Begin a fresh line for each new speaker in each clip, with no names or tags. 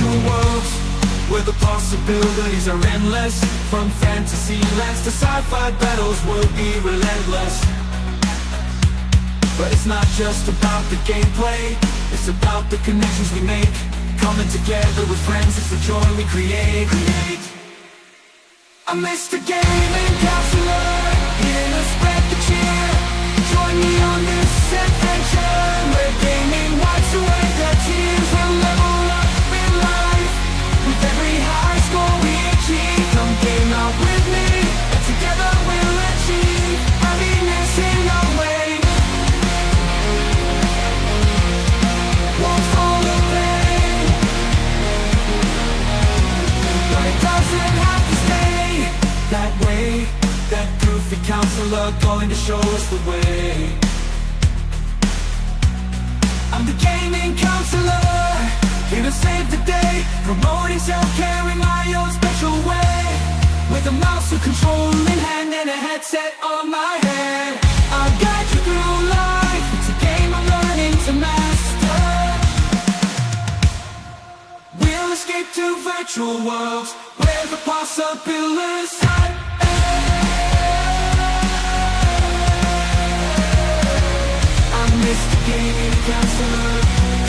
virtual worlds where the possibilities are endless. From fantasy lands to sci-fi battles, we'll be relentless. But it's not just about the gameplay, it's about the connections we make. Coming together with friends, it's the joy we create. I miss the gaming counselor, here to spread the cheer. Join me on this adventure, where gaming wipes away the tears. We'll level up in life, with every high score we achieve. Come game out with me, and together we'll achieve happiness in our way. Won't fall the pain, but it doesn't have to stay that way. That goofy counselor going to show us the way. I'm the gaming counselor, here to save the day, promoting self-care in my own special way. With a mouse and control in hand and a headset on my head, I'll guide you through life. It's a game I'm learning to master. We'll escape to virtual worlds where the possibilities are. Mr. Gaming Counselor,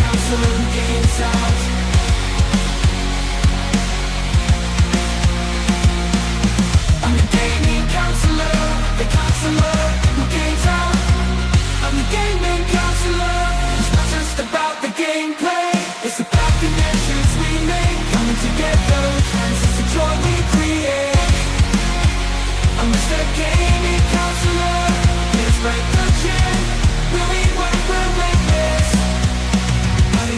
counselor who games out. I'm the gaming counselor, the counselor who games out. I'm the gaming counselor, it's not just about the gameplay, it's about the connections we make. Coming together with friends, it's the joy we create. I'm Mr. Gaming Counselor, here's right the gym.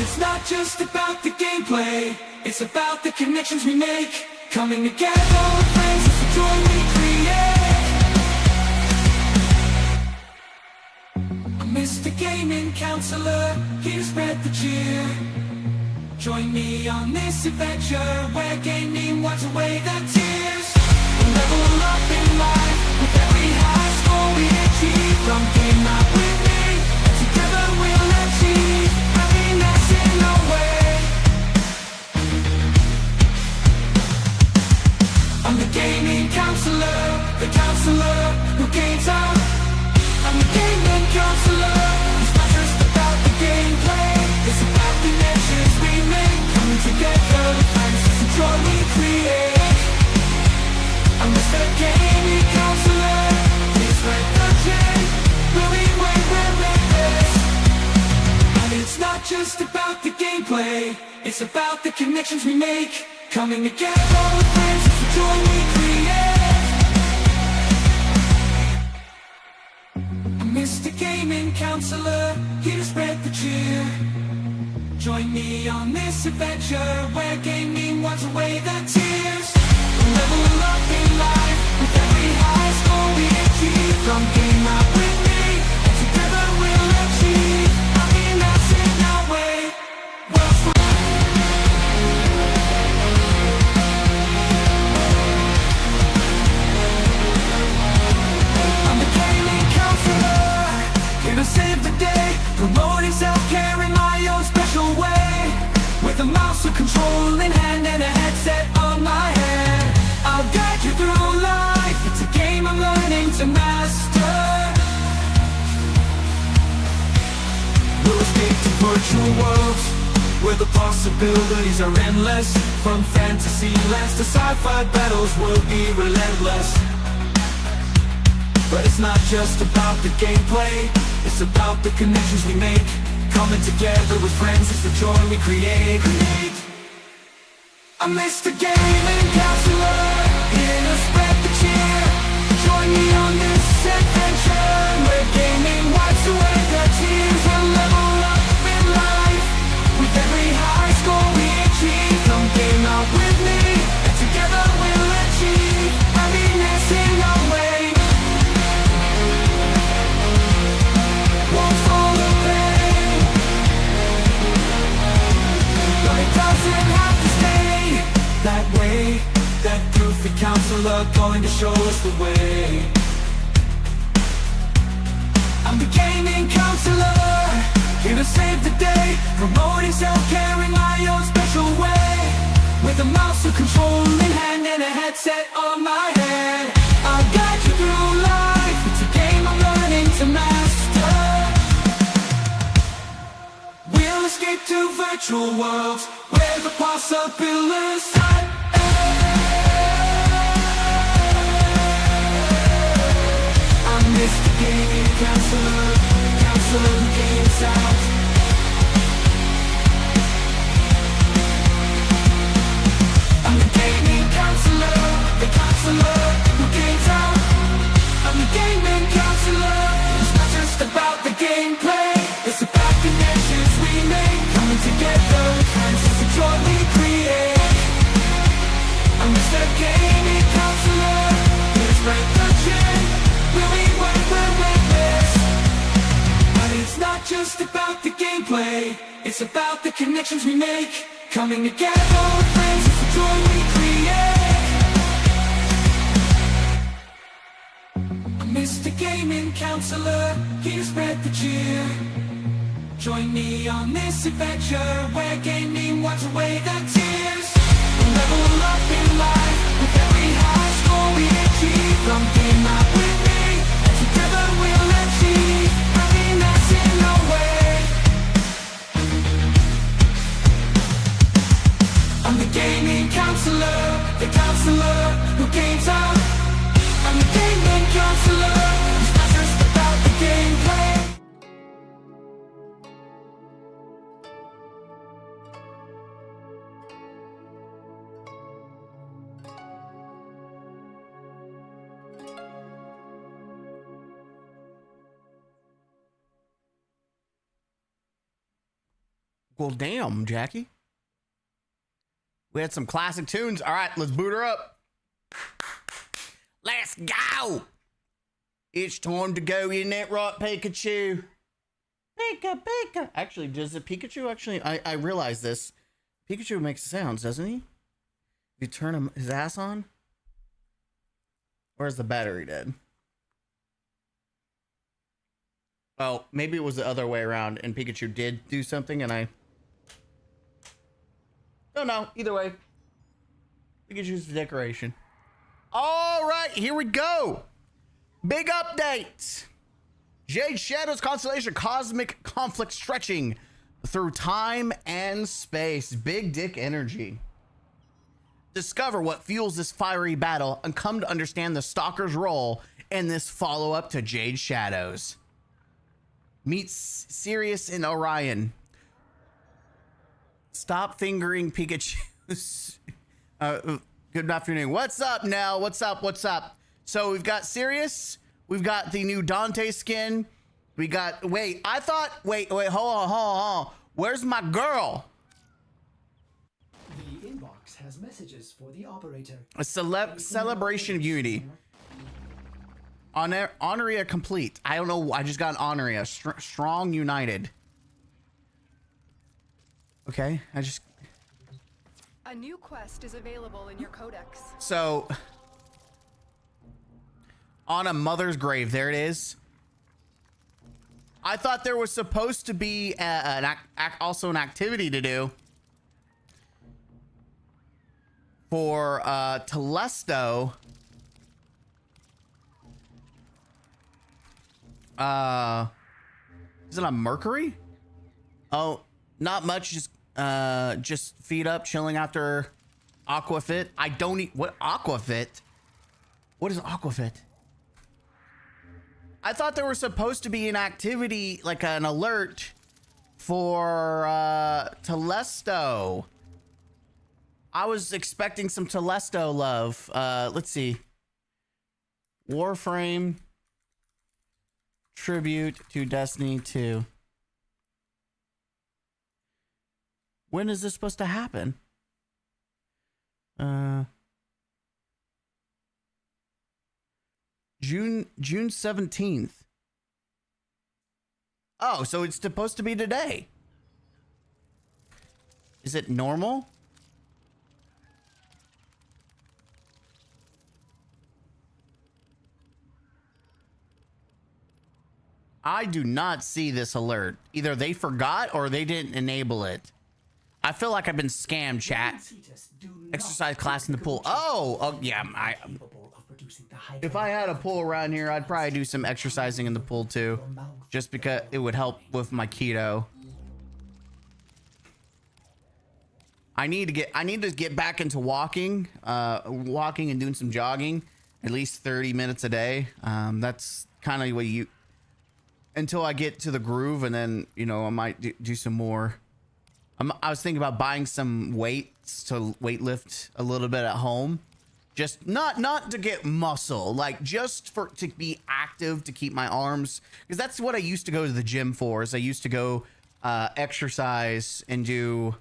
It's not just about the gameplay, it's about the connections we make. Coming together with friends, it's the joy we create. I'm Mr. Gaming Counselor, here to spread the cheer. Join me on this adventure, where gaming wipes away the tears. We'll level up in life, with every high score we achieve. Come game out with me, together we'll achieve happiness in our way. I'm the gaming counselor, the counselor who games out. I'm the gaming counselor, it's not just about the gameplay, it's about the connections we make. Coming together with friends, it's the joy we create. I'm Mr. Gaming Counselor, here's right the Jade, where we wait, we're this. And it's not just about the gameplay, it's about the connections we make. Coming together with friends, it's the joy we create. I'm Mr. Gaming Counselor, here to spread the cheer. Join me on this adventure, where gaming wipes away the tears. We'll level up in life, with every high score we achieve. Come game out with me, and together we'll achieve happiness in our way. I'm the gaming counselor, here to save the day, promoting self-care in my own special way. With a mouse and control in hand and a headset on my head, I'll guide you through life. It's a game I'm learning to master. We'll escape to virtual worlds where the possibilities are endless. From fantasy lands to sci-fi battles, we'll be relentless. But it's not just about the gameplay, it's about the connections we make. Coming together with friends, it's the joy we create. I'm Mr. Gaming Counselor, here to spread the cheer. Join me on this adventure, where gaming wipes away the tears. We'll level up in life, with every high score we achieve. Come game out with me, and together we'll achieve happiness in our way. Won't fall the pain, but it doesn't have to stay that way. That goofy counselor going to show us the way. I'm the gaming counselor, here to save the day, promoting self-care in my own special way. With a mouse to control in hand and a headset on my head, I'll guide you through life. It's a game I'm learning to master. We'll escape to virtual worlds where the possibilities are. I'm Mr. Gaming Counselor, counselor who games out. I'm the gaming counselor, the counselor who games out. I'm the gaming counselor. It's not just about the gameplay, it's about connections we make, coming together with friends. It's a joy we create. I'm Mr. Gaming Counselor, here to spread the cheer. We'll be what we're witness. But it's not just about the gameplay, it's about the connections we make, coming together with friends. It's the joy we create. I'm Mr. Gaming Counselor, here to spread the cheer. Join me on this adventure where gaming wipes away the tears. We'll level up in life with every high score we achieve. Come game out with me, and together we'll achieve happiness in our way. I'm the gaming counselor, the counselor who games out. I'm the gaming counselor, it's not just about the gameplay.
Well, damn, Jackie. We had some classic tunes. All right, let's boot her up. Let's go. It's time to go, isn't that right, Pikachu? Pika, Pika. Actually, does the Pikachu actually... I realize this. Pikachu makes sounds, doesn't he? You turn his ass on? Or is the battery dead? Oh, maybe it was the other way around and Pikachu did do something and I... don't know. Either way. Pikachu's the decoration. All right, here we go. Big update. Jade Shadow's Constellation, cosmic conflict stretching through time and space. Big dick energy. Discover what fuels this fiery battle and come to understand the Stalker's role in this follow-up to Jade Shadows. Meet Sirius and Orion. Stop fingering Pikachu's. Good afternoon. What's up now? What's up? What's up? So we've got Sirius. We've got the new Dante skin. We got... wait, I thought... wait, hold on. Where's my girl?
The inbox has messages for the operator.
A celebration of unity. Honoria complete. I don't know. I just got an Honoria. Strong united. Okay,
A new quest is available in your codex.
so on a mother's grave, there it is. I thought there was supposed to be also an activity to do for Telesto. Is it on Mercury? Oh, not much. Just feet up, chilling after Aquafit. I don't eat what Aquafit. What is Aquafit? I thought there was supposed to be an activity, like an alert for Telesto. I was expecting some Telesto love. Let's see. Warframe tribute to Destiny 2. When is this supposed to happen? June 17th. Oh, so it's supposed to be today. Is it normal? I do not see this alert. Either they forgot or they didn't enable it. I feel like I've been scammed, chat. Exercise class in the pool. Oh, yeah. If I had a pool around here, I'd probably do some exercising in the pool too, just because it would help with my keto. I need to get back into walking and doing some jogging, at least 30 minutes a day. That's kind of what until I get to the groove, and then, you know, I might do some more. I was thinking about buying some weights to weightlift a little bit at home. Just not to get muscle, like just to be active, to keep my arms, because that's what I used to go to the gym for. Is I used to go exercise and do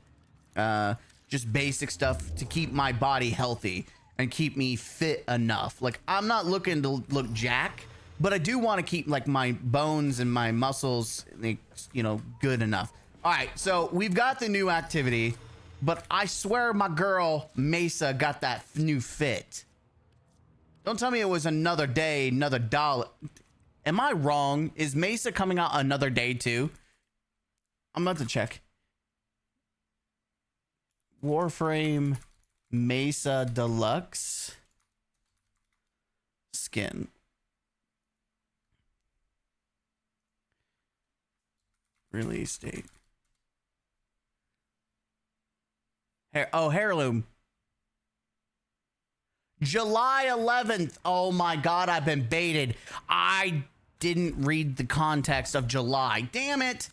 just basic stuff to keep my body healthy and keep me fit enough. Like, I'm not looking to look jack, but I do want to keep like my bones and my muscles, you know, good enough. All right, so we've got the new activity, but I swear my girl Mesa got that new fit. Don't tell me it was another day, another dollar. Am I wrong? Is Mesa coming out another day too? I'm about to check. Warframe Mesa Deluxe skin. Release date. Heirloom. July 11th. Oh my God, I've been baited. I didn't read the context of July. Damn it.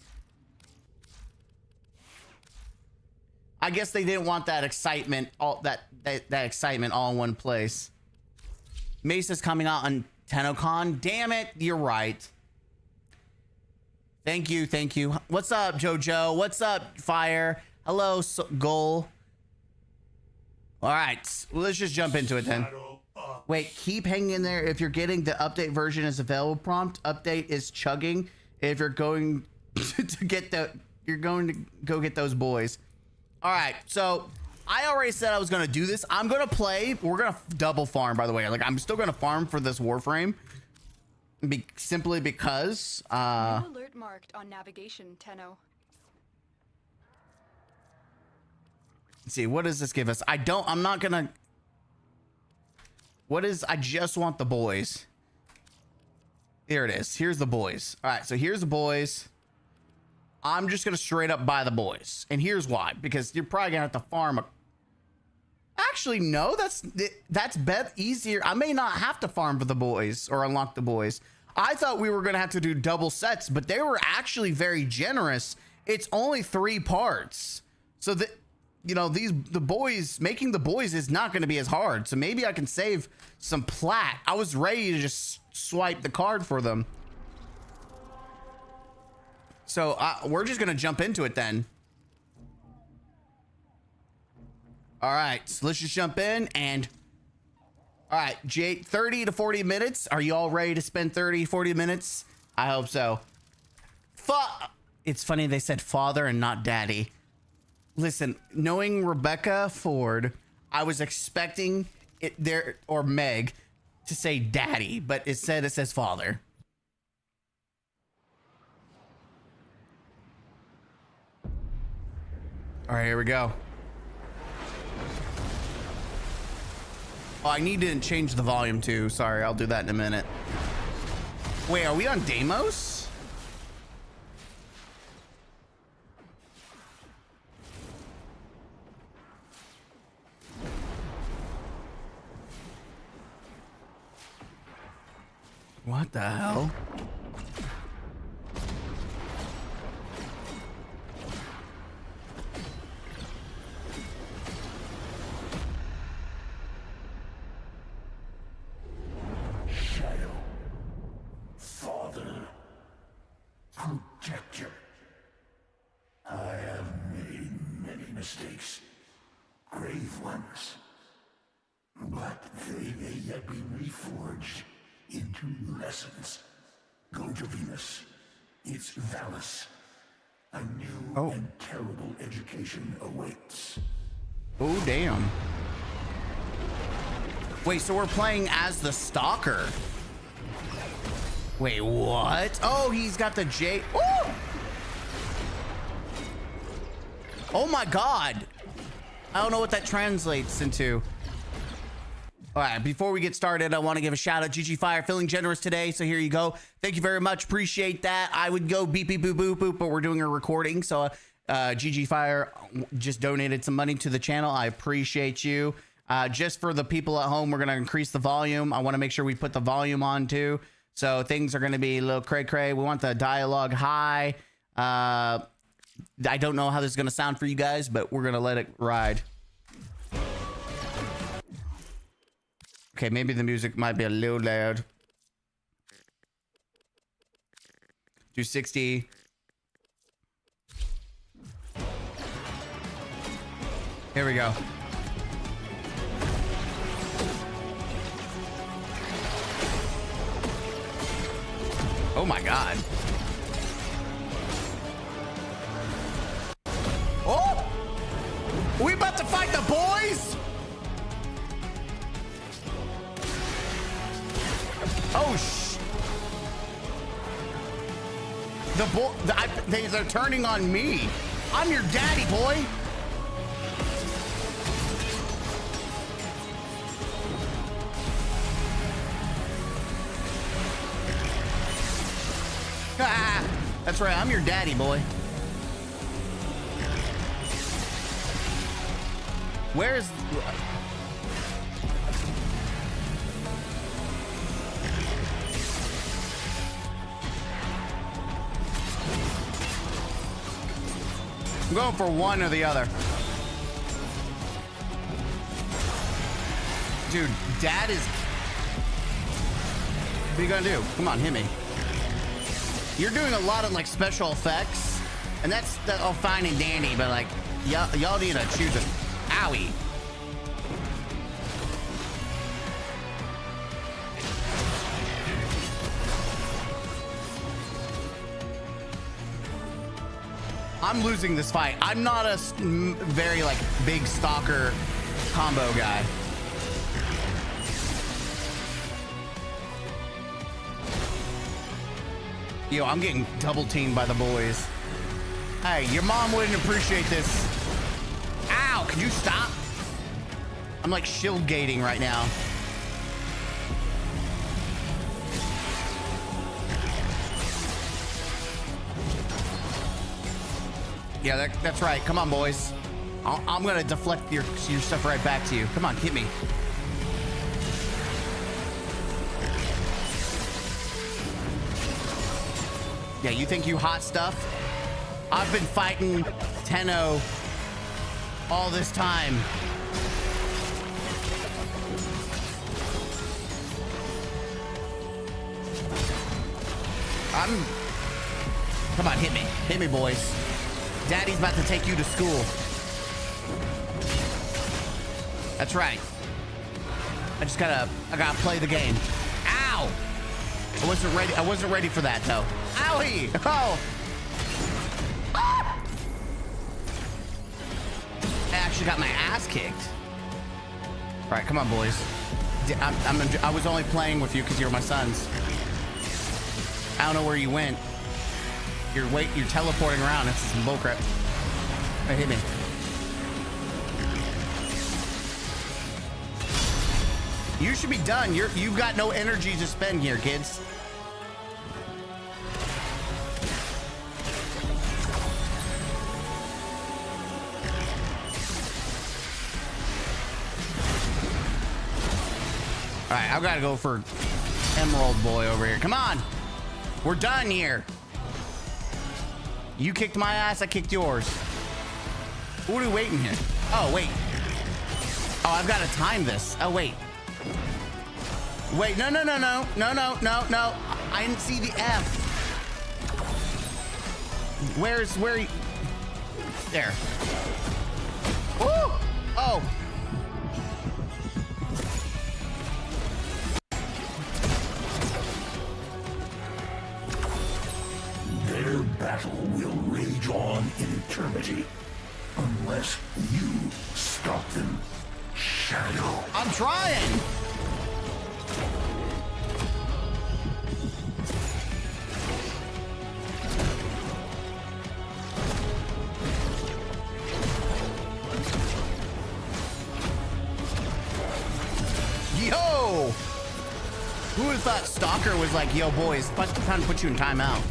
I guess they didn't want that excitement, that excitement all in one place. Mesa's coming out on TennoCon. Damn it, you're right. Thank you, thank you. What's up, JoJo? What's up, Fire? Hello, Goal. All right, well, let's just jump into it then. Wait, keep hanging in there. If you're getting the update version is available prompt, update is chugging. If you're going to get you're going to go get those boys. All right, so I already said I was going to do this. I'm going to play. We're going to double farm, by the way. Like, I'm still going to farm for this Warframe. Simply because
New alert marked on navigation, Tenno.
Let's see, what does this give us? I'm not gonna. I just want the boys. Here it is. Here's the boys. All right, so here's the boys. I'm just gonna straight up buy the boys, and here's why. Because you're probably gonna have to farm actually, no, that's easier. I may not have to farm for the boys or unlock the boys. I thought we were gonna have to do double sets, but they were actually very generous. It's only 3 parts, so that, you know, making the boys is not going to be as hard. So maybe I can save some plat. I was ready to just swipe the card for them. So we're just going to jump into it then. All right, so let's just jump in and. All right, Jade, 30 to 40 minutes. Are you all ready to spend 30, 40 minutes? I hope so. It's funny they said father and not daddy. Listen, knowing Rebecca Ford, I was expecting it there, or Meg, to say daddy, but it says father. All right, here we go. Oh, I need to change the volume too. Sorry, I'll do that in a minute. Wait, are we on Deimos? What the hell?
Shadow. Father. Protector. I have made many mistakes. Grave ones. But they may yet be reforged into lessons. Go to Venus. It's Valis. A new and terrible education awaits.
Oh, damn. Wait, so we're playing as the Stalker. Wait, what? Oh, he's got the Jade. Oh! Oh my God. I don't know what that translates into. All right, before we get started, I want to give a shout out. GG Fire feeling generous today, so here you go. Thank you very much. Appreciate that. I would go beep beep boop boop boop, but we're doing a recording, so GG Fire just donated some money to the channel. I appreciate you. Just for the people at home, we're gonna increase the volume. I want to make sure we put the volume on too, so things are gonna be a little cray cray. We want the dialogue high. I don't know how this is gonna sound for you guys, but we're gonna let it ride. Okay, maybe the music might be a little loud. Do 60. Here we go. Oh my God. Oh! We about to fight the boys? Oh, they're turning on me. I'm your daddy, boy. Ah, that's right. I'm your daddy, boy. Where's... I'm going for one or the other. Dude, Dad is... What are you gonna do? Come on, hit me. You're doing a lot of like special effects, and that's all fine and dandy, but like y'all need to choose a... Owie. I'm losing this fight. I'm not a very like big stalker combo guy. Yo, I'm getting double teamed by the boys. Hey, your mom wouldn't appreciate this. Ow, could you stop? I'm like shield gating right now. Yeah, that's right. Come on, boys. I'm gonna deflect your stuff right back to you. Come on, hit me. Yeah, you think you hot stuff? I've been fighting Tenno all this time. Come on, hit me. Hit me, boys. Daddy's about to take you to school. That's right. I gotta play the game. Ow! I wasn't ready for that though. Owie! Oh! Ah! I actually got my ass kicked. All right, come on, boys. I was only playing with you because you're my sons. I don't know where you went. You're teleporting around. It's some bullcrap. Right, hit me. You should be done. You've got no energy to spend here, kids. All right, I've got to go for Emerald Boy over here. Come on. We're done here. You kicked my ass, I kicked yours. What are we waiting here? Oh, wait. Oh, I've got to time this. Oh, wait. Wait, no. I didn't see the F. Where? There. Woo! Oh.
Their battle will rage on in eternity unless you stop them, Shadow.
I'm trying. have thought Stalker was like, yo, boys, trying to put you in timeout.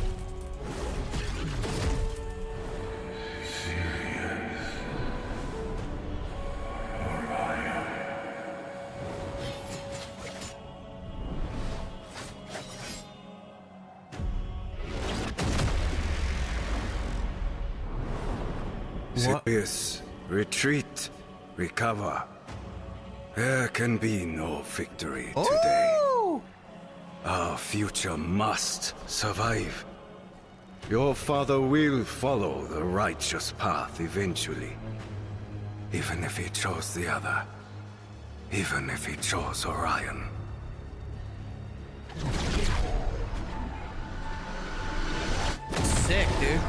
Serious. Retreat. Recover. There can be no victory today.
Ooh!
Our future must survive. Your father will follow the righteous path eventually. Even if he chose the other. Even if he chose Orion.
Sick, dude.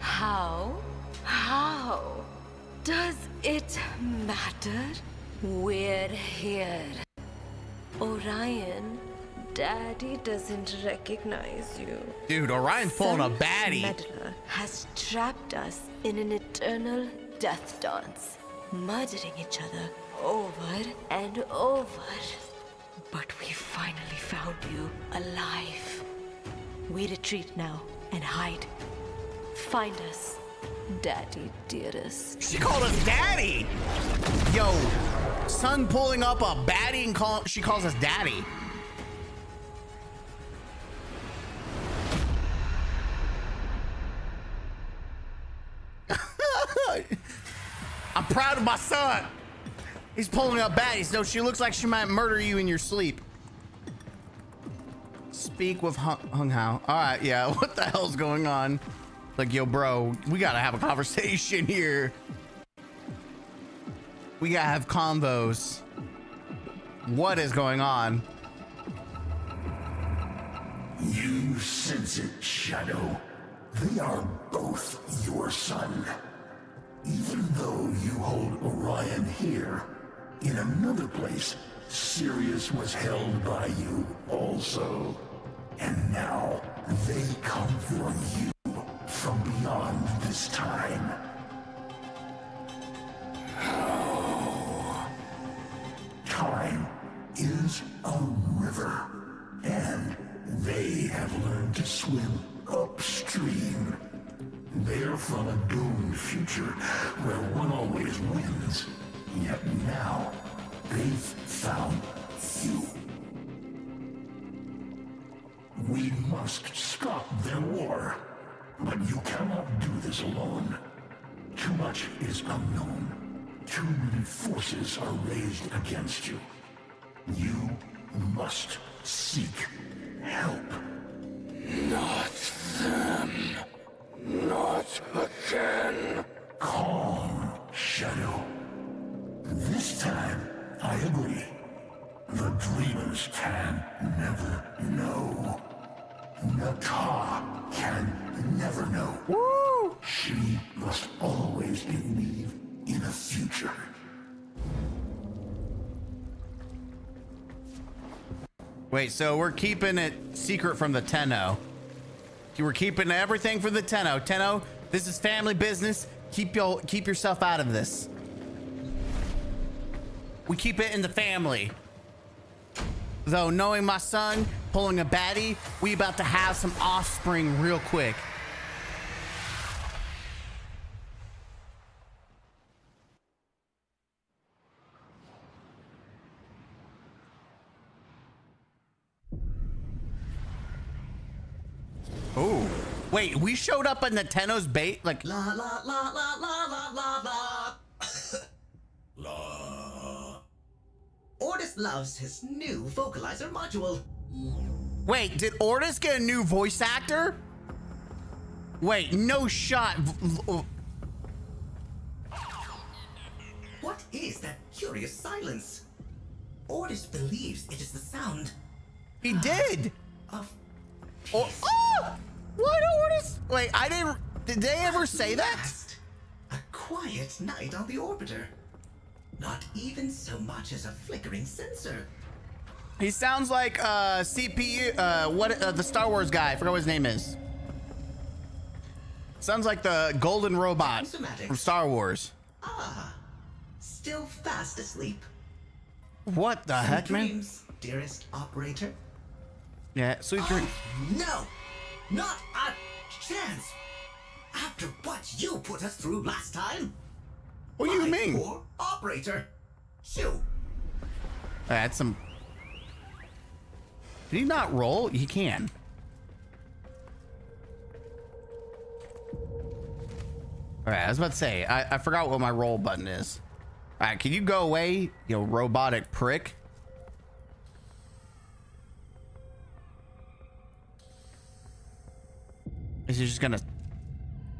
How does it matter? We're here. Orion, Daddy doesn't recognize you.
Dude, Orion's pulling a
Some
baddie.
meddler has trapped us in an eternal death dance, murdering each other over and over. But we finally found you alive. We retreat now and hide. Find us, Daddy dearest.
She called us daddy. Yo, son pulling up a baddie and she calls us daddy. I'm proud of my son. He's pulling up baddies. No, she looks like she might murder you in your sleep. Speak with Hung Hao. All right, yeah. What the hell's going on? Like, yo, bro, we gotta have a conversation here. We gotta have convos. What is going on?
You sense it, Shadow. They are both your son. Even though you hold Orion here, in another place, Sirius was held by you also. And now they come for you from beyond this time. Time is a river, and they have learned to swim upstream. They're from a doomed future where one always wins. Yet now, they've found you. We must stop their war. But you cannot do this alone. Too much is unknown. Too many forces are raised against you. You must seek help.
Not them. Not again.
Calm, Shadow. This time, I agree. The dreamers can never know. Naka can never know.
Woo!
She must always believe in a future.
Wait, so we're keeping it secret from the Tenno. We're keeping everything from the Tenno. Tenno, this is family business. Keep yourself out of this. We keep it in the family. Though knowing my son pulling a baddie, we about to have some offspring real quick. Oh, wait, we showed up in the Tenno's bait like
La la la la la la la la. Ordis loves his new vocalizer module.
Wait, did Ordis get a new voice actor? Wait, no shot.
What is that curious silence? Ordis believes it is the sound
He did.
of
Oh, what Ordis? Wait, I didn't. Did they ever say that?
last. A quiet night on the orbiter. Not even so much as a flickering sensor.
He sounds like CPU. The Star Wars guy. I forgot what his name is. Sounds like the golden robot
Somatics.
from Star Wars.
Still fast asleep.
What the
Sweet
heck, man?
dreams, dearest operator.
Yeah, sweet dream.
No, not a chance. After what you put us through last time.
What do you
My
mean?
poor operator. Shoo.
That's some. Did he not roll? He can. All right, I was about to say, I forgot what my roll button is. All right, can you go away, you robotic prick? Is he just gonna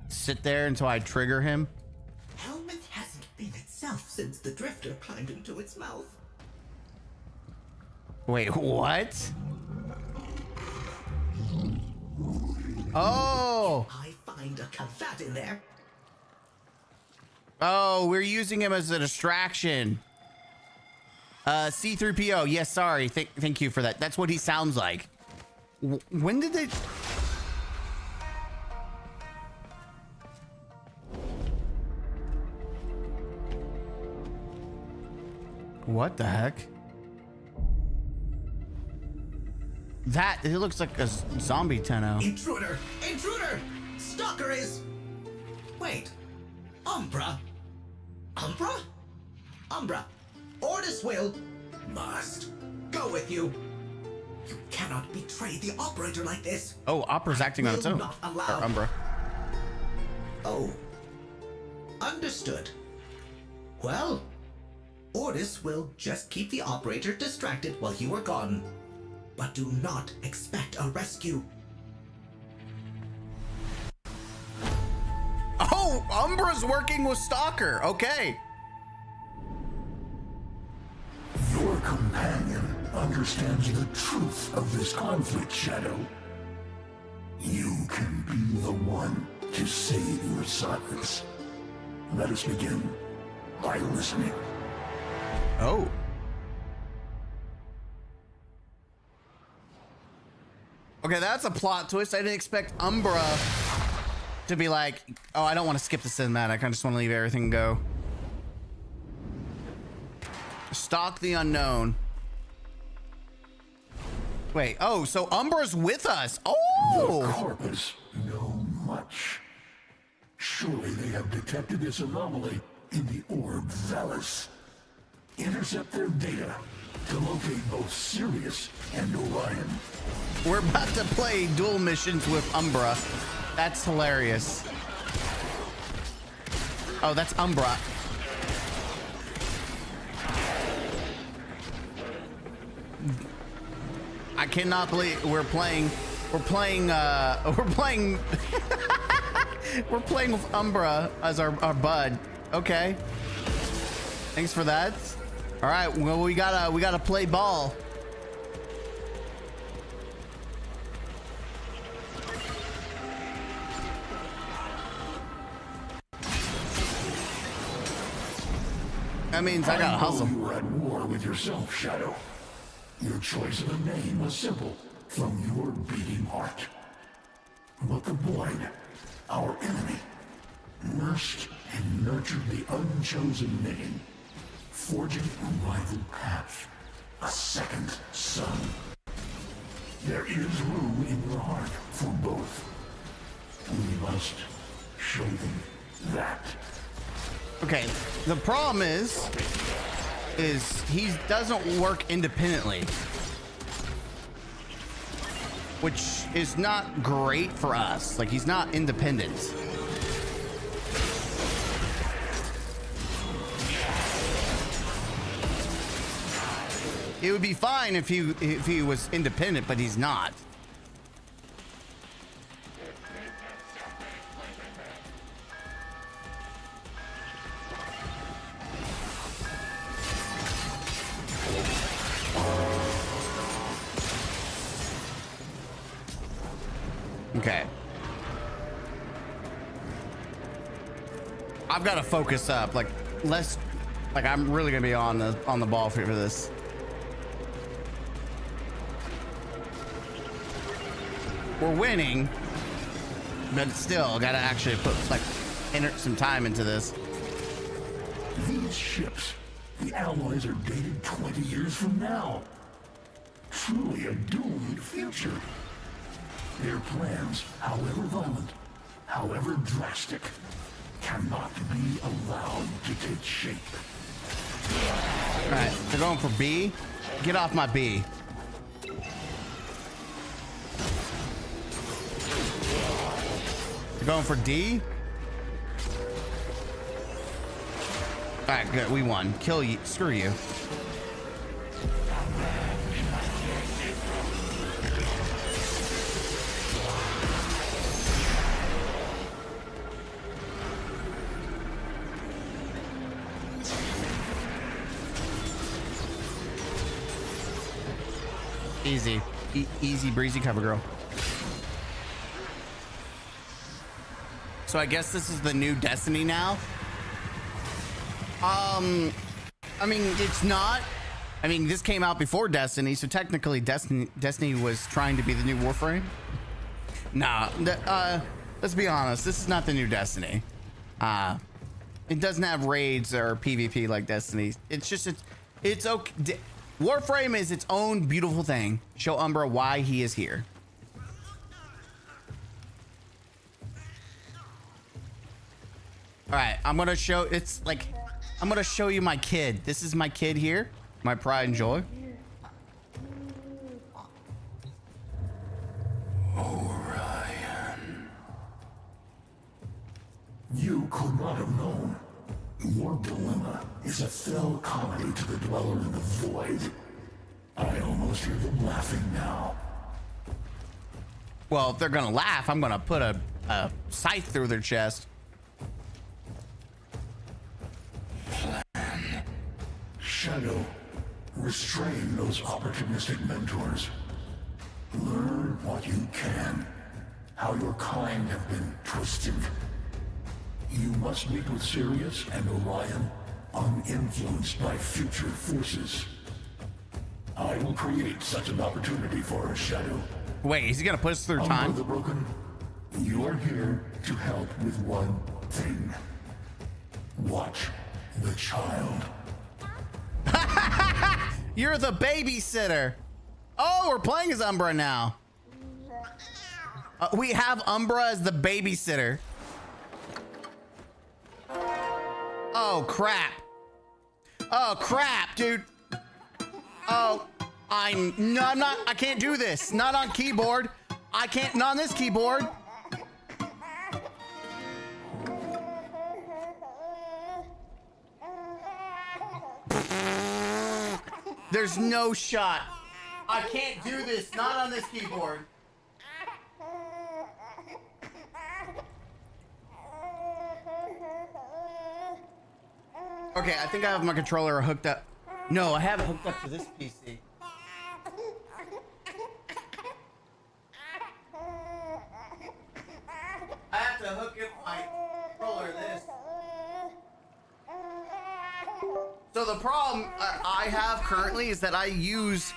sit there until I trigger him?
Helmet hasn't been itself since the drifter climbed into its mouth.
Wait, what? Oh!
I find a cavat in there.
Oh, we're using him as a distraction. C3PO. Yes, sorry. Thank you for that. That's what he sounds like. When did they... What the heck? That, it looks like a zombie Tenno.
Intruder! Intruder! Stalker is... Wait. Umbra? Umbra? Umbra. Ordis will... Must go with you. You cannot betray the operator like this.
Oh, Opera's acting on its
Will
own.
not
Or
allow.
Umbra.
Oh. Understood. Well, Ordis will just keep the operator distracted while you are gone. But do not expect a rescue.
Oh, Umbra's working with Stalker. Okay.
Your companion understands the truth of this conflict, Shadow. You can be the one to save your sons. Let us begin by listening.
Oh. Okay, that's a plot twist. I didn't expect Umbra to be like, oh, I don't want to skip the cinematic. I just want to leave everything go. Stalk the unknown. Wait, oh, so Umbra's with us.
The
Oh!
Corpus know much. Surely they have detected this anomaly in the orb Velis. Intercept their data to locate both Sirius and Orion.
We're about to play dual missions with Umbra. That's hilarious. Oh, that's Umbra. I cannot believe we're playing we're playing with Umbra as our bud. Okay. Thanks for that. All right, well we gotta play ball. That means I gotta hustle.
You were at war with yourself, Shadow. Your choice of a name was simple, from your beating heart. But the Void, our enemy, nursed and nurtured the unchosen name, forging a rival path, a second son. There is room in your heart for both. We must show them that.
Okay, the problem is he doesn't work independently, which is not great for us. Like, he's not independent. It would be fine if he was independent, but he's not. Okay. I've got to focus up. Like, I'm really gonna be on the ball for this. We're winning. But still, gotta actually put like enter some time into this.
These ships, the alloys are dated 20 years from now. Truly a doomed future. Their plans, however violent, however drastic, cannot be allowed to take shape.
All right, they're going for B. Get off my B. They're going for D. All right, good. We won. Kill you. Screw you. Easy. Easy breezy cover girl. So I guess this is the new Destiny now. I mean, it's not. I mean, this came out before Destiny, so technically Destiny was trying to be the new Warframe. Nah, let's be honest, this is not the new Destiny. It doesn't have raids or PvP like Destiny. It's just, it's okay. Warframe is its own beautiful thing. Show Umbra why he is here. All right, I'm gonna show, it's like, I'm gonna show you my kid. This is my kid here, my pride and joy.
Orion. You could not have known. Your dilemma is a fell comedy to the dweller in the void. I almost hear them laughing now.
Well, if they're gonna laugh, I'm gonna put a scythe through their chest.
Shadow, restrain those opportunistic mentors. Learn what you can, how your kind have been twisted. You must meet with Sirius and Orion, uninfluenced by future forces. I will create such an opportunity for us, Shadow.
Wait, is he gonna put us through
Umbra
time?
the Broken, you are here to help with one thing. Watch the child.
You're the babysitter. Oh, we're playing as Umbra now. We have Umbra as the babysitter. Oh, crap. Oh, crap, dude. Oh, I'm not, I can't do this. Not on keyboard. I can't, not on this keyboard. There's no shot. I can't do this, not on this keyboard. Okay, I think I have my controller hooked up. No, I have it hooked up to this PC. I have to hook up my controller to this. So the problem I have currently is that I use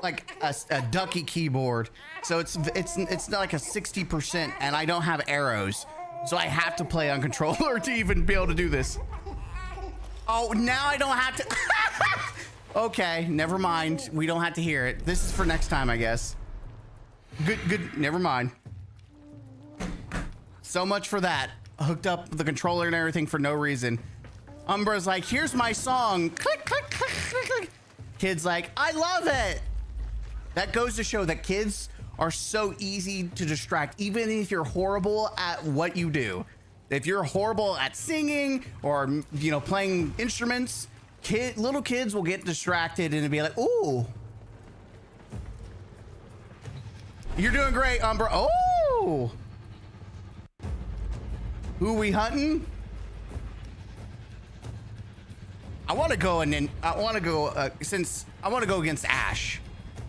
like a ducky keyboard. So it's not like a 60% and I don't have arrows. So I have to play on controller to even be able to do this. Oh, now I don't have to. Okay, never mind. We don't have to hear it. This is for next time, I guess. Good. Never mind. So much for that. Hooked up the controller and everything for no reason. Umbra's like, here's my song. Click, click, click, click, click. Kid's like, I love it. That goes to show that kids are so easy to distract, even if you're horrible at what you do. If you're horrible at singing or, you know, playing instruments, little kids will get distracted and be like, ooh. You're doing great, Umbra. Oh. Who we hunting? I want to go since I want to go against Ash.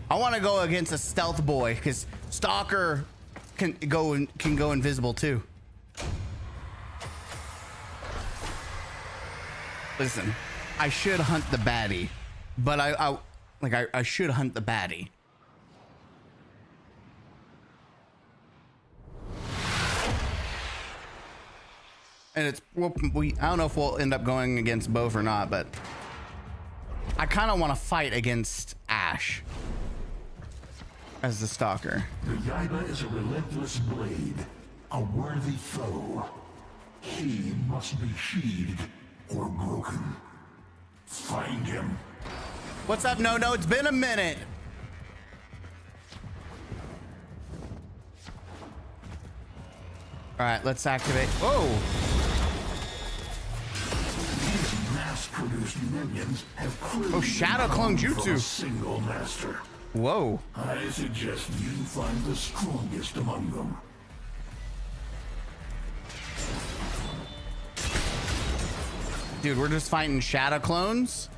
I want to go against a stealth boy because Stalker can go invisible too. Listen, I should hunt the baddie, but I should hunt the baddie. And it's I don't know if we'll end up going against both or not, but I kind of want to fight against Ash as the stalker.
The Yaiba is a relentless blade, a worthy foe. He must be sheathed or broken. Find him.
What's up, No? It's been a minute. All right, let's activate. Whoa.
These mass-produced minions have clearly
Shadow Clone
come from
Jutsu.
a single master.
Whoa.
I suggest you find the strongest among them.
Dude, we're just fighting shadow clones.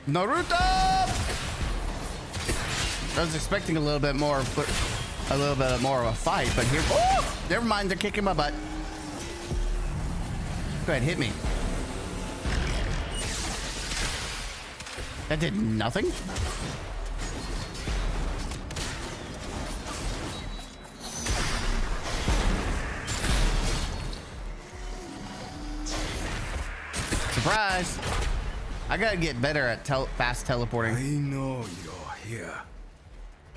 Naruto! I was expecting a little bit more of a fight, but here, oh, never mind, they're kicking my butt. Go ahead, hit me. That did nothing. Surprise! I gotta get better at fast teleporting.
I know you're here.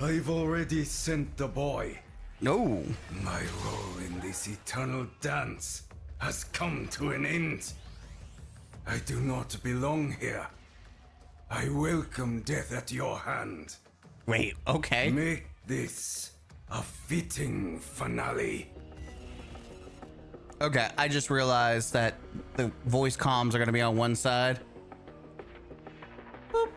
I've already sent the boy.
No.
My role in this eternal dance has come to an end. I do not belong here. I welcome death at your hand.
Wait, okay.
Make this a fitting finale.
Okay, I just realized that the voice comms are gonna be on one side. Boop.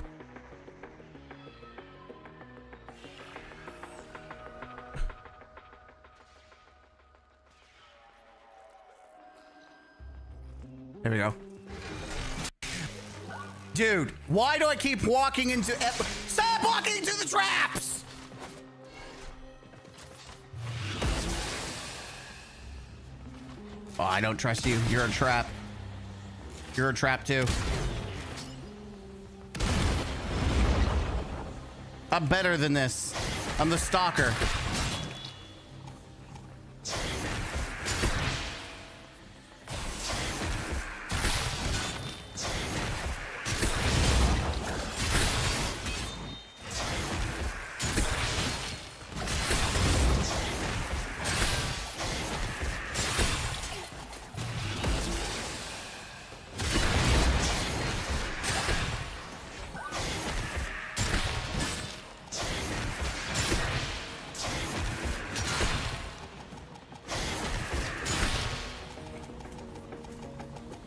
There we go. Dude, why do I keep walking into... Stop walking into the traps! Oh, I don't trust you. You're a trap. You're a trap too. I'm better than this. I'm the stalker.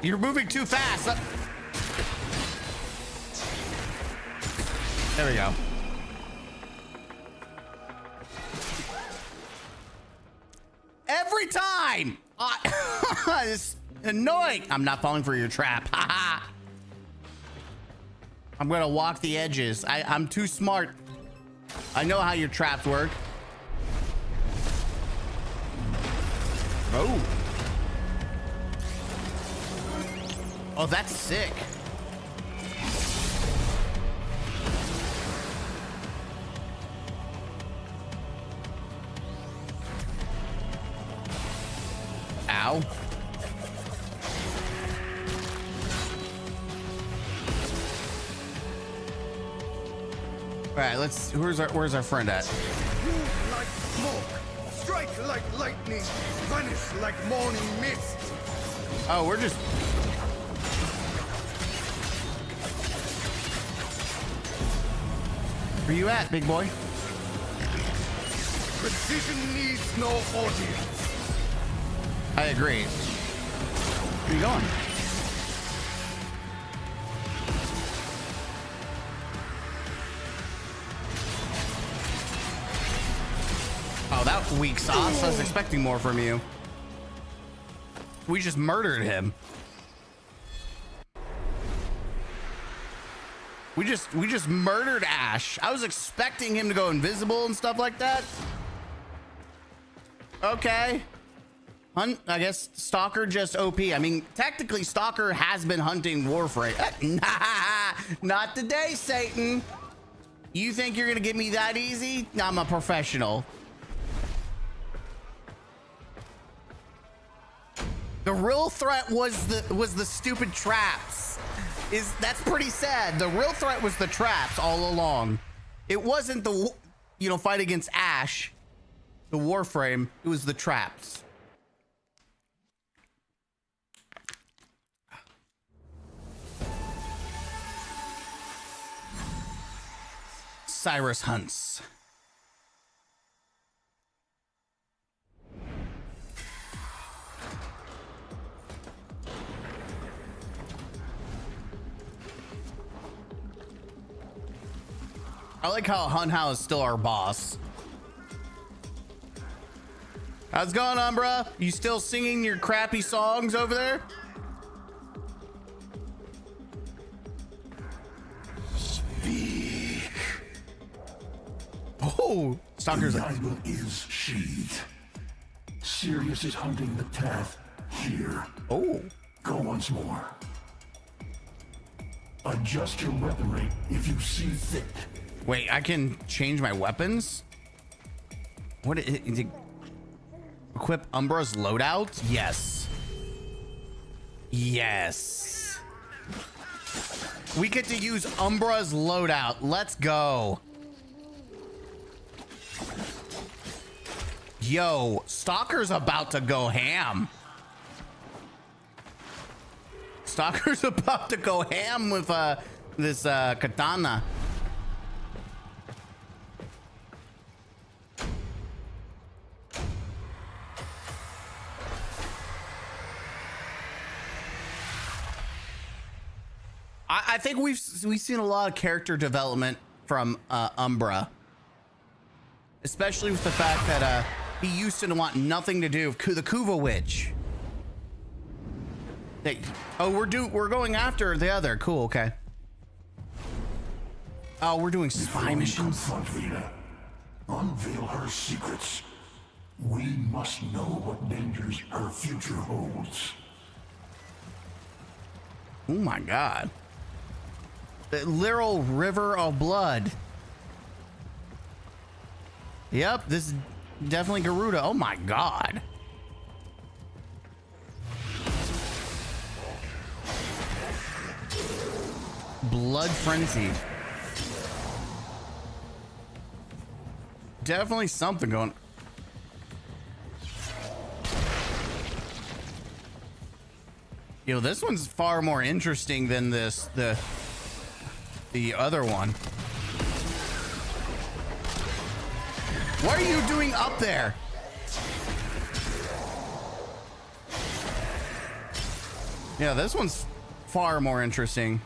You're moving too fast. There we go. Every time. It's annoying. I'm not falling for your trap. I'm gonna walk the edges. I'm too smart. I know how your traps work. Oh. Oh, that's sick. Ow. All right, where's our friend at?
Move like smoke, strike like lightning, vanish like morning mist.
Oh, we're just... Where you at, big boy?
Precision needs no audience.
I agree. Where you going? Oh, that weak sauce. I was expecting more from you. We just murdered him. We just murdered Ash. I was expecting him to go invisible and stuff like that. Okay. I guess Stalker just OP. I mean, technically Stalker has been hunting Warframe. Not today, Satan. You think you're gonna get me that easy? I'm a professional. The real threat was the stupid traps. That's pretty sad. The real threat was the traps all along. It wasn't the fight against Ash, the Warframe. It was the traps. Cyrus hunts. I like how Hunhow is still our boss. How's it going, Umbra? You still singing your crappy songs over there?
Speak.
Oh, Stalker's
The Bible is sheathed. Sirius is hunting the path here.
Oh.
Go once more. Adjust your weapon rate if you see fit.
Wait, I can change my weapons? What is it? Equip Umbra's loadout? Yes. Yes. We get to use Umbra's loadout. Let's go. Yo, Stalker's about to go ham. Stalker's about to go ham with this katana. I think we've seen a lot of character development from Umbra, especially with the fact that he used to want nothing to do with the Kuva Witch. We're going after the other. Cool. Okay. Oh, we're doing spy missions.
Confront Vina. Unveil her secrets. We must know what dangers her future holds.
Oh my God. The literal river of blood. Yep, this is definitely Garuda. Oh my God. Blood frenzy. Definitely something going. Yo, this one's far more interesting than the other one. What are you doing up there? Yeah, this one's far more interesting.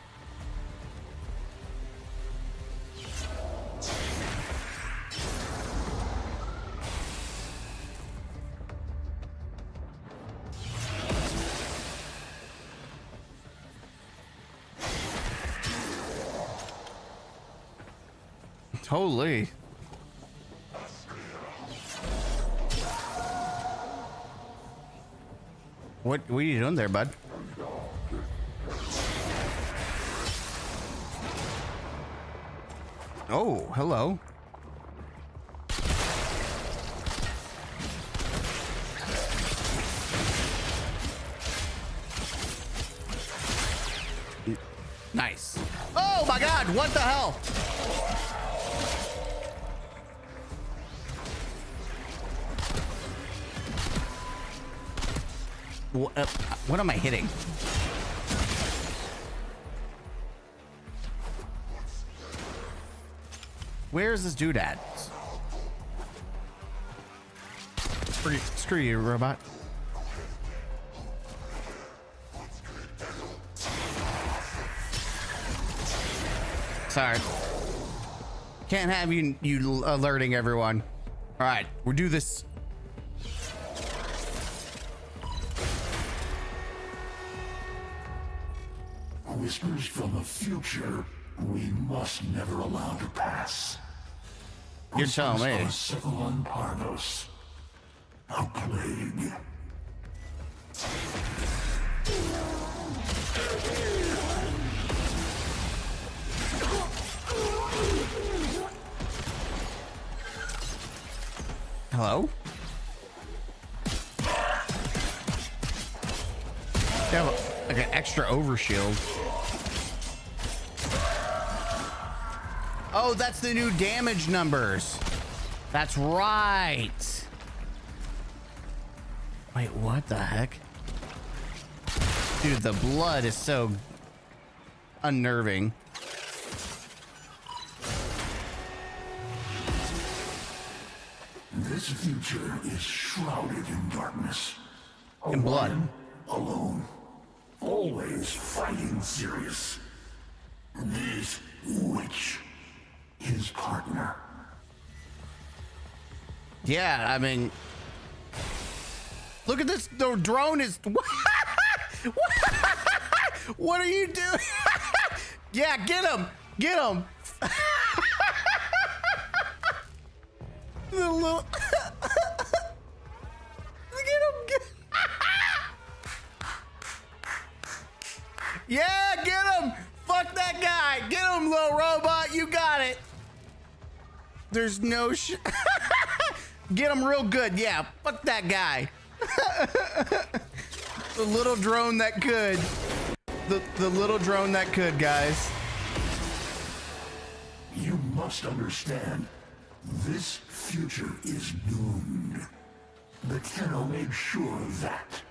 Holy. What are you doing there, bud? Oh, hello. Nice. Oh my God, what the hell? What am I hitting? Where is this dude at? Screw you, robot. Sorry. Can't have you alerting everyone. All right, we'll do this.
Whispers from the future we must never allow to pass.
You're telling me.
Cephalon Parvos, a plague.
Hello? They have like an extra overshield. Oh, that's the new damage numbers. That's right. Wait, what the heck? Dude, the blood is so unnerving.
This future is shrouded in darkness.
In blood.
Orion, alone. Always fighting Sirius. This witch, his partner.
Yeah, I mean, look at this. The drone is. What are you doing? Yeah, get him. Get him. The little. Get him. Yeah, get him. Fuck that guy. Get him, little robot. You got it. There's no Get him real good. Yeah, fuck that guy. The little drone that could. The little drone that could, guys.
You must understand, this future is doomed. The Tenno made sure of that.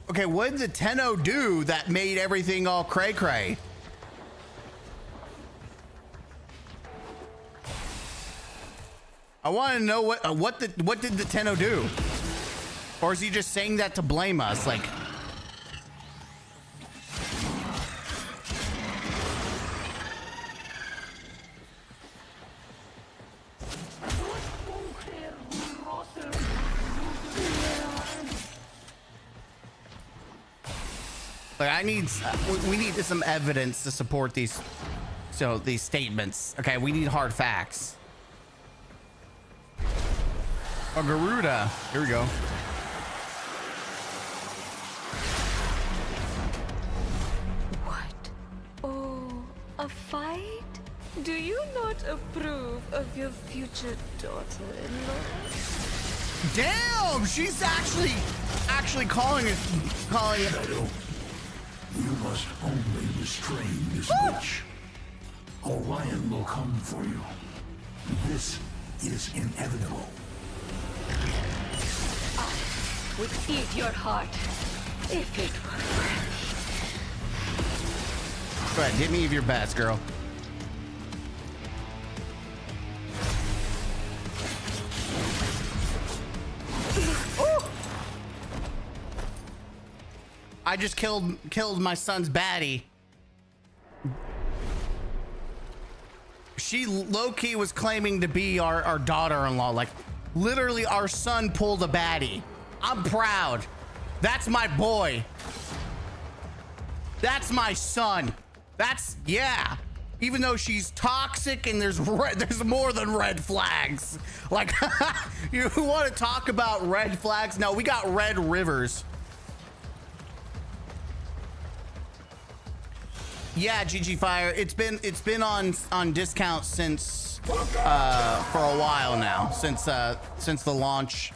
Okay, what did the Tenno do that made everything all cray-cray? I want to know what did the Tenno do? Or is he just saying that to blame us? Like, I need, we need some evidence to support these statements. Okay, we need hard facts. Oh, Garuda. Here we go.
What? Oh, a fight? Do you not approve of your future daughter-in-law?
Damn, she's actually calling it.
Shadow, you must only restrain this witch. Orion will come for you. This is inevitable.
I would eat your heart if it were worth.
Go ahead, hit me of your best, girl. I just killed my son's baddie. She low-key was claiming to be our daughter-in-law. Like, literally our son pulled a baddie. I'm proud. That's my boy. That's my son. That's, yeah. Even though she's toxic and there's more than red flags. Like, you want to talk about red flags? No, we got red rivers. Yeah, GG Fire. It's been on discount since for a while now, since the launch.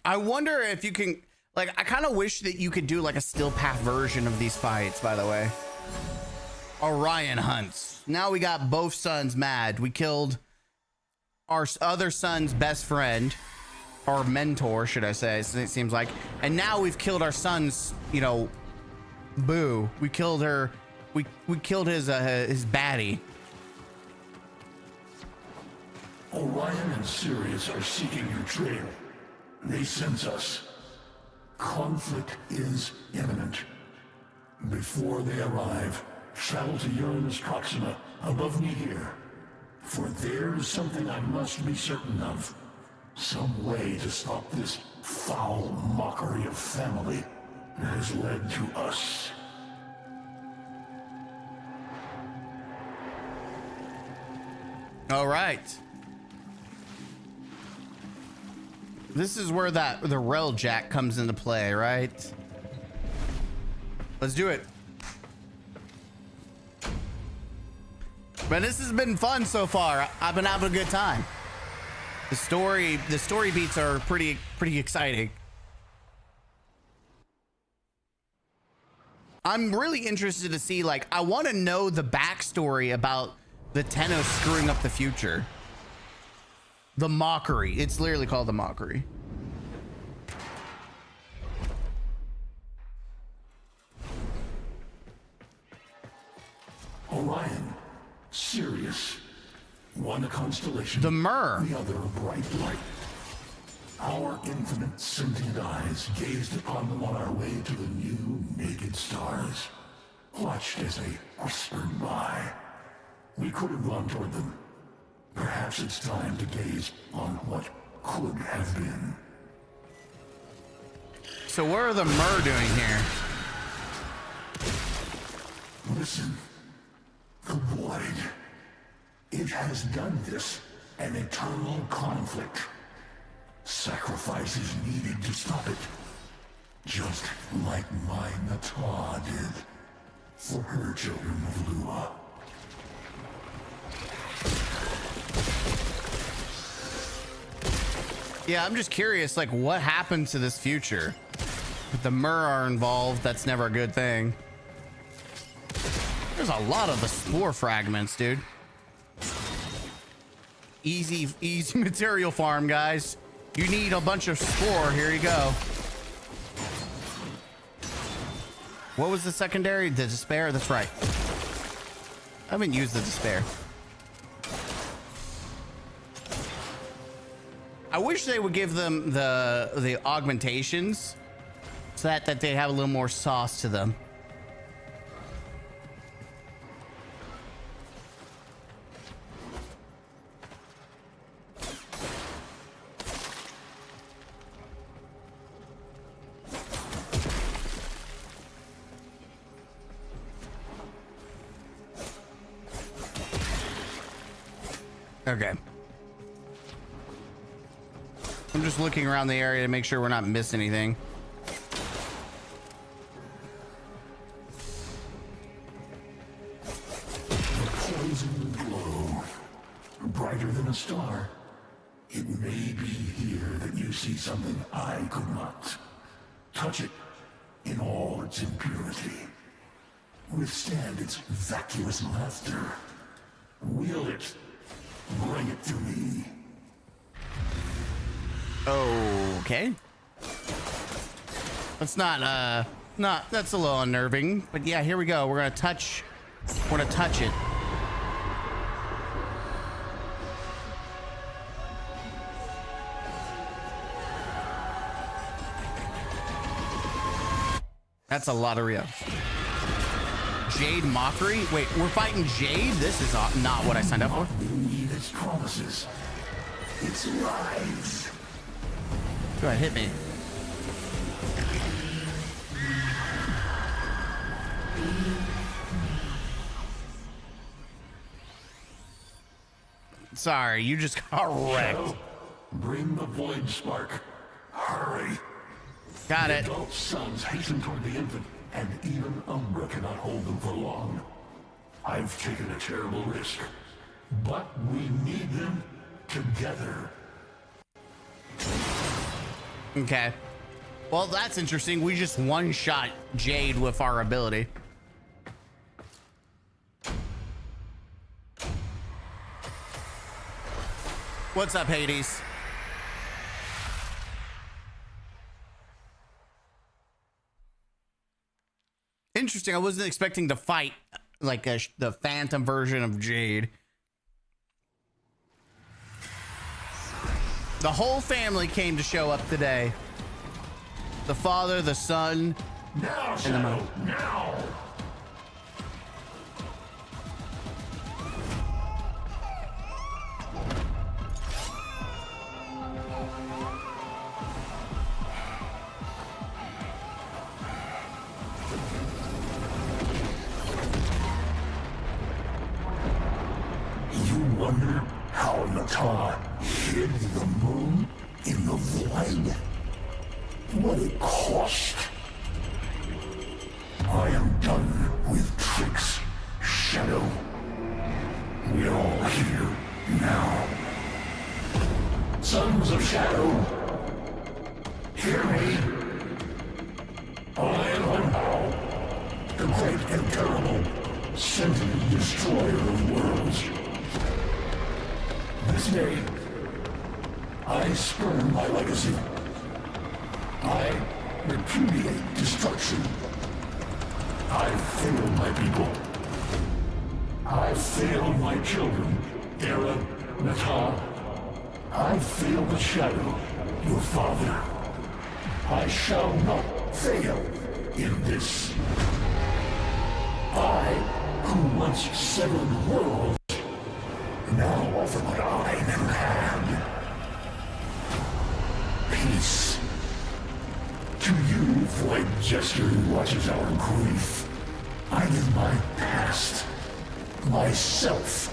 I wonder if you can, like, I kind of wish that you could do like a still path version of these fights, by the way. Orion hunts. Now we got both sons mad. We killed our other son's best friend, or mentor, should I say, it seems like. And now we've killed our son's, you know, boo. We killed her. We killed his baddie.
Orion and Sirius are seeking your trail. They sense us. Conflict is imminent. Before they arrive, travel to Uranus Proxima, above me here. For there is something I must be certain of. Some way to stop this foul mockery of family that has led to us.
All right. This is where the rail jack comes into play, right? Let's do it. But this has been fun so far. I've been having a good time. The story beats are pretty exciting. I'm really interested to see, like, I want to know the backstory about the Tenno screwing up the future. The mockery. It's literally called the mockery.
Orion, Sirius, one a constellation,
The Myrrh.
the other a bright light. Our infinite sentient eyes gazed upon them on our way to the new naked stars, watched as they whispered by. We could have gone toward them. Perhaps it's time to gaze on what could have been.
So what are the Myrrh doing here?
Listen, the void. It has done this, an eternal conflict. Sacrifice is needed to stop it. Just like my Nata did for her children of Lua.
Yeah, I'm just curious, like, what happened to this future? If the Myrrh are involved, that's never a good thing. There's a lot of the spore fragments, dude. Easy material farm, guys. You need a bunch of spore. Here you go. What was the secondary? The despair? That's right. I haven't used the despair. I wish they would give them the augmentations so that they have a little more sauce to them. Okay. I'm just looking around the area to make sure we're not missing anything.
The poison glow, brighter than a star. It may be here that you see something I could not. Touch it in all its impurity. Withstand its vacuous laughter. Wield it. Bring it to me.
Okay. That's not that's a little unnerving, but yeah, here we go. We're gonna touch it. That's a lot of Rio. Jade mockery? Wait, we're fighting Jade? This is not what I signed up for.
Believe its promises. Its lies.
Go ahead, hit me. Sorry, you just got wrecked.
Bring the void spark. Hurry.
Got it.
Adult sons hasten toward the infant, and even Umbra cannot hold them for long. I've taken a terrible risk, but we need them together.
Okay. Well, that's interesting. We just one-shot Jade with our ability. What's up, Hades? Interesting. I wasn't expecting to fight like the Phantom version of Jade. The whole family came to show up today. The father, the son,
Now,
and the mother.
Shadow, now! You wonder how Natar hid the moon in the void? What it cost? I am done with tricks, Shadow. We're all here now. Sons of Shadow, hear me. I am Hunhow, the great and terrible, sentient destroyer of worlds. This day, I spurn my legacy. I repudiate destruction. I failed my people. I failed my children, Aaron, Natar. I failed the Shadow, your father. I shall not fail in this. I, who once severed worlds, now offer my eye and hand. Peace. To you, void jester who watches our grief, I give my past, myself,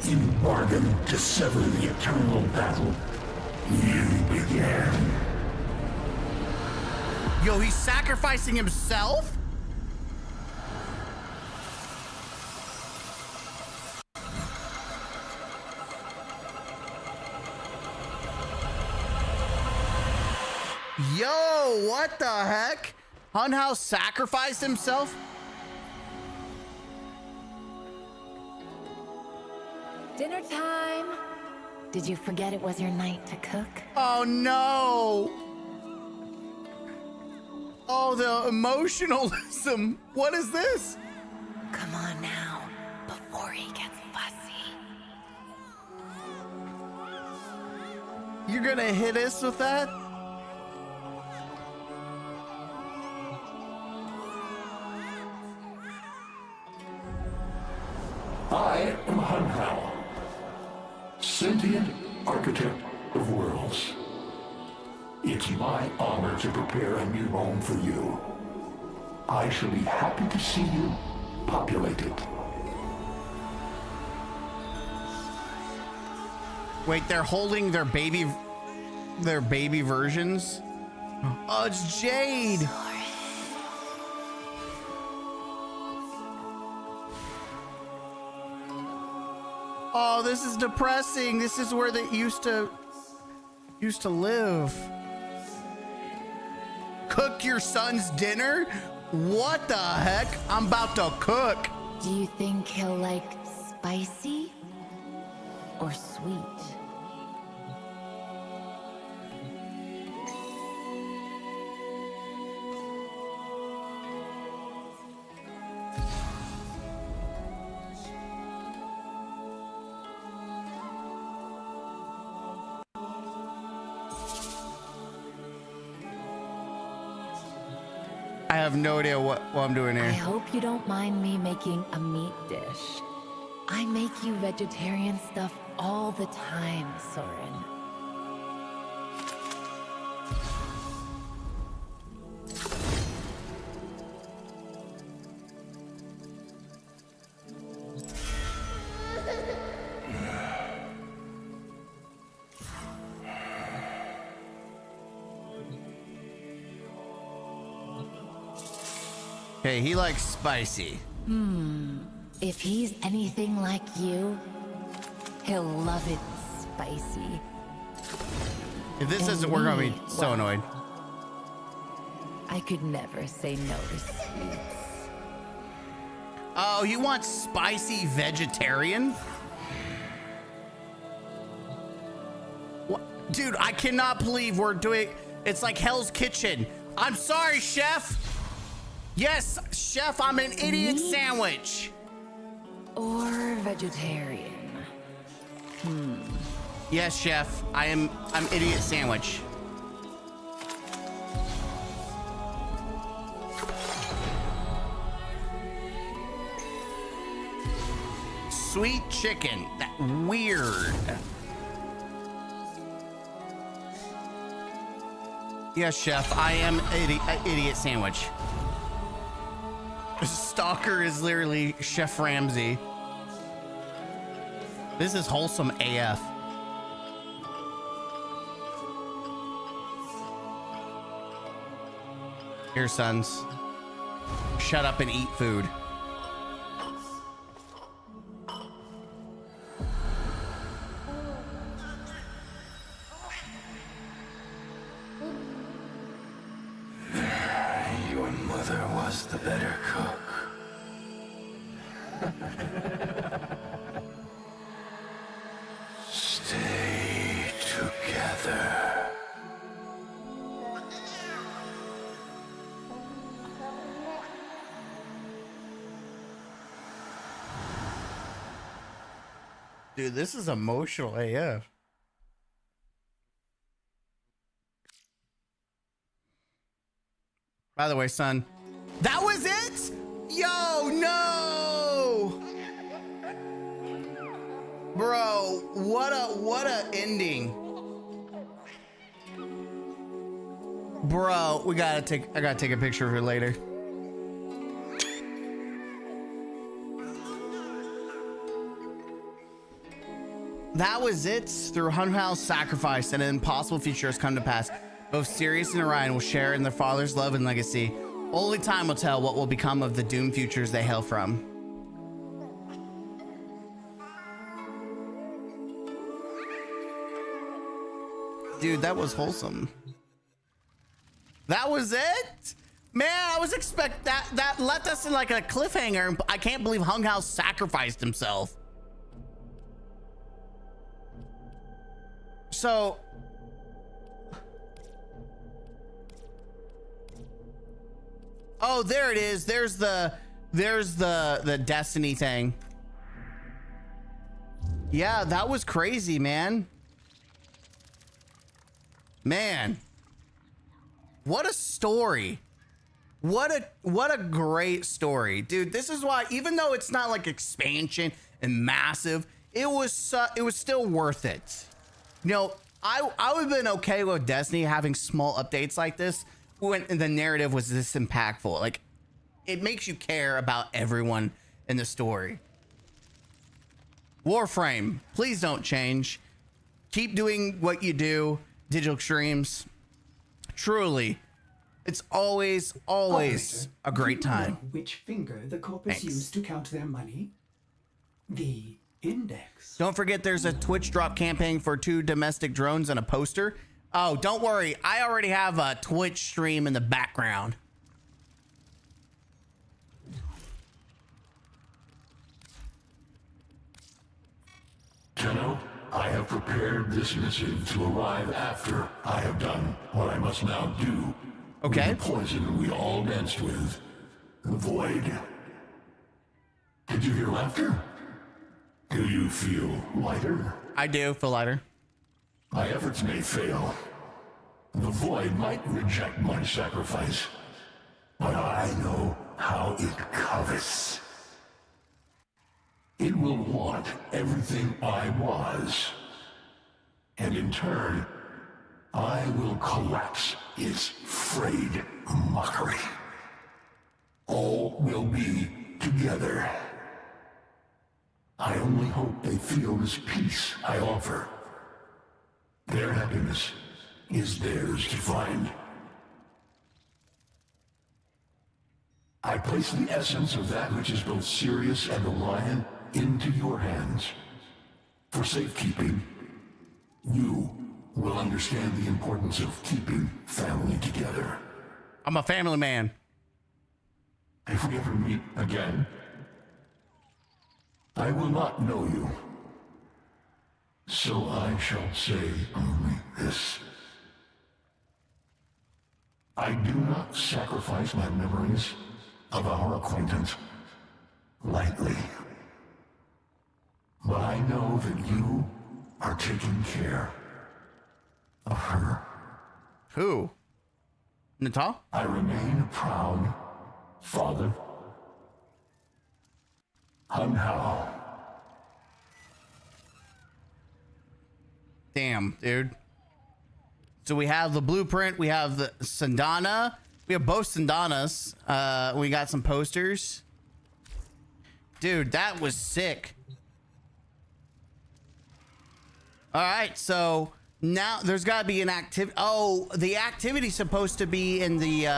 in bargain to sever the eternal battle you began.
Yo, he's sacrificing himself? Yo, what the heck? Hunhow sacrificed himself?
Dinner time! Did you forget it was your night to cook?
Oh no! Oh, the emotionalism. What is this?
Come on now, before he gets fussy.
You're gonna hit us with that?
I am Hunhow, sentient architect of worlds. It's my honor to prepare a new home for you. I shall be happy to see you populate it.
Wait, they're holding their baby versions? Oh, it's Jade. Oh, this is depressing. This is where they used to live. Cook your son's dinner? What the heck? I'm about to cook.
Do you think he'll like spicy or sweet?
I have no idea what I'm doing
I
here.
hope you don't mind me making a meat dish. I make you vegetarian stuff all the time, Soren.
Okay, he likes spicy.
If he's anything like you, he'll love it spicy.
If this
And
doesn't work, I'll be
me,
so
well,
annoyed.
I could never say no to sweets.
Oh, you want spicy vegetarian? What? Dude, I cannot believe we're doing... It's like Hell's Kitchen. I'm sorry, chef. Yes, chef, I'm an idiot
Meat?
sandwich.
Or vegetarian.
Yes, chef, I'm idiot sandwich. Sweet chicken. That weird. Yes, chef, I am idiot sandwich. Stalker is literally Chef Ramsay. This is wholesome AF. Here, sons. Shut up and eat food.
Your mother was the better cook. Stay together.
Dude, this is emotional AF. By the way, son, that was it? Yo, no! Bro, what a ending. Bro, I gotta take a picture of her later. That was it. Through Hunhal's sacrifice and an impossible future has come to pass. Both Sirius and Orion will share in their father's love and legacy. Only time will tell what will become of the doomed futures they hail from. Dude, that was wholesome. That was it? Man, I was expect that left us in like a cliffhanger. I can't believe Hunghal sacrificed himself. So oh, there it is. There's the destiny thing. Yeah, that was crazy, man. Man, what a story. What a great story, dude. This is why, even though it's not like expansion and massive, it was still worth it. You know, I would have been okay with Destiny having small updates like this when the narrative was this impactful. Like, it makes you care about everyone in the story. Warframe, please don't change. Keep doing what you do. Digital Extremes, truly, it's always
Operator,
a great
do you know
time.
which finger the corpus
Thanks.
used to count their money? The index.
Don't forget there's a Twitch drop campaign for 2 domestic drones and a poster. Oh, don't worry. I already have a Twitch stream in the background.
Tenno, I have prepared this missive to arrive after I have done what I must now do.
Okay.
With the poison we all danced with. The void. Did you hear laughter? Do you feel lighter?
I do feel lighter.
My efforts may fail. The void might reject my sacrifice. But I know how it covets. It will want everything I was. And in turn, I will collapse its frayed mockery. All will be together. I only hope they feel this peace I offer. Their happiness is theirs to find. I place the essence of that which is both Sirius and Orion into your hands. For safekeeping, you will understand the importance of keeping family together.
I'm a family man.
If we ever meet again, I will not know you. So I shall say only this. I do not sacrifice my memories of our acquaintance lightly. But I know that you are taking care of her.
Who? Natal?
I remain a proud father. Hunhao.
Damn, dude. So we have the blueprint. We have the Sandana. We have both Sandanas. We got some posters. Dude, that was sick. All right, so now there's got to be an activity. Oh, the activity's supposed to be in the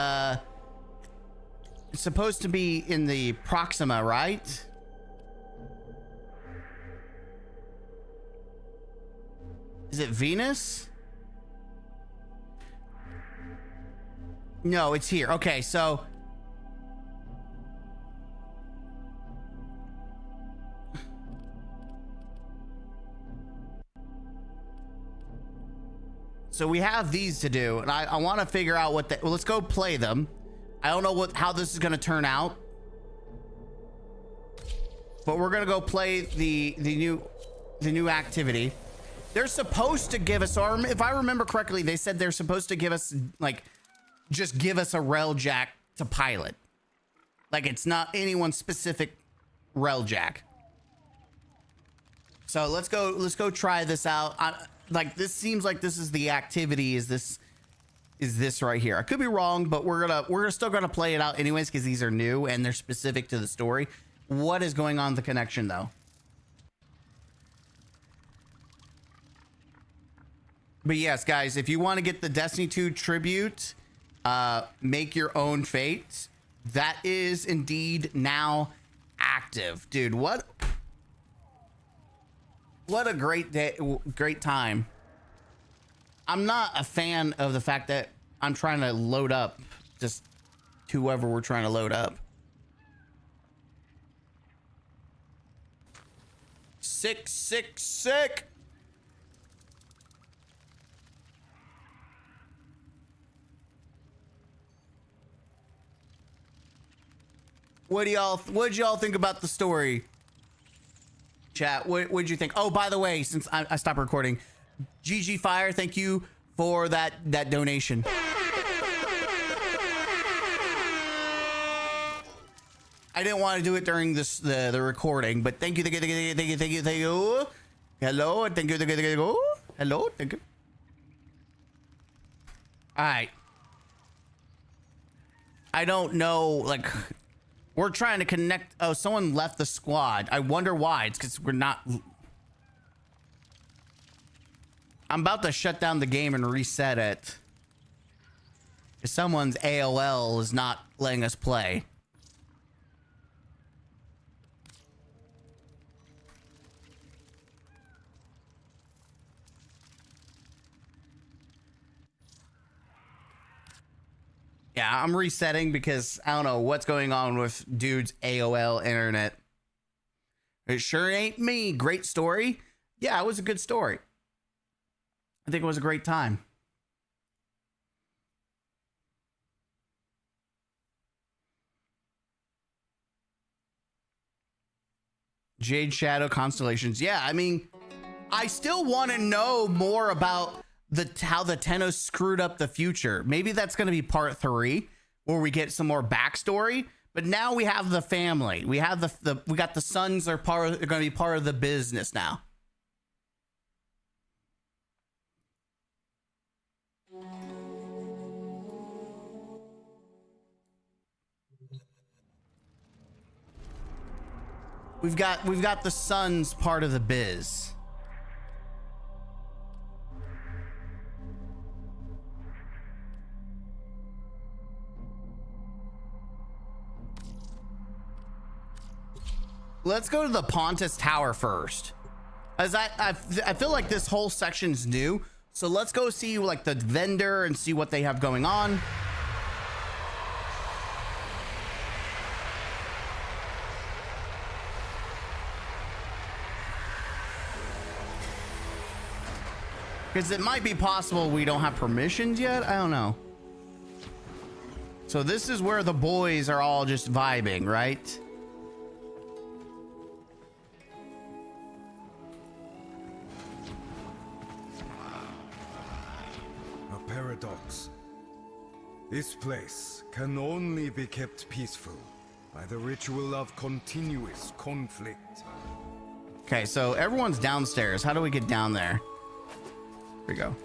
Proxima, right? Is it Venus? No, it's here. Okay, so we have these to do, and I want to figure out what well, let's go play them. I don't know how this is going to turn out, but we're going to go play the new activity. They're supposed to give us, or if I remember correctly, they said they're supposed to give us, like, just give us a railjack to pilot. Like, it's not anyone's specific railjack. So let's go try this out. Like, this seems like this is the activity. Is this right here? I could be wrong, but we're still gonna play it out anyways because these are new and they're specific to the story. What is going on with the connection though? But yes, guys, if you want to get the Destiny 2 tribute, make your own fate. That is indeed now active, dude. What a great day, great time. I'm not a fan of the fact that I'm trying to load up just whoever we're trying to load up. Sick. What'd y'all think about the story? Chat, what'd you think? Oh, by the way, since I stopped recording, GG Fire, thank you for that donation. I didn't want to do it during the recording, but thank you. Hello, thank you. Hello, thank you. All right. I don't know, like, we're trying to connect. Oh, someone left the squad. I wonder why. It's because we're not. I'm about to shut down the game and reset it. Because someone's AOL is not letting us play. Yeah, I'm resetting because I don't know what's going on with dude's AOL internet. It sure ain't me. Great story. Yeah, it was a good story. I think it was a great time. Jade, Shadow, Constellations. Yeah, I mean, I still want to know more about how the Tennos screwed up the future. Maybe that's going to be part 3 where we get some more backstory. But now we have the family. We have we got the sons are going to be part of the business now. We've got the sons part of the biz. Let's go to the Pontus Tower first, as I feel like this whole section's new. So let's go see like the vendor and see what they have going on. Because it might be possible we don't have permissions yet. I don't know. So this is where the boys are all just vibing, right?
Paradox. This place can only be kept peaceful by the ritual of continuous conflict.
Okay, so everyone's downstairs. How do we get down there? Here we go.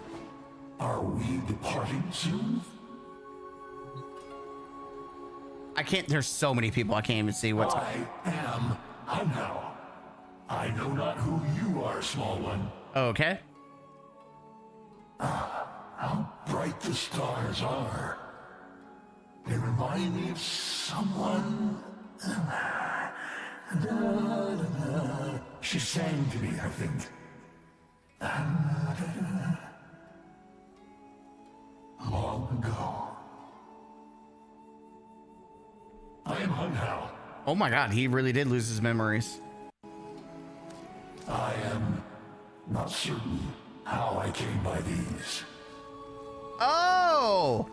Are we departing soon?
I can't. There's so many people. I can't even see what's.
I am Hunhow. I know not who you are, small one.
Okay.
How bright the stars are. They remind me of someone. She sang to me, I think. Long ago. I am Hun Hao.
Oh my god, he really did lose his memories.
I am not certain how I came by these.
Oh!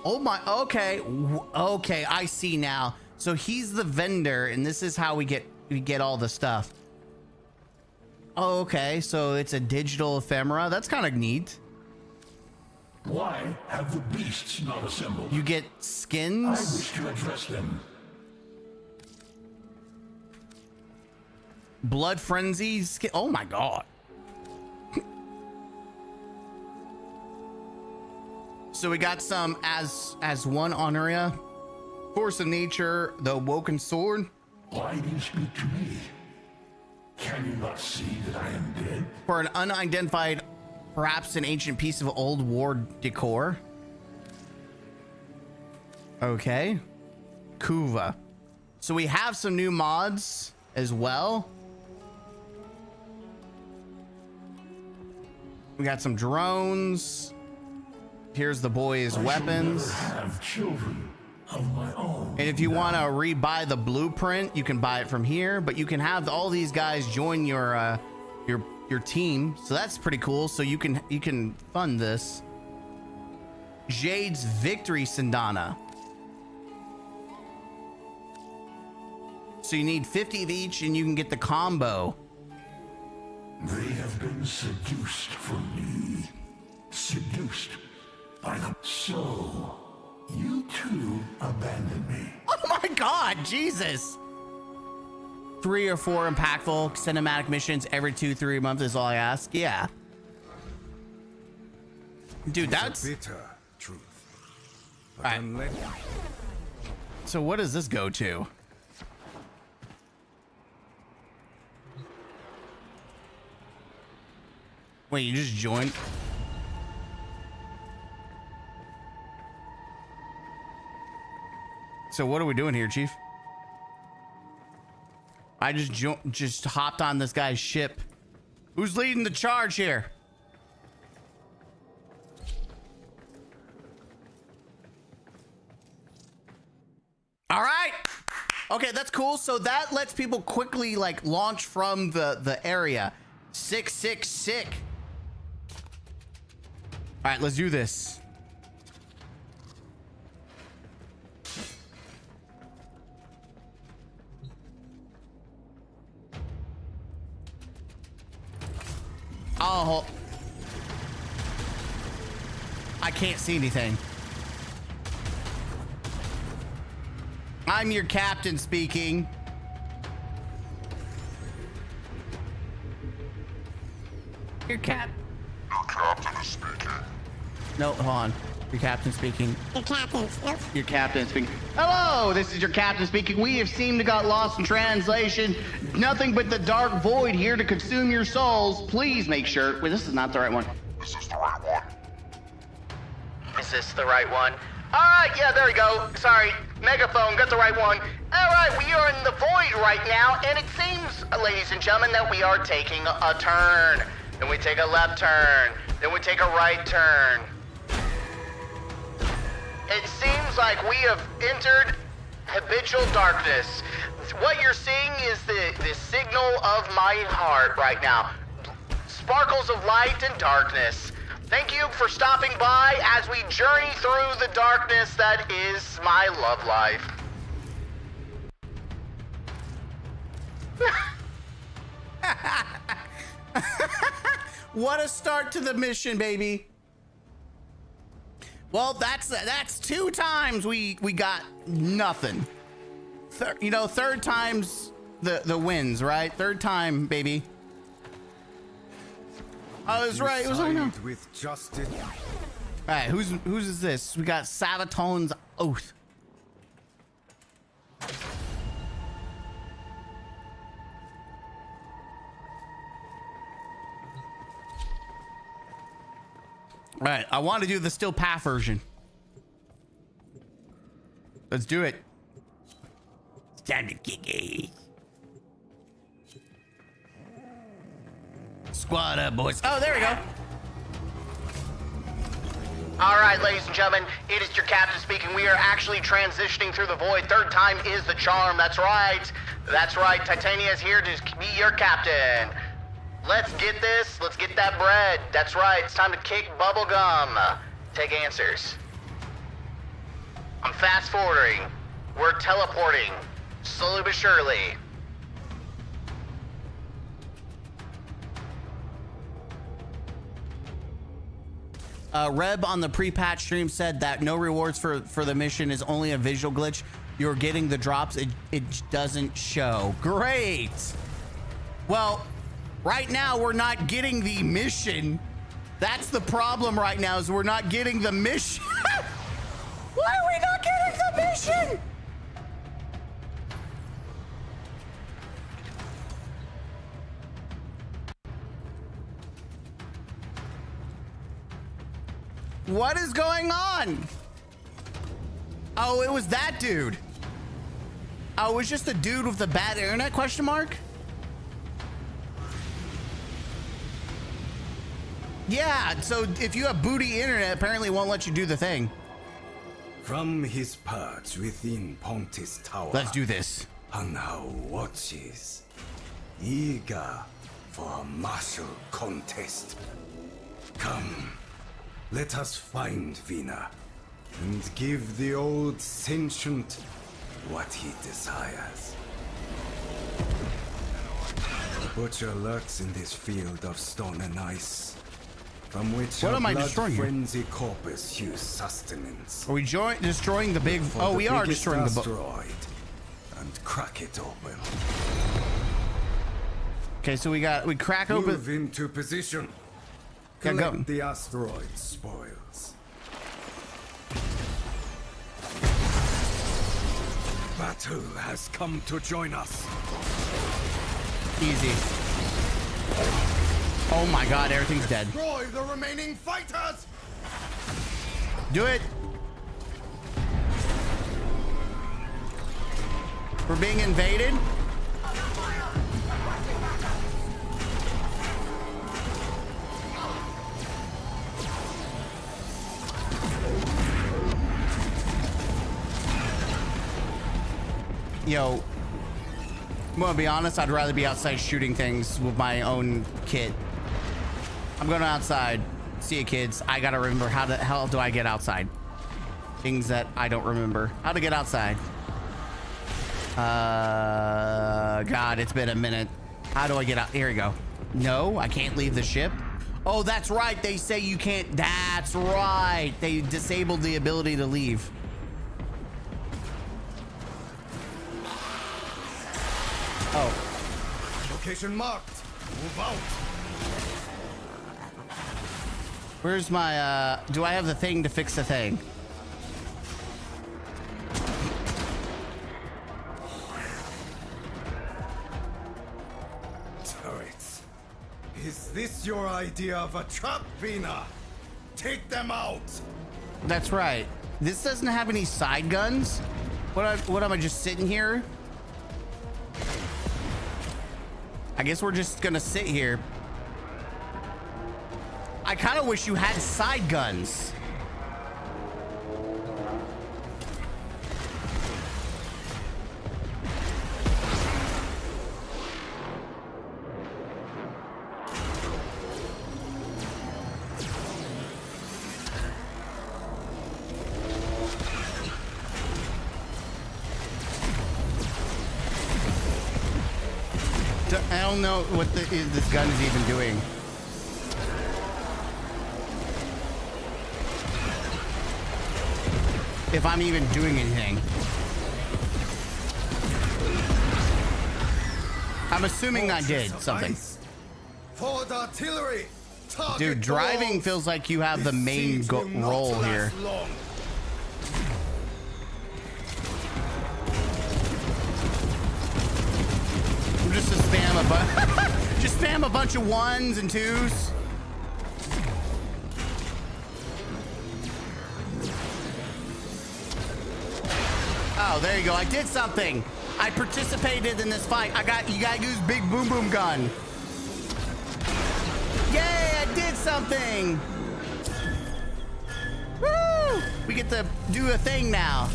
Oh my, okay. Okay, I see now. So he's the vendor and this is how we get all the stuff. Oh, okay, so it's a digital ephemera. That's kind of neat.
Why have the beasts not assembled?
You get
I
skins.
wish to address them.
Blood frenzy skin. Oh my god. So we got some as one honoria. Force of nature, the awoken sword.
Why do you speak to me? Can you not see that I am dead?
For an unidentified, perhaps an ancient piece of old war decor. Okay. Kuva. So we have some new mods as well. We got some drones. Here's the boys' weapons.
I have children of my own.
And if you want to rebuy the blueprint, you can buy it from here. But you can have all these guys join your team, so that's pretty cool. So you can fund this. Jade's Victory Sandana. So you need 50 of each, and you can get the combo.
They have been seduced from me. Seduced by them. So, you too abandoned me.
Oh my god, Jesus. 3 or 4 impactful cinematic missions every 2-3 months is all I ask. Yeah. Dude, that's
a bitter truth. But
All right.
unless...
So what does this go to? Wait, you just joined? So what are we doing here, Chief? I just hopped on this guy's ship. Who's leading the charge here? All right. Okay, that's cool. So that lets people quickly like launch from the area. Sick. All right, let's do this. Oh, I can't see anything. I'm your captain speaking. Your captain is speaking. No, hold on. Your captain speaking.
Your captain. Nope.
Your captain speaking. Hello, this is your captain speaking. We have seemed to got lost in translation. Nothing but the dark void here to consume your souls. Please make sure. Wait, this is not the right one.
This is the right one.
Is this the right one? All right, yeah, there we go. Sorry, megaphone, got the right one. All right, we are in the void right now, and it seems, ladies and gentlemen, that we are taking a turn. Then we take a left turn. Then we take a right turn. It seems like we have entered habitual darkness. What you're seeing is the signal of my heart right now. Sparkles of light and darkness. Thank you for stopping by as we journey through the darkness that is my love life. What a start to the mission, baby. Well, that's 2 times we got nothing. Third time's the wins, right? Third time, baby. I was right. It was
with justice.
All right, whose is this? We got Savatone's Oath. All right, I want to do the still path version. Let's do it. It's time to kick it. Squad up, boys. Oh, there we go.
All right, ladies and gentlemen, it is your captain speaking. We are actually transitioning through the void. Third time is the charm. That's right. That's right. Titania is here to be your captain. Let's get this. Let's get that bread. That's right. It's time to kick bubblegum. Take answers. I'm fast forwarding. We're teleporting. Slowly but surely.
Reb on the pre-patch stream said that no rewards for the mission is only a visual glitch. You're getting the drops. It doesn't show. Great. Well, right now we're not getting the mission. That's the problem right now is we're not getting the mission. Why are we not getting the mission? What is going on? Oh, it was that dude. Oh, it was just a dude with the bad internet question mark? Yeah, so if you have booty internet, apparently it won't let you do the thing.
From his perch within Pontis Tower.
Let's do this.
Hanhao watches, eager for a martial contest. Come, let us find Vina and give the old sentient what he desires. The butcher lurks in this field of stone and ice, from which
what
a
am I
blood
destroying
frenzy corpus hews sustenance.
Are we destroying the big?
For
Oh,
the
we are
biggest
destroying the.
asteroid and crack it open.
Okay, so we crack open.
Move into position.
Yeah, go.
Collect the asteroid spoils. Battle has come to join us.
Easy. Oh my God, everything's dead.
Destroy the remaining fighters!
Do it. We're being invaded. Yo, I'm gonna be honest, I'd rather be outside shooting things with my own kit. I'm going outside. See you, kids. I gotta remember how the hell do I get outside? Things that I don't remember. How to get outside. God, it's been a minute. How do I get out? Here we go. No, I can't leave the ship. Oh, that's right. They say you can't. That's right. They disabled the ability to leave.
Oh. Location marked. Move out.
Where's my, do I have the thing to fix the thing?
Turrets. Is this your idea of a trap, Vina? Take them out.
That's right. This doesn't have any side guns. What am I just sitting here? I guess we're just gonna sit here. I kind of wish you had side guns. I don't know what this gun is even doing. If I'm even doing anything. I'm assuming I did something.
Forward artillery.
Dude, driving feels like you have the main role here. I'm just to spam just spam a bunch of 1s and 2s. go. There you go. I did something. I participated in this fight. You gotta use big boom boom gun. Yay, I did something. Woo! We get to do a thing now.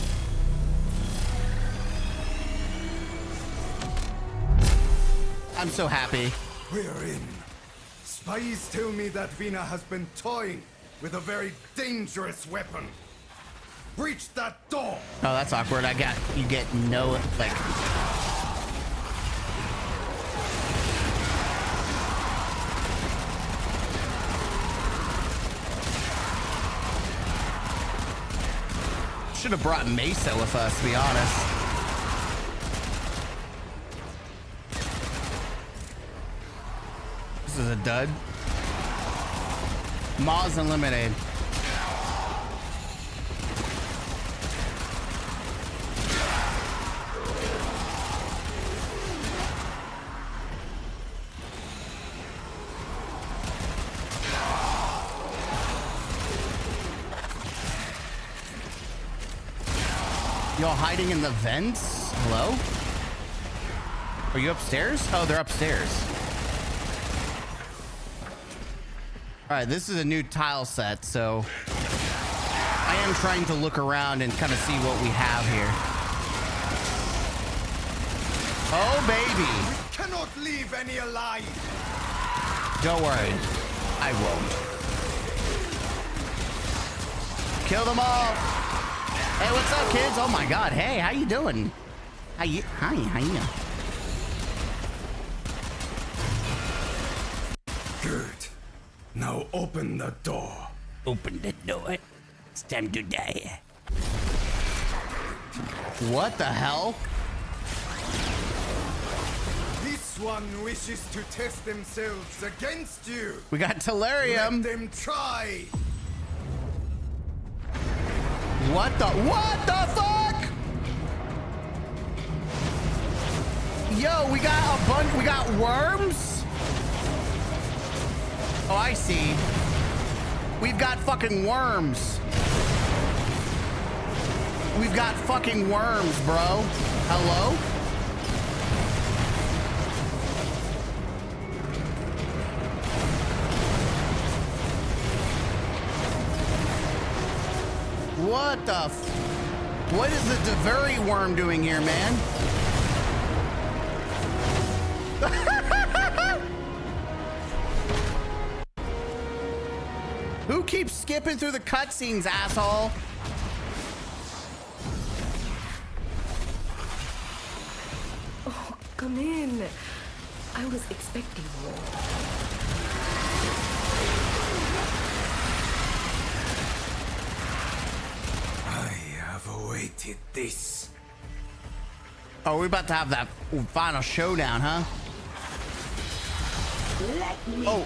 I'm so happy.
We're in. Spies tell me that Vina has been toying with a very dangerous weapon. Breach that door.
Oh, that's awkward. You get no, like. Should have brought Mesa with us, to be honest. This is a dud. Maws eliminated. Y'all hiding in the vents? Hello? Are you upstairs? Oh, they're upstairs. All right, this is a new tile set, so I am trying to look around and kind of see what we have here. Oh, baby.
We cannot leave any alive.
Don't worry. I won't. Kill them all. Hey, what's up, kids? Oh my God. Hey, how you doing? Hi, how you?
Good. Now open the door.
Open the door. It's time to die. What the hell?
This one wishes to test themselves against you.
We got Tellurium.
Let them try.
What the fuck? Yo, we got worms? Oh, I see. We've got fucking worms. We've got fucking worms, bro. Hello? What the what is the Deveri worm doing here, man? Who keeps skipping through the cutscenes, asshole?
Oh, come in. I was expecting you.
Awaited this.
Oh, we're about to have that final showdown, huh? Oh,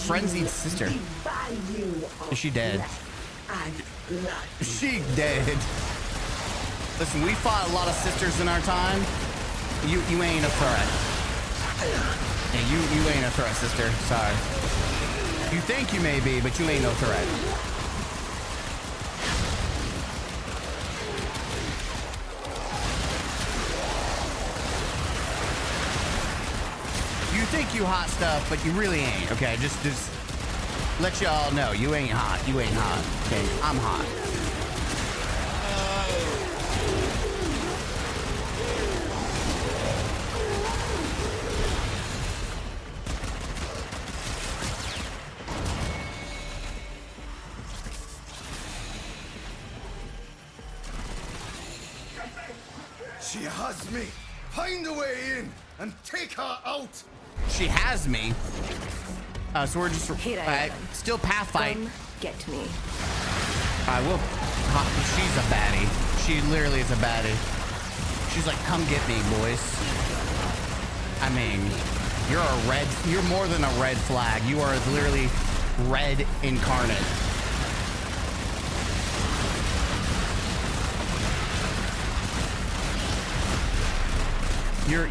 frenzied sister. Is she dead? She dead. Listen, we fought a lot of sisters in our time. You ain't a threat. Yeah, you ain't a threat, sister. Sorry. You think you may be, but you ain't no threat. You think you hot stuff, but you really ain't. Okay, just let y'all know you ain't hot. You ain't hot. Okay, I'm hot.
She has me. Find a way in and take her out.
She has me. So we're just still path fight.
Come get me.
I will. She's a baddie. She literally is a baddie. She's like, come get me, boys. I mean, you're more than a red flag. You are literally red incarnate.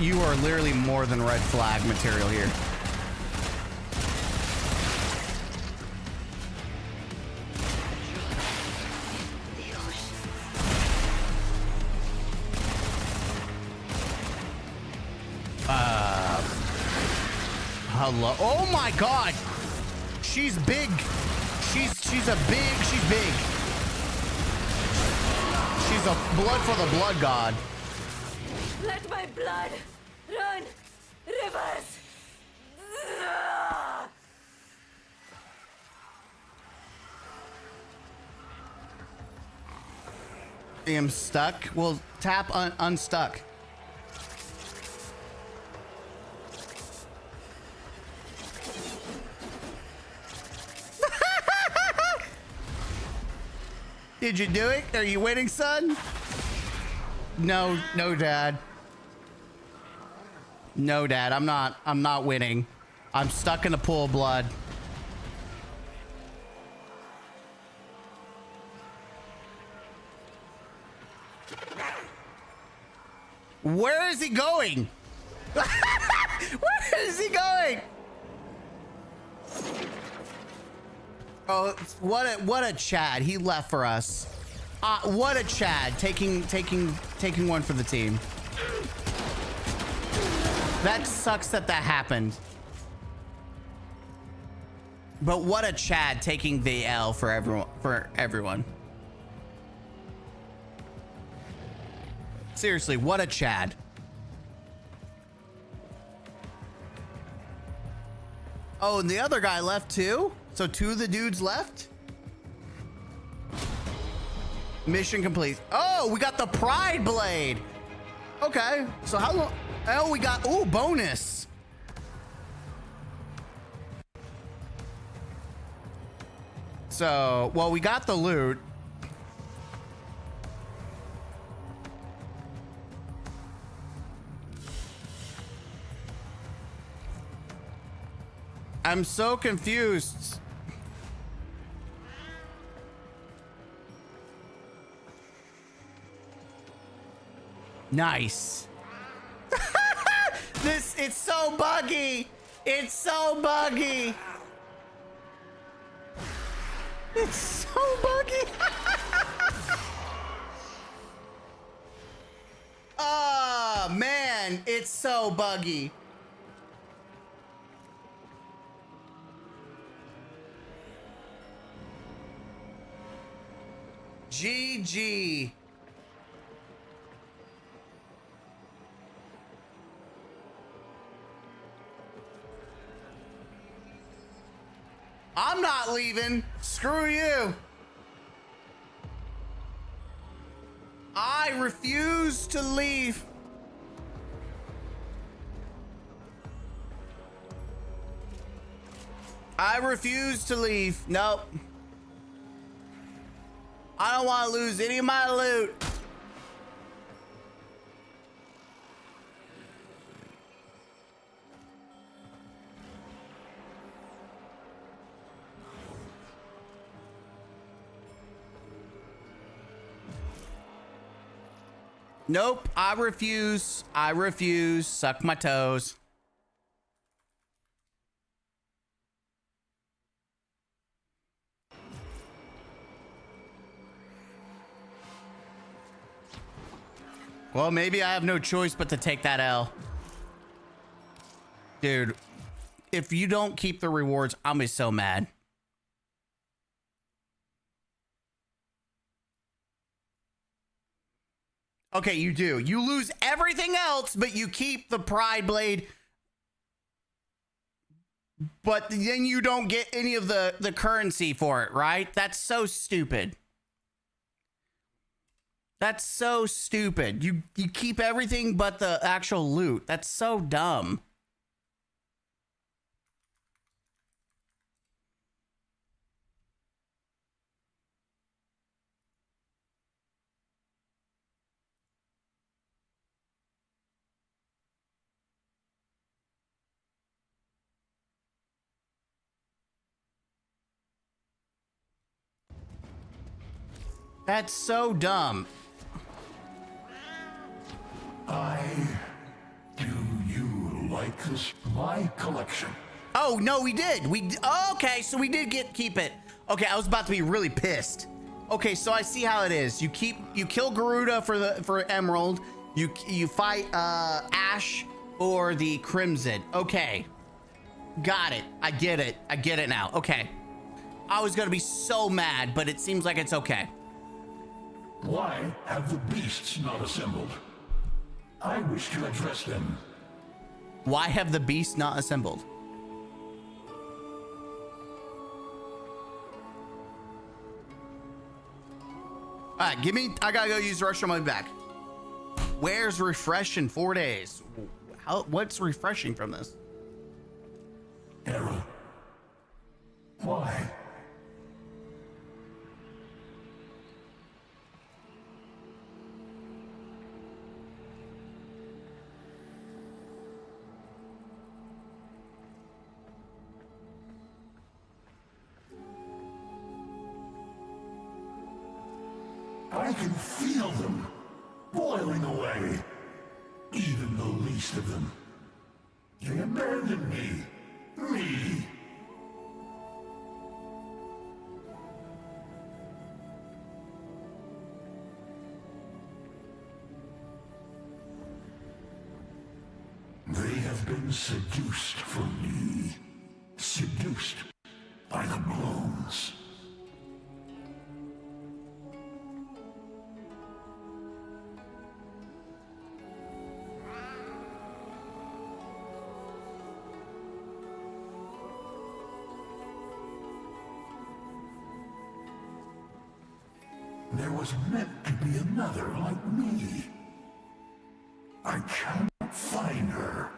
You are literally more than red flag material here. Hello. Oh my God. She's big. She's big. She's a blood for the blood god.
Let my blood run rivers.
I am stuck. Well, tap unstuck. Did you do it? Are you winning, son? No, Dad. No, Dad. I'm not winning. I'm stuck in a pool of blood. Where is he going? Where is he going? Oh, what a Chad. He left for us. What a Chad. Taking one for the team. That sucks that happened. But what a Chad taking the L for everyone. Seriously, what a Chad. Oh, and the other guy left too? So 2 of the dudes left? Mission complete. Oh, we got the Pride Blade. Okay, so how long? Oh, we got, ooh, bonus. So, well, we got the loot. I'm so confused. Nice. It's so buggy. It's so buggy. It's so buggy. Oh, man, it's so buggy. GG. I'm not leaving. Screw you. I refuse to leave. I refuse to leave. Nope. I don't want to lose any of my loot. Nope, I refuse. I refuse. Suck my toes. Well, maybe I have no choice but to take that L. Dude, if you don't keep the rewards, I'm be so mad. Okay, you do. You lose everything else, but you keep the Pride Blade. But then you don't get any of the currency for it, right? That's so stupid. That's so stupid. You keep everything but the actual loot. That's so dumb. That's so dumb.
Do you like this? My collection.
Oh, no, we did. Okay, so we did keep it. Okay, I was about to be really pissed. Okay, so I see how it is. You kill Garuda for Emerald. You fight Ash for the Crimson. Okay. Got it. I get it. I get it now. Okay. I was gonna be so mad, but it seems like it's okay.
Why have the beasts not assembled? I wish to address them.
Why have the beasts not assembled? All right, give me, I gotta go use the restroom. I'll be back. Where's refresh in 4 days? What's refreshing from this?
Errol. Why? I can feel them boiling away. Even the least of them. They abandoned me. Me. They have been seduced from me. Seduced by the blooms. There was meant to be another like me. I cannot find her.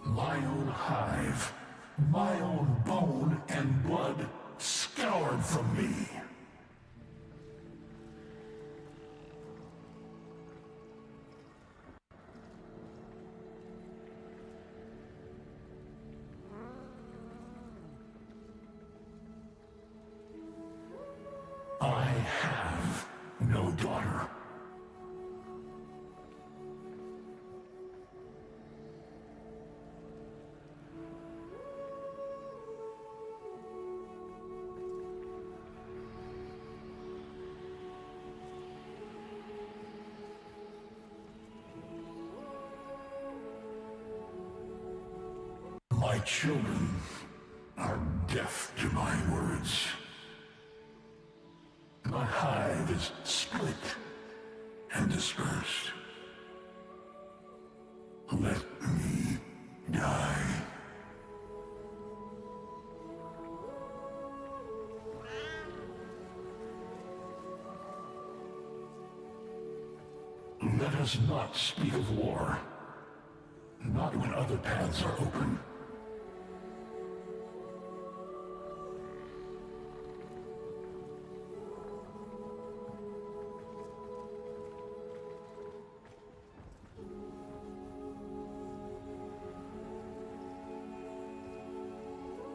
My own hive, my own bone and blood scoured from me. I have no daughter. My children are deaf to my words. My hive is split and dispersed. Let me die. Let us not speak of war. Not when other paths are open.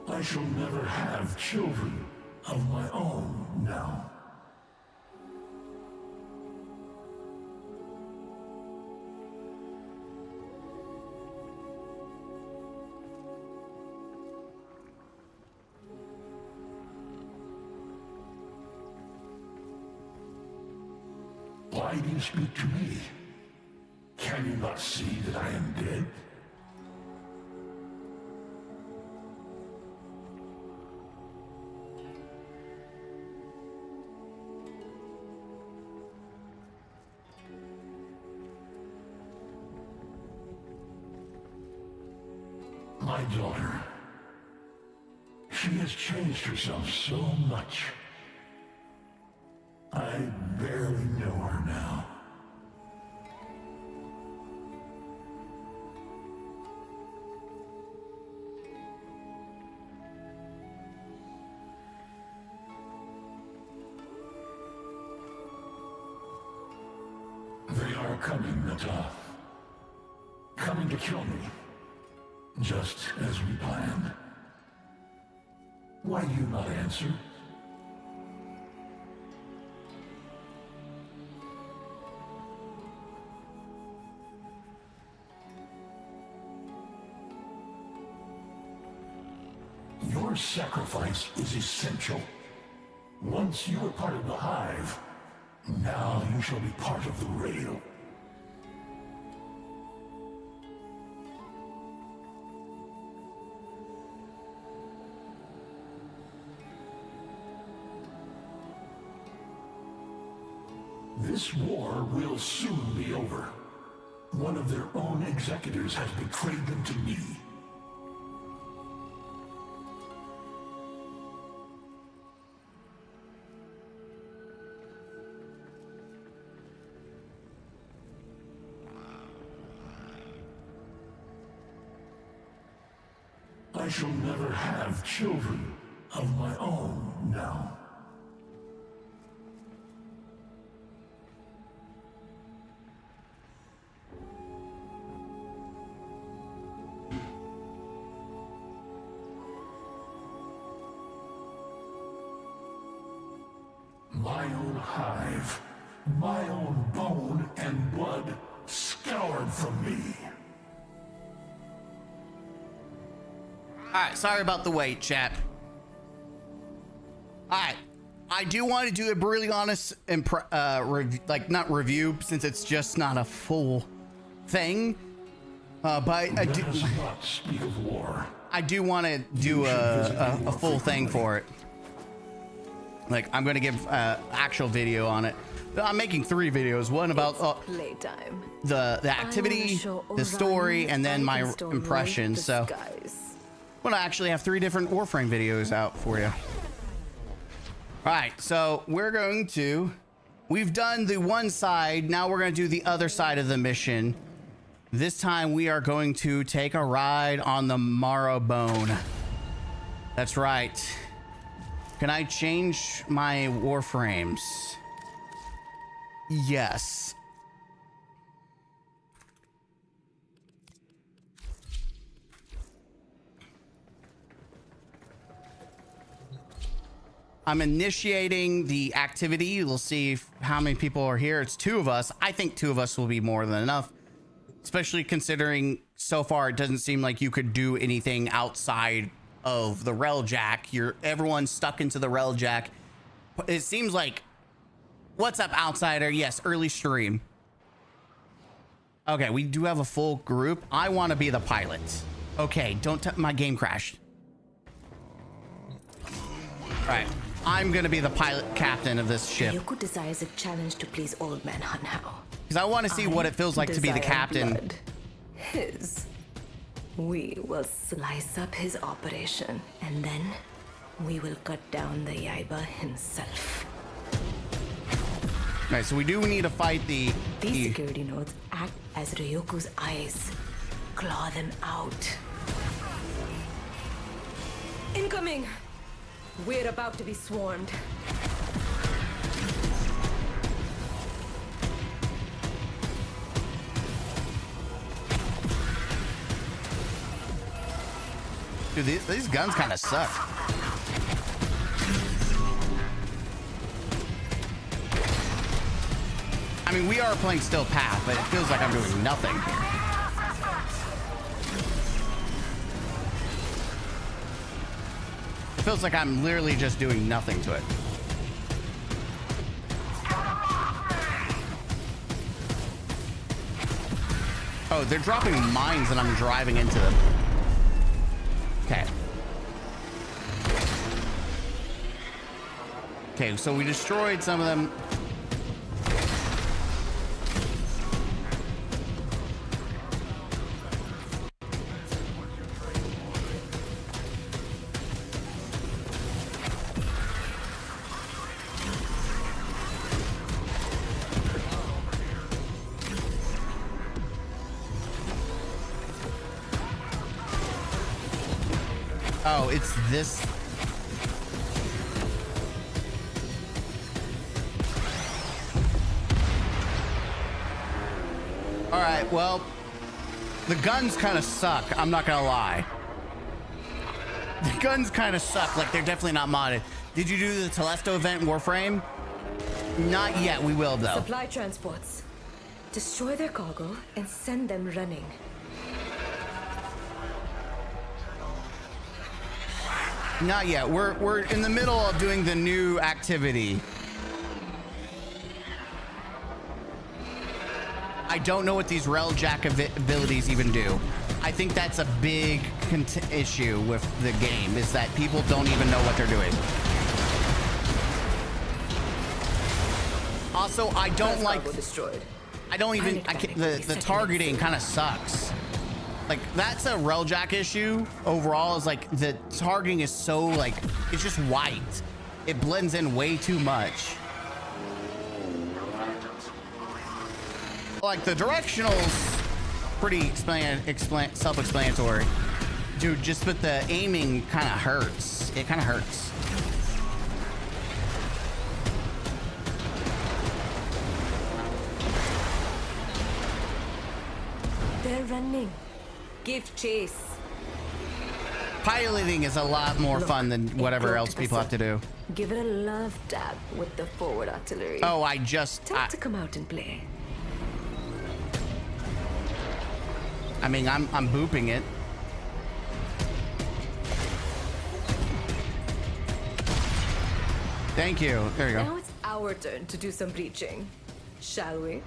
I shall never have children of my own now. Why do you speak to me? Can you not see that I am dead? My daughter. She has changed herself so much. I barely know her now. They are coming, Nata. Coming to kill me. Just as we planned. Why do you not answer? Your sacrifice is essential. Once you are part of the Hive, now you shall be part of the Rail. This war will soon be over. One of their own executors has betrayed them to me. I shall never have children of my own now. My own hive, my own bone and blood scoured from me.
Alright, sorry about the wait, chat. Alright, I do want to do a brutally honest not review, since it's just not a full thing. But I do
not speak of war.
I do want to do a full thing for it. Like, I'm gonna give actual video on it. I'm making 3 videos. One about
playtime.
the activity, the story, and then my impressions. So I'm gonna actually have 3 different Warframe videos out for you. All right, so we've done the one side. Now we're gonna do the other side of the mission. This time we are going to take a ride on the Marrowbone. That's right. Can I change my Warframes? Yes. I'm initiating the activity. We'll see how many people are here. It's 2 of us. I think 2 of us will be more than enough, especially considering so far it doesn't seem like you could do anything outside of the Railjack. Everyone's stuck into the Railjack. It seems like, what's up, outsider? Yes, early stream. Okay, we do have a full group. I want to be the pilot. Okay, my game crashed. All right, I'm gonna be the pilot captain of this ship.
Yoko desires a challenge to please Old Man Hunhow.
Because I want to see what it feels like to be the captain.
Blood. His. We will slice up his operation, and then we will cut down the Yaiba himself.
All right, so we do need to fight
These security nodes act as Ryoku's eyes. Claw them out. Incoming! We're about to be swarmed.
Dude, these guns kind of suck. I mean, we are playing Still Path, but it feels like I'm doing nothing here. It feels like I'm literally just doing nothing to it. Oh, they're dropping mines and I'm driving into them. Okay. Okay, so we destroyed some of them. Oh, it's this. All right, well, the guns kind of suck. I'm not gonna lie. The guns kind of suck. Like, they're definitely not modded. Did you do the Telesto event in Warframe? Not yet. We will, though.
Supply transports. Destroy their cargo and send them running.
Not yet. We're in the middle of doing the new activity. I don't know what these Railjack abilities even do. I think that's a big issue with the game, is that people don't even know what they're doing. Also, I don't like. I don't even. The targeting kind of sucks. Like, that's a Railjack issue overall. Is like the targeting is so like it's just white. It blends in way too much. Like the directional's pretty self-explanatory, dude. Just but the aiming kind of hurts. It kind of hurts.
They're running. Give chase.
Piloting is a lot more fun than whatever else people have to do.
Give it a love dab with the forward artillery.
Oh,
Time to come out and play.
I mean, I'm booping it. Thank you. There you go.
Now it's our turn to do some breaching, shall we?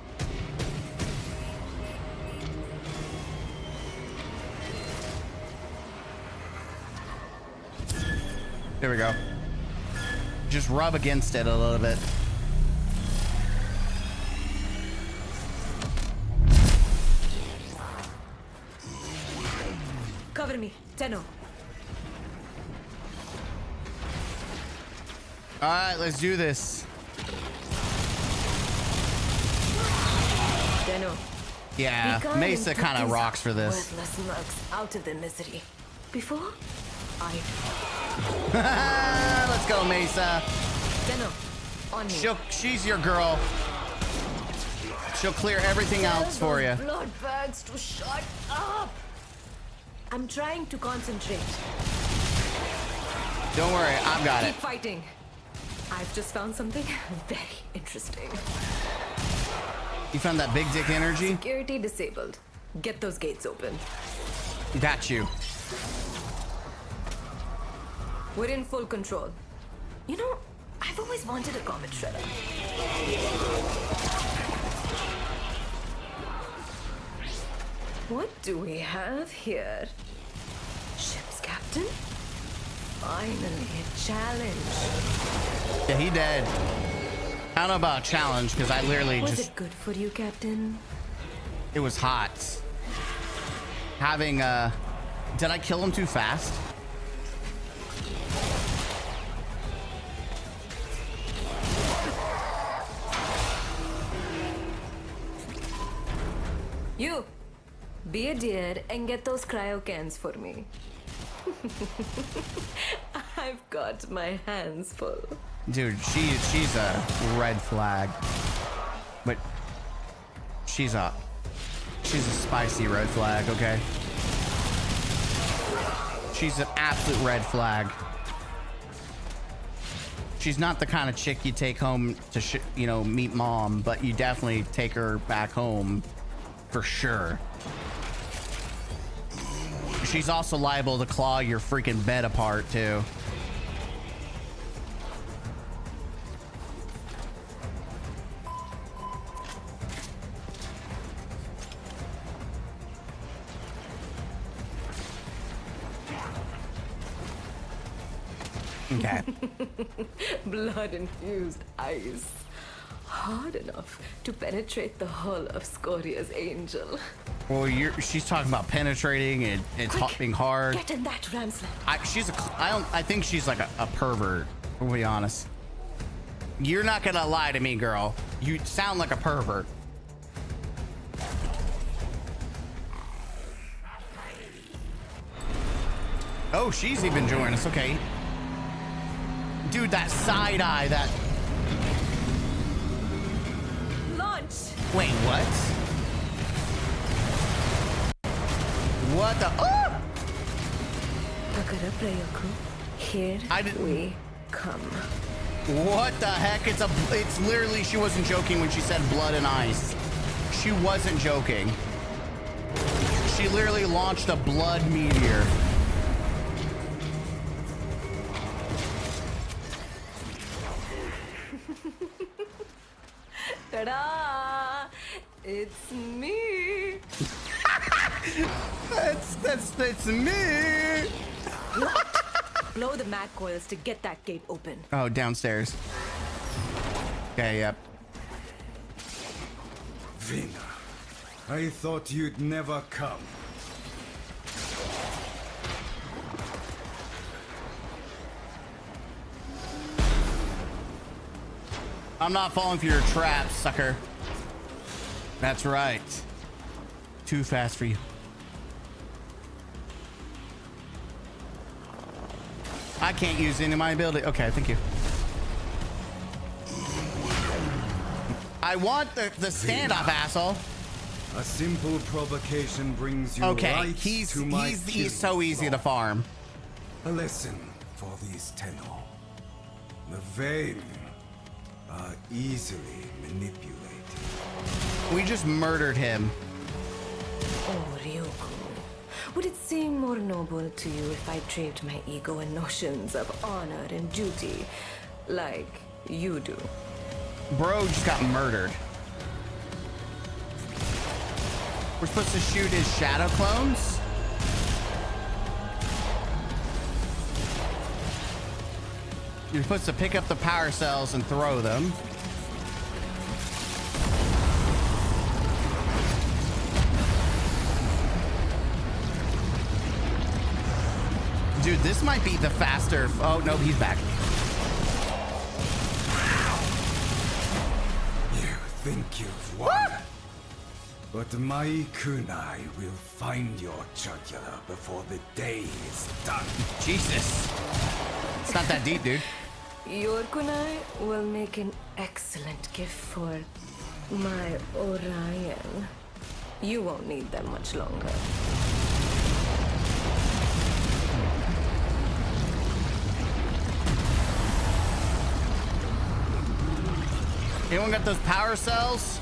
There we go. Just rub against it a little bit.
Cover me, Tenno.
All right, let's do this.
Tenno.
Yeah, Mesa kind of rocks for this.
Worthless mugs out of their misery. Before
Let's go, Mesa.
Tenno, on me.
She's your girl. She'll clear everything else for you.
Blood bags to shut up. I'm trying to concentrate.
Don't worry, I've got it.
Keep fighting. I've just found something very interesting.
You found that big dick energy?
Security disabled. Get those gates open.
Got you.
We're in full control. You know, I've always wanted a comet shredder. What do we have here? Ship's captain? Finally, a challenge.
Yeah, he dead. I don't know about a challenge, because I literally
Was it good for you, Captain?
It was hot. Having, did I kill him too fast?
You, be a dear and get those cryo cans for me. I've got my hands full.
Dude, she's a red flag. But she's a spicy red flag, okay? She's an absolute red flag. She's not the kind of chick you take home to, meet mom, but you definitely take her back home for sure. She's also liable to claw your freaking bed apart too. Okay.
Blood-infused ice. Hard enough to penetrate the hull of Scoria's angel.
Well, she's talking about penetrating and being hard.
Get in that ramslet.
I think she's like a pervert, to be honest. You're not gonna lie to me, girl. You sound like a pervert. Oh, she's even joining us. Okay. Dude, that side eye, that...
Launch!
Wait, what? What the... Oh!
Here we come.
What the heck? It's literally, she wasn't joking when she said blood and ice. She wasn't joking. She literally launched a blood meteor.
That's me.
That's me.
Blow the mag coils to get that gate open.
Oh, downstairs. Okay, yep.
Vina, I thought you'd never come.
I'm not falling for your trap, sucker. That's right. Too fast for you. I can't use any of my ability. Okay, thank you. I want the standoff, asshole.
A simple provocation brings you
Okay,
right
he's
to my
he's so easy to farm.
A lesson for these Tenno. The Vayne are easily manipulated.
We just murdered him.
Oh, Ryoko. Would it seem more noble to you if I draped my ego in notions of honor and duty, like you do?
Bro just got murdered. We're supposed to shoot his shadow clones? You're supposed to pick up the power cells and throw them. Dude, this might be the faster. Oh, no, he's back.
You think you've won, but my kunai will find your jugular before the day is done.
Jesus. It's not that deep, dude.
Your kunai will make an excellent gift for my Orion. You won't need them much longer.
Anyone got those power cells?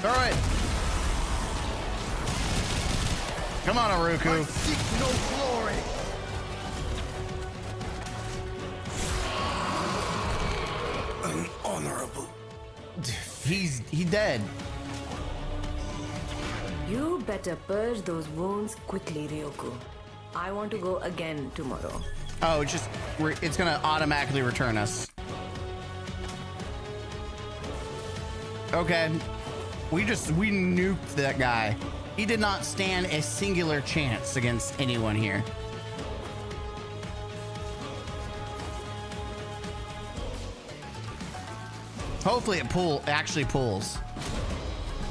Throw it. Come on, Aruku.
I seek no glory.
Unhonorable.
He dead.
You better purge those wounds quickly, Ryoko. I want to go again tomorrow.
Oh, it's gonna automatically return us. Okay. We nuked that guy. He did not stand a singular chance against anyone here. Hopefully it actually pulls.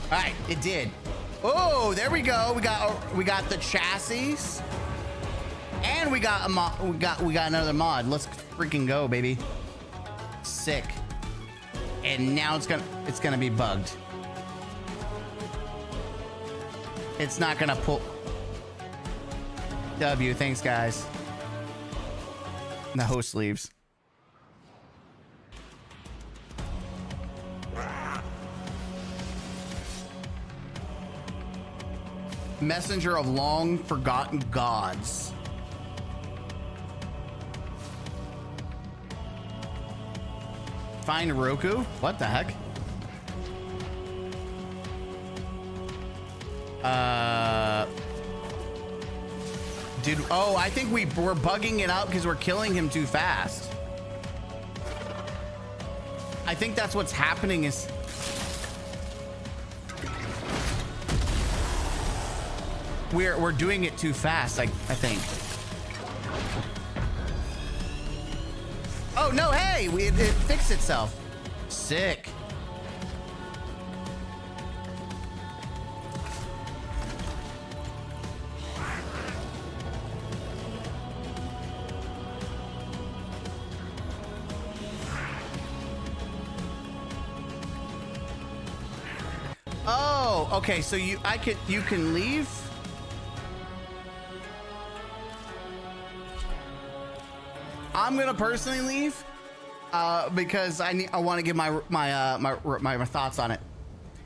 All right, it did. Oh, there we go. We got the chassis, and we got a mod. We got another mod. Let's freaking go, baby. Sick. And now it's gonna be bugged. It's not gonna pull. W, thanks guys. And the host leaves. Messenger of long forgotten gods. Find Roku? What the heck? Dude, oh, I think we're bugging it out because we're killing him too fast. I think that's what's happening is we're doing it too fast, I think. Oh no, hey, it fixed itself. Sick. Oh, okay, so you can leave? I'm gonna personally leave because I want to give my thoughts on it.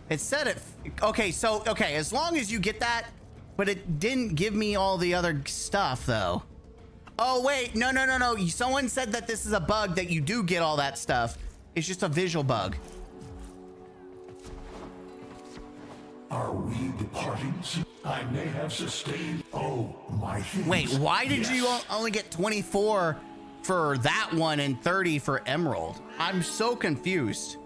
It said it. Okay, so as long as you get that, But it didn't give me all the other stuff though. Oh wait, no. Someone said that this is a bug that you do get all that stuff. It's just a visual bug.
Are we departing? I may have sustained. Oh, my things.
Wait, why did
Yes.
you only get 24 for that one and 30 for Emerald? I'm so confused.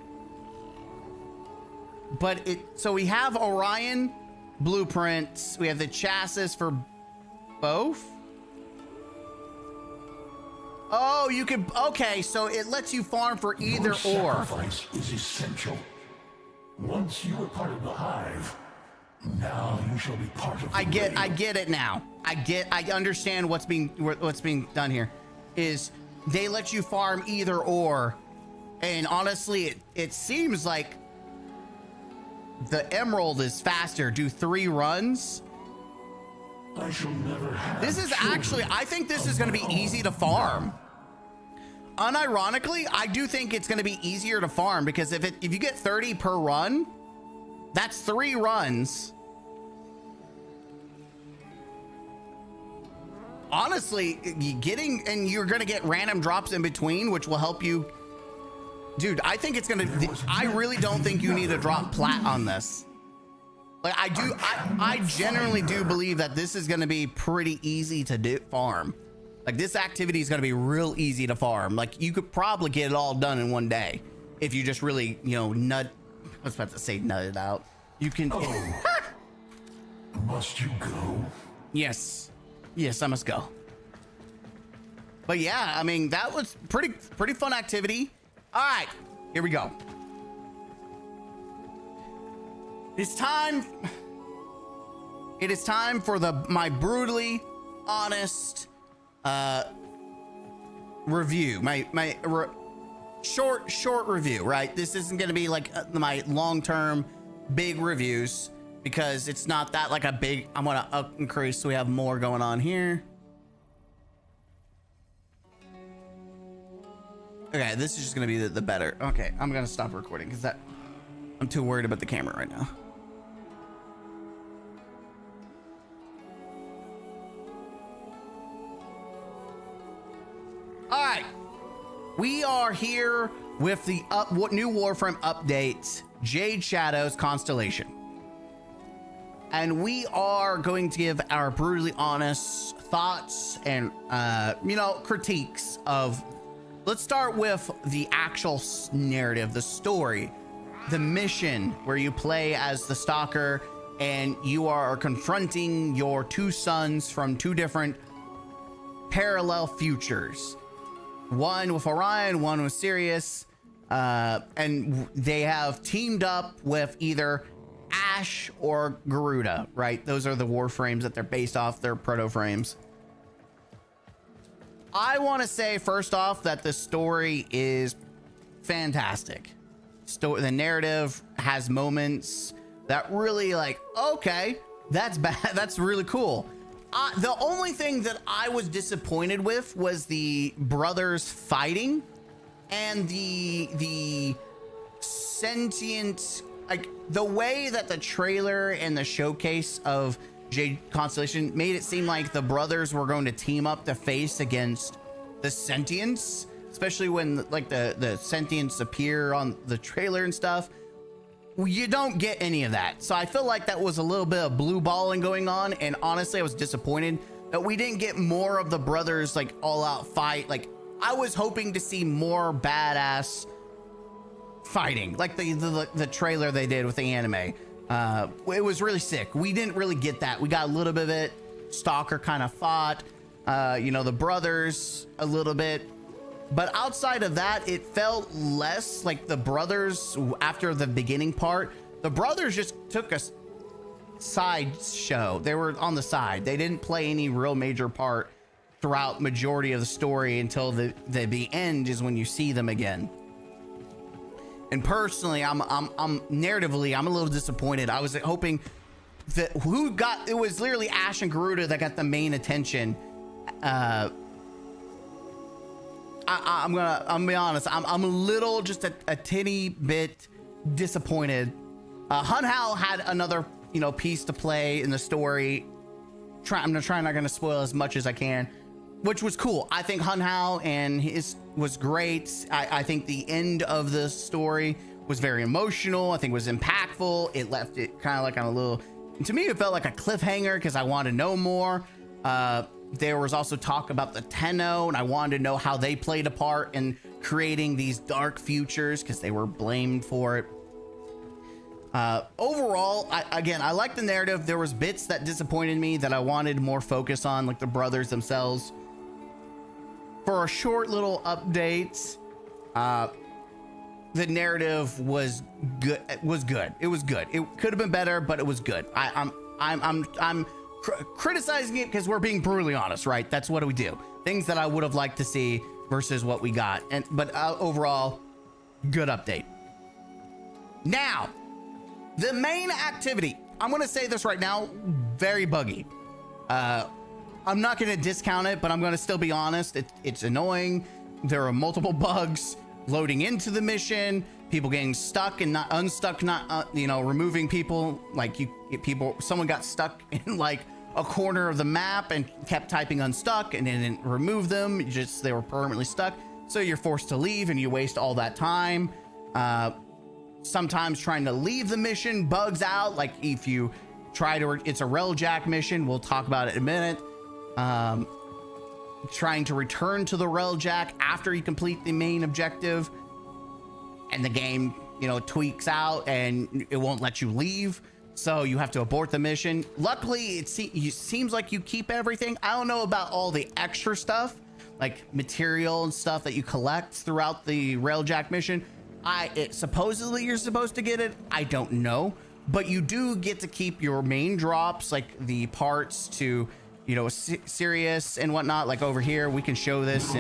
But so we have Orion blueprints. We have the chassis for both. Oh, you could, okay, so it lets you farm for either
Your
or.
sacrifice is essential. Once you are part of the hive, now you shall be part of the
I get it now. I understand what's being done here. Is they let you farm either or, and honestly, it seems like the Emerald is faster. Do 3 runs.
I shall never have
This is
children
actually, I think this is
of
going to
my
be easy
own.
to farm. Unironically, I do think it's going to be easier to farm because if you get 30 per run, that's 3 runs. Honestly, you're going to get random drops in between, which will help you. Dude, I think it's going to, I really don't think you need to drop plat on this. Like I generally do believe that this is going to be pretty easy to farm. Like this activity is going to be real easy to farm. Like you could probably get it all done in one day if you just really, I was about to say nut it out. You can.
Oh. Must you go?
Yes, I must go. But yeah, I mean that was pretty fun activity. All right, here we go. It's time. It is time for my brutally honest review. My short review, right? This isn't going to be like my long-term big reviews because it's not that like a big. I'm going to increase so we have more going on here. Okay, this is just going to be the better. Okay, I'm going to stop recording because I'm too worried about the camera right now. All right, we are here with the new Warframe update, Jade Shadows Constellation. And we are going to give our brutally honest thoughts and, critiques of, let's start with the actual narrative, the story, the mission where you play as the Stalker and you are confronting your 2 sons from 2 different parallel futures. One with Orion, one with Sirius, and they have teamed up with either Ash or Garuda, right? Those are the Warframes that they're based off, they're proto-frames. I want to say first off that the story is fantastic. The narrative has moments that really like, okay, that's bad. That's really cool. The only thing that I was disappointed with was the brothers fighting and the sentient, like the way that the trailer and the showcase of Jade Constellation made it seem like the brothers were going to team up to face against the sentients, especially when like the sentients appear on the trailer and stuff. You don't get any of that. So I feel like that was a little bit of blue balling going on. And honestly, I was disappointed that we didn't get more of the brothers like all out fight. Like I was hoping to see more badass fighting, like the trailer they did with the anime. It was really sick. We didn't really get that. We got a little bit of it. Stalker kind of fought, the brothers a little bit. But outside of that, it felt less like the brothers after the beginning part. The brothers just took a side show. They were on the side. They didn't play any real major part throughout majority of the story until the end is when you see them again. And personally, I'm narratively, I'm a little disappointed. I was hoping that it was literally Ash and Garuda that got the main attention. I'm gonna be honest. I'm a little, just a tinny bit disappointed. Hun Hao had another, piece to play in the story. I'm not gonna spoil as much as I can, which was cool. I think Hun Hao and his was great. I think the end of the story was very emotional. I think it was impactful. It left it kind of like on a little, to me, it felt like a cliffhanger because I wanted to know more. There was also talk about the Tenno, and I wanted to know how they played a part in creating these dark futures because they were blamed for it. Overall, I like the narrative. There was bits that disappointed me that I wanted more focus on, like the brothers themselves. For a short little update, the narrative was good. It was good. It could have been better, but it was good. I'm criticizing it because we're being brutally honest, right? That's what we do. Things that I would have liked to see versus what we got. But overall, good update. Now, the main activity. I'm going to say this right now, very buggy. I'm not going to discount it, but I'm going to still be honest. It's annoying. There are multiple bugs loading into the mission, people getting stuck and not unstuck, removing people. Like someone got stuck in like a corner of the map and kept typing unstuck and didn't remove them. They were permanently stuck. So you're forced to leave and you waste all that time. Sometimes trying to leave the mission bugs out. Like if you try to, it's a Railjack mission. We'll talk about it in a minute. Trying to return to the Railjack after you complete the main objective and the game, tweaks out and it won't let you leave. So you have to abort the mission. Luckily, it seems like you keep everything. I don't know about all the extra stuff, like material and stuff that you collect throughout the Railjack mission. Supposedly you're supposed to get it. I don't know, but you do get to keep your main drops, like the parts to, Sirius and whatnot. Like over here, we can show this.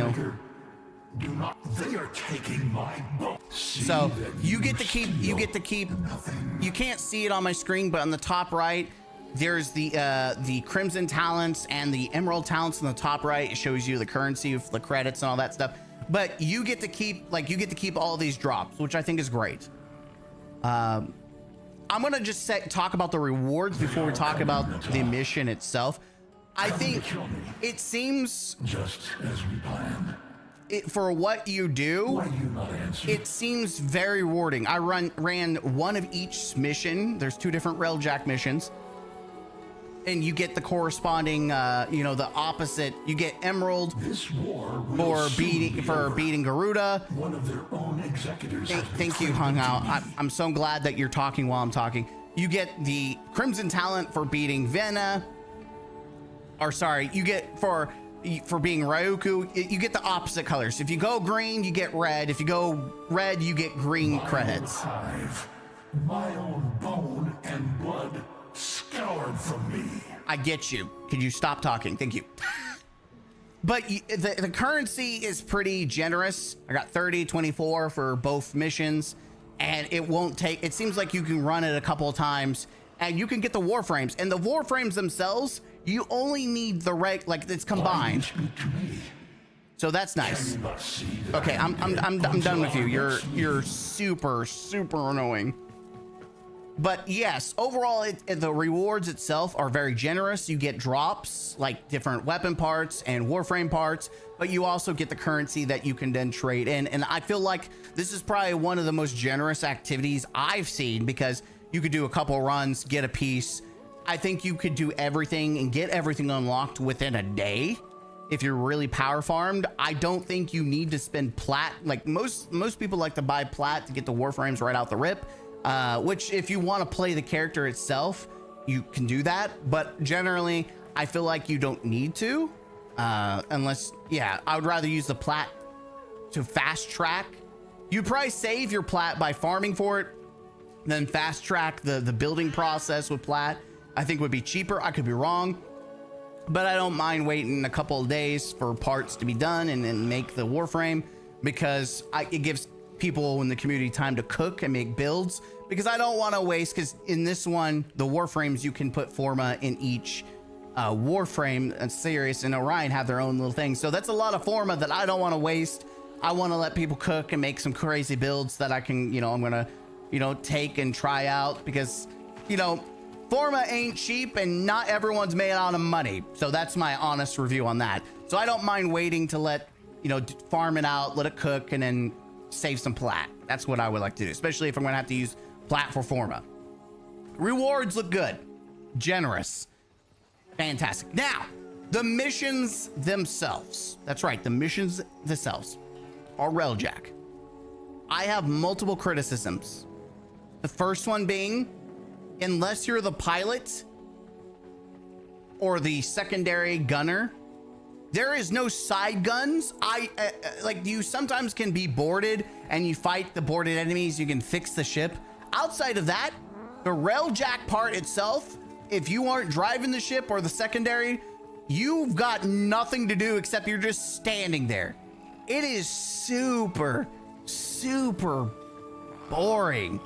Do not. They are taking my boat.
So you get to keep. You can't see it on my screen, but on the top right, there's the Crimson talents and the Emerald talents on the top right. It shows you the currency of the credits and all that stuff. But you get to keep all these drops, which I think is great. I'm gonna just talk about the rewards before we talk about the mission itself. I think it seems
just as we planned.
For what you do,
Why do you not answer?
it seems very rewarding. I ran one of each mission. There's 2 different Railjack missions. And you get the corresponding, the opposite. You get Emerald
This war will
for beating Garuda.
One of their own executors.
Thank you, Hung Hao. I'm so glad that you're talking while I'm talking. You get the Crimson talent for beating Vena. Or sorry, you get for being Ryuku. You get the opposite colors. If you go green, you get red. If you go red, you get green credits.
Hive, my own bone and blood scoured from me.
I get you. Could you stop talking? Thank you. But the currency is pretty generous. I got 30, 24 for both missions, and it won't take. It seems like you can run it a couple of times, and you can get the Warframes. And the Warframes themselves, you only need the it's combined. So that's nice. Okay, I'm done with you. You're super annoying. But yes, overall, the rewards itself are very generous. You get drops like different weapon parts and Warframe parts, but you also get the currency that you can then trade in. And I feel like this is probably one of the most generous activities I've seen, because you could do a couple runs, get a piece. I think you could do everything and get everything unlocked within a day if you're really power farmed. I don't think you need to spend plat. Like most people like to buy plat to get the Warframes right out the rip. Which if you want to play the character itself, you can do that. But generally, I feel like you don't need to, unless, I would rather use the plat to fast track. You'd probably save your plat by farming for it, then fast track the building process with plat. I think would be cheaper. I could be wrong, but I don't mind waiting a couple of days for parts to be done and then make the Warframe, because it gives people in the community time to cook and make builds, because I don't want to waste, because in this one, the Warframes, you can put Forma in each Warframe, and Sirius and Orion have their own little thing. So that's a lot of Forma that I don't want to waste. I want to let people cook and make some crazy builds that I can, I'm going to, take and try out, because, Forma ain't cheap and not everyone's made out of money. So that's my honest review on that. So I don't mind waiting to let, you know, farm it out, let it cook, and then save some plat. That's what I would like to do, especially if I'm gonna have to use plat for Forma. Rewards look good, generous, fantastic. Now, the missions themselves. That's right, the missions themselves are railjack. I have multiple criticisms. The first one being, unless you're the pilot or the secondary gunner, there is no side guns. Like, you sometimes can be boarded and you fight the boarded enemies, you can fix the ship. Outside of that, the railjack part itself, if you aren't driving the ship or the secondary, you've got nothing to do except you're just standing there. It is super, super boring.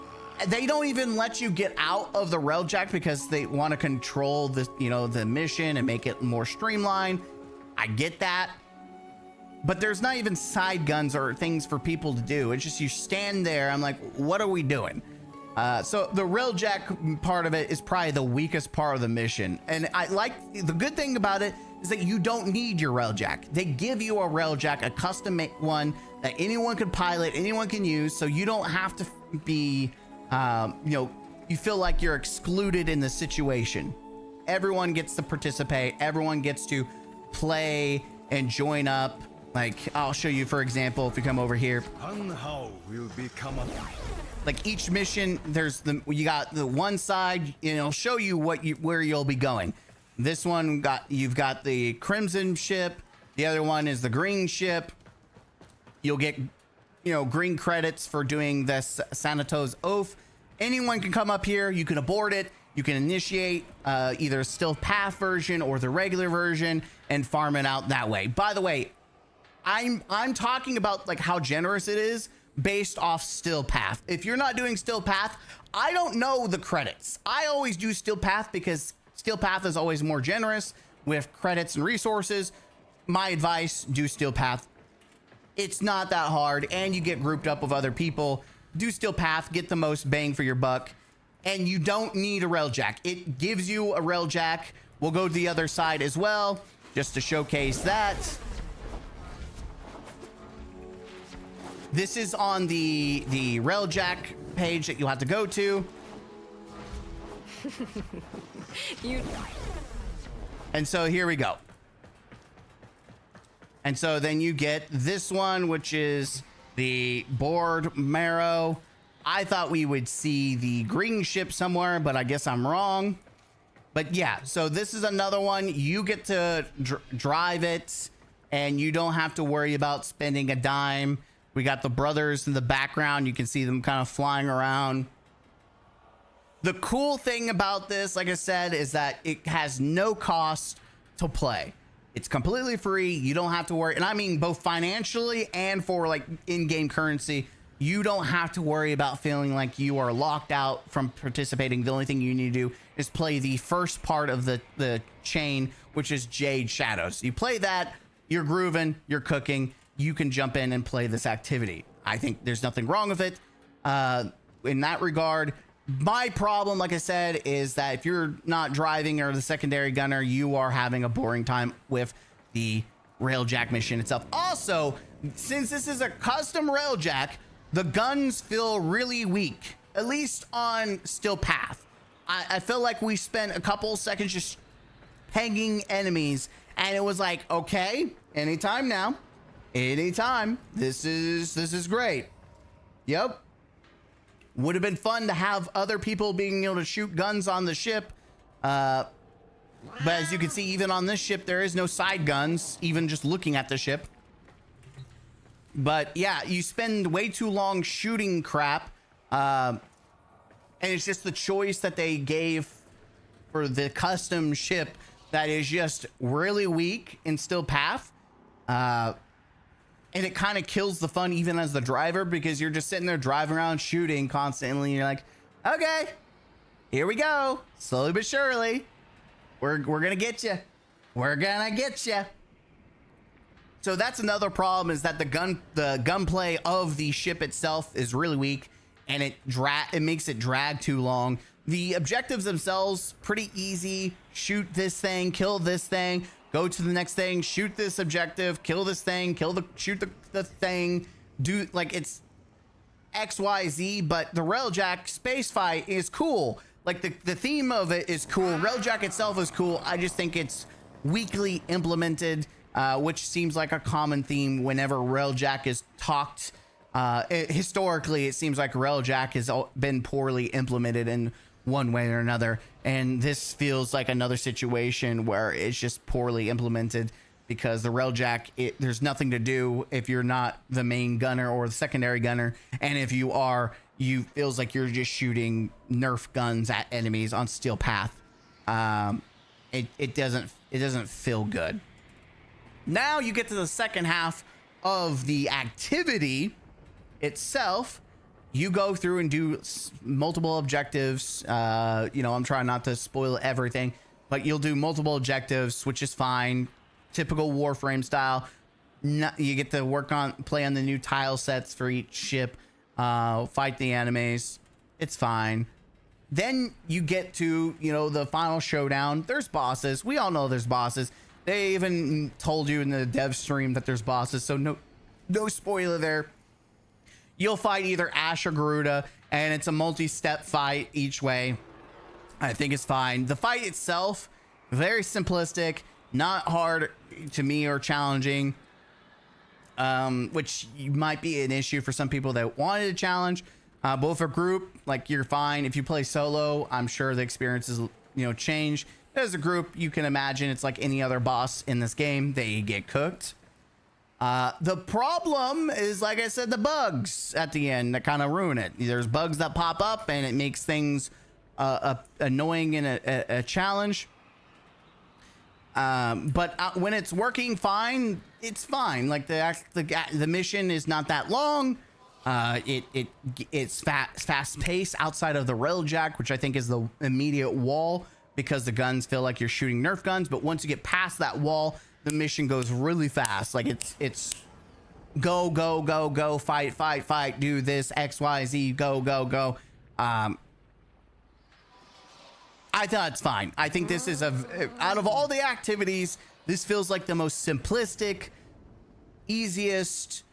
They don't even let you get out of the railjack because they want to control the, you know, the mission and make it more streamlined. I get that, but there's not even side guns or things for people to do. It's just you stand there. I'm like, what are we doing? So the railjack part of it is probably the weakest part of the mission. And I like, the good thing about it is that you don't need your railjack. They give you a railjack, a custom made one that anyone can pilot, anyone can use. So you don't have to be, you know, you feel like you're excluded in the situation. Everyone gets to participate. Everyone gets to play and join up. Like, I'll show you, for example, if you come over here.
Will become a...
Like each mission, there's you got the one side, you know, show you where you'll be going. This one you've got the crimson ship. The other one is the green ship. You'll get, you know, green credits for doing this Sanato's Oath. Anyone can come up here. You can abort it. You can initiate either still path version or the regular version and farm it out that way. By the way, I'm talking about like how generous it is based off still path. If you're not doing still path, I don't know the credits. I always do still path because still path is always more generous with credits and resources. My advice, do still path. It's not that hard and you get grouped up with other people. Do still path, get the most bang for your buck, and you don't need a railjack. It gives you a railjack. We'll go to the other side as well just to showcase that. This is on the railjack page that you'll have to go to. And so here we go. And so then you get this one, which is the board marrow. I thought we would see the green ship somewhere, but I guess I'm wrong. But yeah, so this is another one. You get to drive it and you don't have to worry about spending a dime. We got the brothers in the background. You can see them kind of flying around. The cool thing about this, like I said, is that it has no cost to play. It's completely free. You don't have to worry. And I mean, both financially and for like in-game currency, you don't have to worry about feeling like you are locked out from participating. The only thing you need to do is play the first part of the chain, which is Jade Shadows. You play that, you're grooving, you're cooking. You can jump in and play this activity. I think there's nothing wrong with it in that regard. My problem, like I said, is that if you're not driving or the secondary gunner, you are having a boring time with the railjack mission itself. Also, since this is a custom railjack, the guns feel really weak, at least on still path. I feel like we spent a couple seconds just hanging enemies and it was like, okay, anytime now. Anytime. This is great. Yep. Would have been fun to have other people being able to shoot guns on the ship. But as you can see, even on this ship, there is no side guns, even just looking at the ship. But yeah, you spend way too long shooting crap. And it's just the choice that they gave for the custom ship that is just really weak in still path. And it kind of kills the fun even as the driver because you're just sitting there driving around shooting constantly. And you're like, okay, here we go. Slowly but surely. We're going to get you. We're going to get you. So that's another problem is that the gunplay of the ship itself is really weak and it makes it drag too long. The objectives themselves, pretty easy. Shoot this thing, kill this thing, go to the next thing, shoot this objective, kill this thing, shoot the thing. Do like it's XYZ, but the Railjack space fight is cool. Like the theme of it is cool. Railjack itself is cool. I just think it's weakly implemented, which seems like a common theme whenever Railjack is talked. Historically, it seems like Railjack has been poorly implemented in one way or another, and this feels like another situation where it's just poorly implemented because the Railjack, there's nothing to do if you're not the main gunner or the secondary gunner, and if you are, you feels like you're just shooting Nerf guns at enemies on Steel Path. It doesn't feel good. Now you get to the second half of the activity itself. You go through and do multiple objectives. I'm trying not to spoil everything, but you'll do multiple objectives, which is fine. Typical Warframe style. You get to play on the new tile sets for each ship, fight the enemies. It's fine. Then you get to, the final showdown. There's bosses. We all know there's bosses. They even told you in the dev stream that there's bosses, so no spoiler there. You'll fight either Ash or Garuda, and it's a multi-step fight each way. I think it's fine. The fight itself, very simplistic, not hard to me or challenging, which might be an issue for some people that wanted a challenge. Both a group, like, you're fine. If you play solo, I'm sure the experiences, change. As a group, you can imagine it's like any other boss in this game. They get cooked. The problem is, like I said, the bugs at the end that kind of ruin it. There's bugs that pop up and it makes things annoying in a challenge. But when it's working fine, it's fine. Like the mission is not that long. It's fast paced outside of the Railjack, which I think is the immediate wall, because the guns feel like you're shooting Nerf guns. But once you get past that wall, the mission goes really fast. Like it's go, fight, do this, XYZ, go. I thought it's fine. I think this is out of all the activities, this feels like the most simplistic, easiest.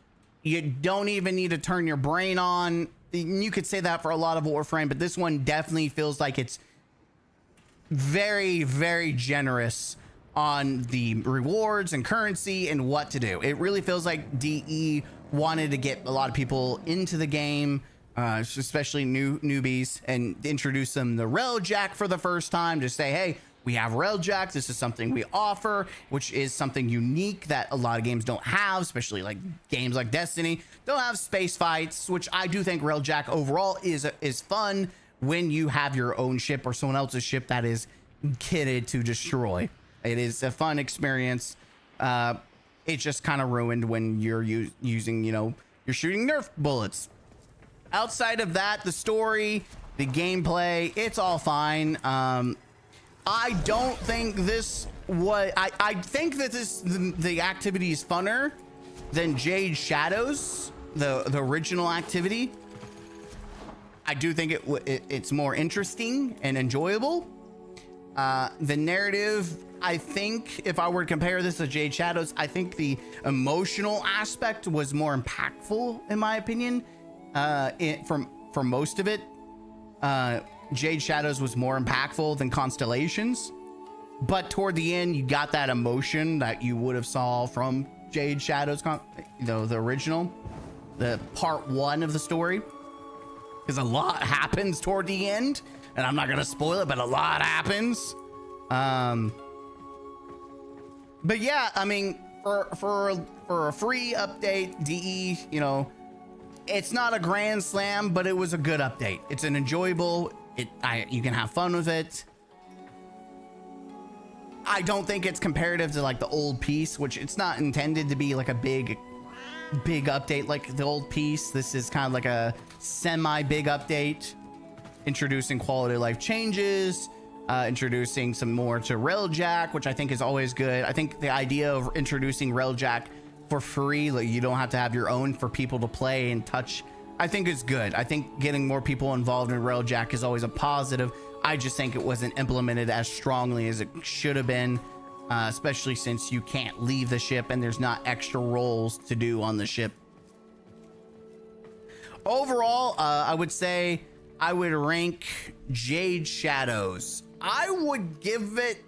You don't even need to turn your brain on. You could say that for a lot of Warframe, but this one definitely feels like it's very, very generous on the rewards and currency and what to do. It really feels like DE wanted to get a lot of people into the game, especially newbies, and introduce them to Railjack for the first time. Just say, hey, we have Railjack. This is something we offer, which is something unique that a lot of games don't have, especially like games like Destiny don't have space fights, which I do think Railjack overall is fun when you have your own ship or someone else's ship that is kitted to destroy. It is a fun experience. It's just kind of ruined when you're using, you're shooting Nerf bullets. Outside of that, the story, the gameplay, it's all fine. I don't think this was... I think that the activity is funner than Jade Shadows, the original activity. I do think it's more interesting and enjoyable. The narrative, I think, if I were to compare this to Jade Shadows, I think the emotional aspect was more impactful, in my opinion. For most of it, Jade Shadows was more impactful than Constellations, but toward the end, you got that emotion that you would have saw from Jade Shadows, the original, the part 1 of the story, because a lot happens toward the end, and I'm not gonna spoil it, but a lot happens. But yeah, I mean, for a free update, DE, it's not a grand slam, but it was a good update. It's an enjoyable. You can have fun with it. I don't think it's comparative to like the old piece, which it's not intended to be like a big update like the old piece. This is kind of like a semi-big update, introducing quality of life changes, introducing some more to Railjack, which I think is always good. I think the idea of introducing Railjack for free, like you don't have to have your own for people to play and touch I think it's good. I think getting more people involved in Railjack is always a positive. I just think it wasn't implemented as strongly as it should have been, especially since you can't leave the ship and there's not extra roles to do on the ship. Overall, I would say I would rank Jade Shadows. I would give it,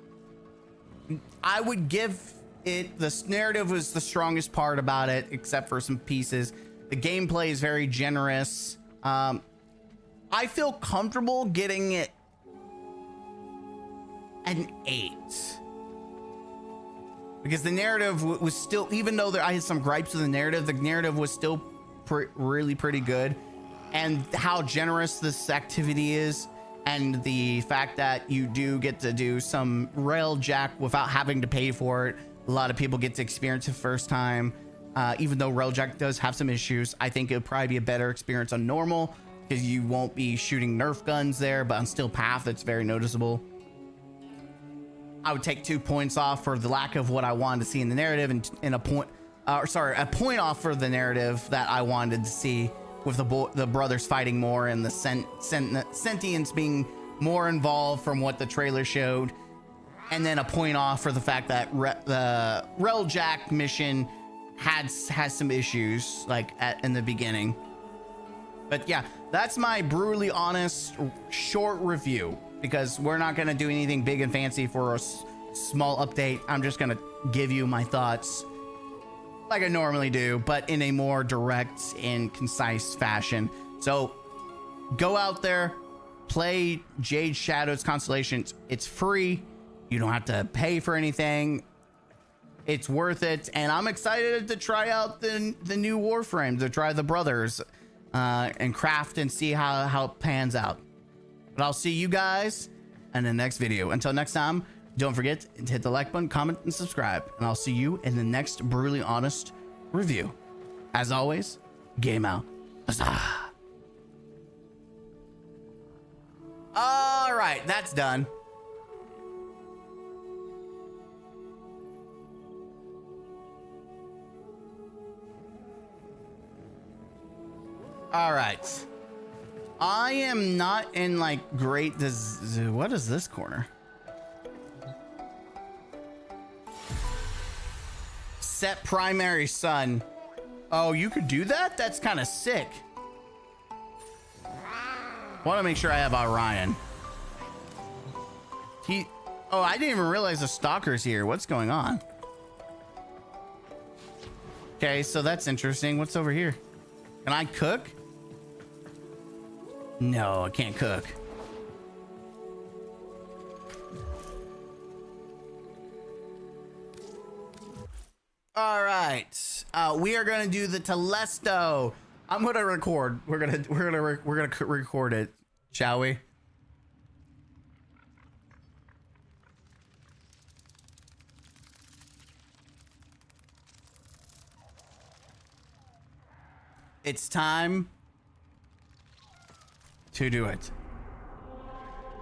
the narrative was the strongest part about it, except for some pieces. The gameplay is very generous. I feel comfortable getting it an 8. Because the narrative was still, even though I had some gripes with the narrative was still really pretty good. And how generous this activity is, and the fact that you do get to do some Railjack without having to pay for it. A lot of people get to experience it first time. Even though Railjack does have some issues, I think it would probably be a better experience on normal, because you won't be shooting Nerf guns there, but on Steel Path, it's very noticeable. I would take 2 points off for the lack of what I wanted to see in the narrative, and a point off for the narrative that I wanted to see, with the brothers fighting more and the sentience being more involved from what the trailer showed. And then a point off for the fact that the Railjack mission has some issues, like in the beginning. But yeah, that's my brutally honest short review, because we're not going to do anything big and fancy for a small update. I'm just going to give you my thoughts like I normally do, but in a more direct and concise fashion. So go out there, play Jade Shadows Constellation. It's free. You don't have to pay for anything. It's worth it. And I'm excited to try out the new Warframe, to try the brothers and craft and see how it pans out. But I'll see you guys in the next video. Until next time, don't forget to hit the like button, comment, and subscribe. And I'll see you in the next brutally honest review. As always, game out. Huzzah. All right, that's done. All right. I am not in like great. What is this corner? Set primary sun. Oh, you could do that? That's kind of sick. Want to make sure I have Orion. Oh, I didn't even realize the stalker's here. What's going on? Okay, so that's interesting. What's over here? Can I cook? No, I can't cook. All right, we are gonna do the Telesto. I'm gonna record. We're gonna record it, shall we? It's time to do it.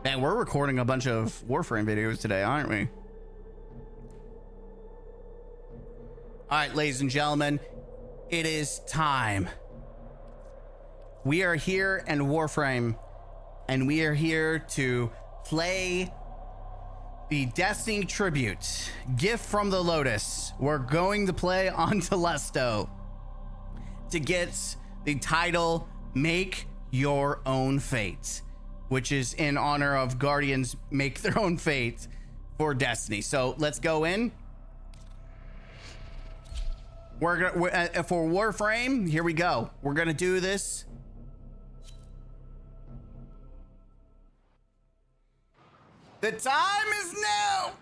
Man, we're recording a bunch of Warframe videos today, aren't we? All right, ladies and gentlemen, it is time. We are here in Warframe, and we are here to play the Destiny Tribute, Gift from the Lotus. We're going to play on Telesto to get the title Make Your Own Fate, which is in honor of Guardians make their own fate for Destiny. So let's go in. We're for Warframe, here we go. We're gonna do this. The time is now.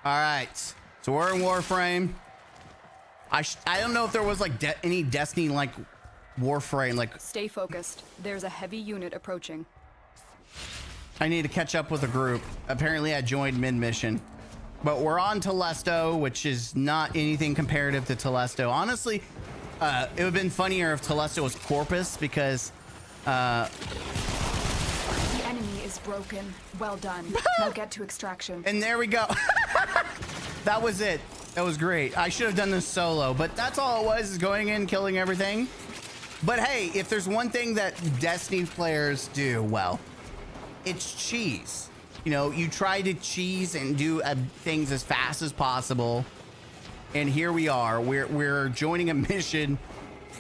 All right, so we're in Warframe. I don't know if there was like any Destiny like Warframe like.
Stay focused. There's a heavy unit approaching.
I need to catch up with the group. Apparently I joined mid-mission. But we're on Telesto, which is not anything comparative to Telesto. Honestly, it would have been funnier if Telesto was Corpus, because
The enemy is is broken. Well done. Now get to extraction.
And there we go. That was it. That was great. I should have done this solo, but that's all it was, is going in, killing everything. But hey, if there's one thing that Destiny players do well, it's cheese. You know, you try to cheese and do things as fast as possible. And here we are. We're joining a mission.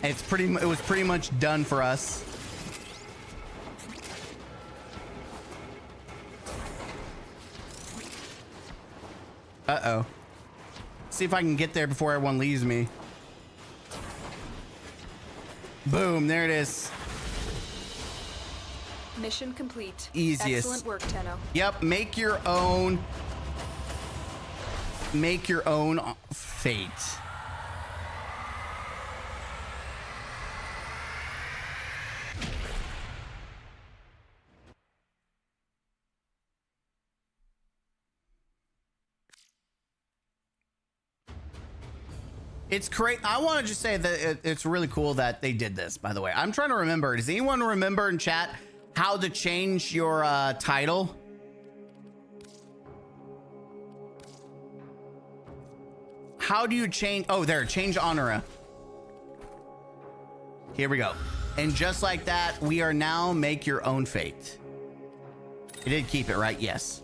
It was pretty much done for us. Uh-oh. See if I can get there before everyone leaves me. Boom, there it is.
Mission complete.
Easiest.
Excellent work, Tenno.
Yep, make your own fate. It's great. I want to just say that it's really cool that they did this, by the way. I'm trying to remember. Does anyone remember in chat how to change your title? How do you change? Oh, there, change honora. Here we go. And just like that, we are now make your own fate. It did keep it, right? Yes.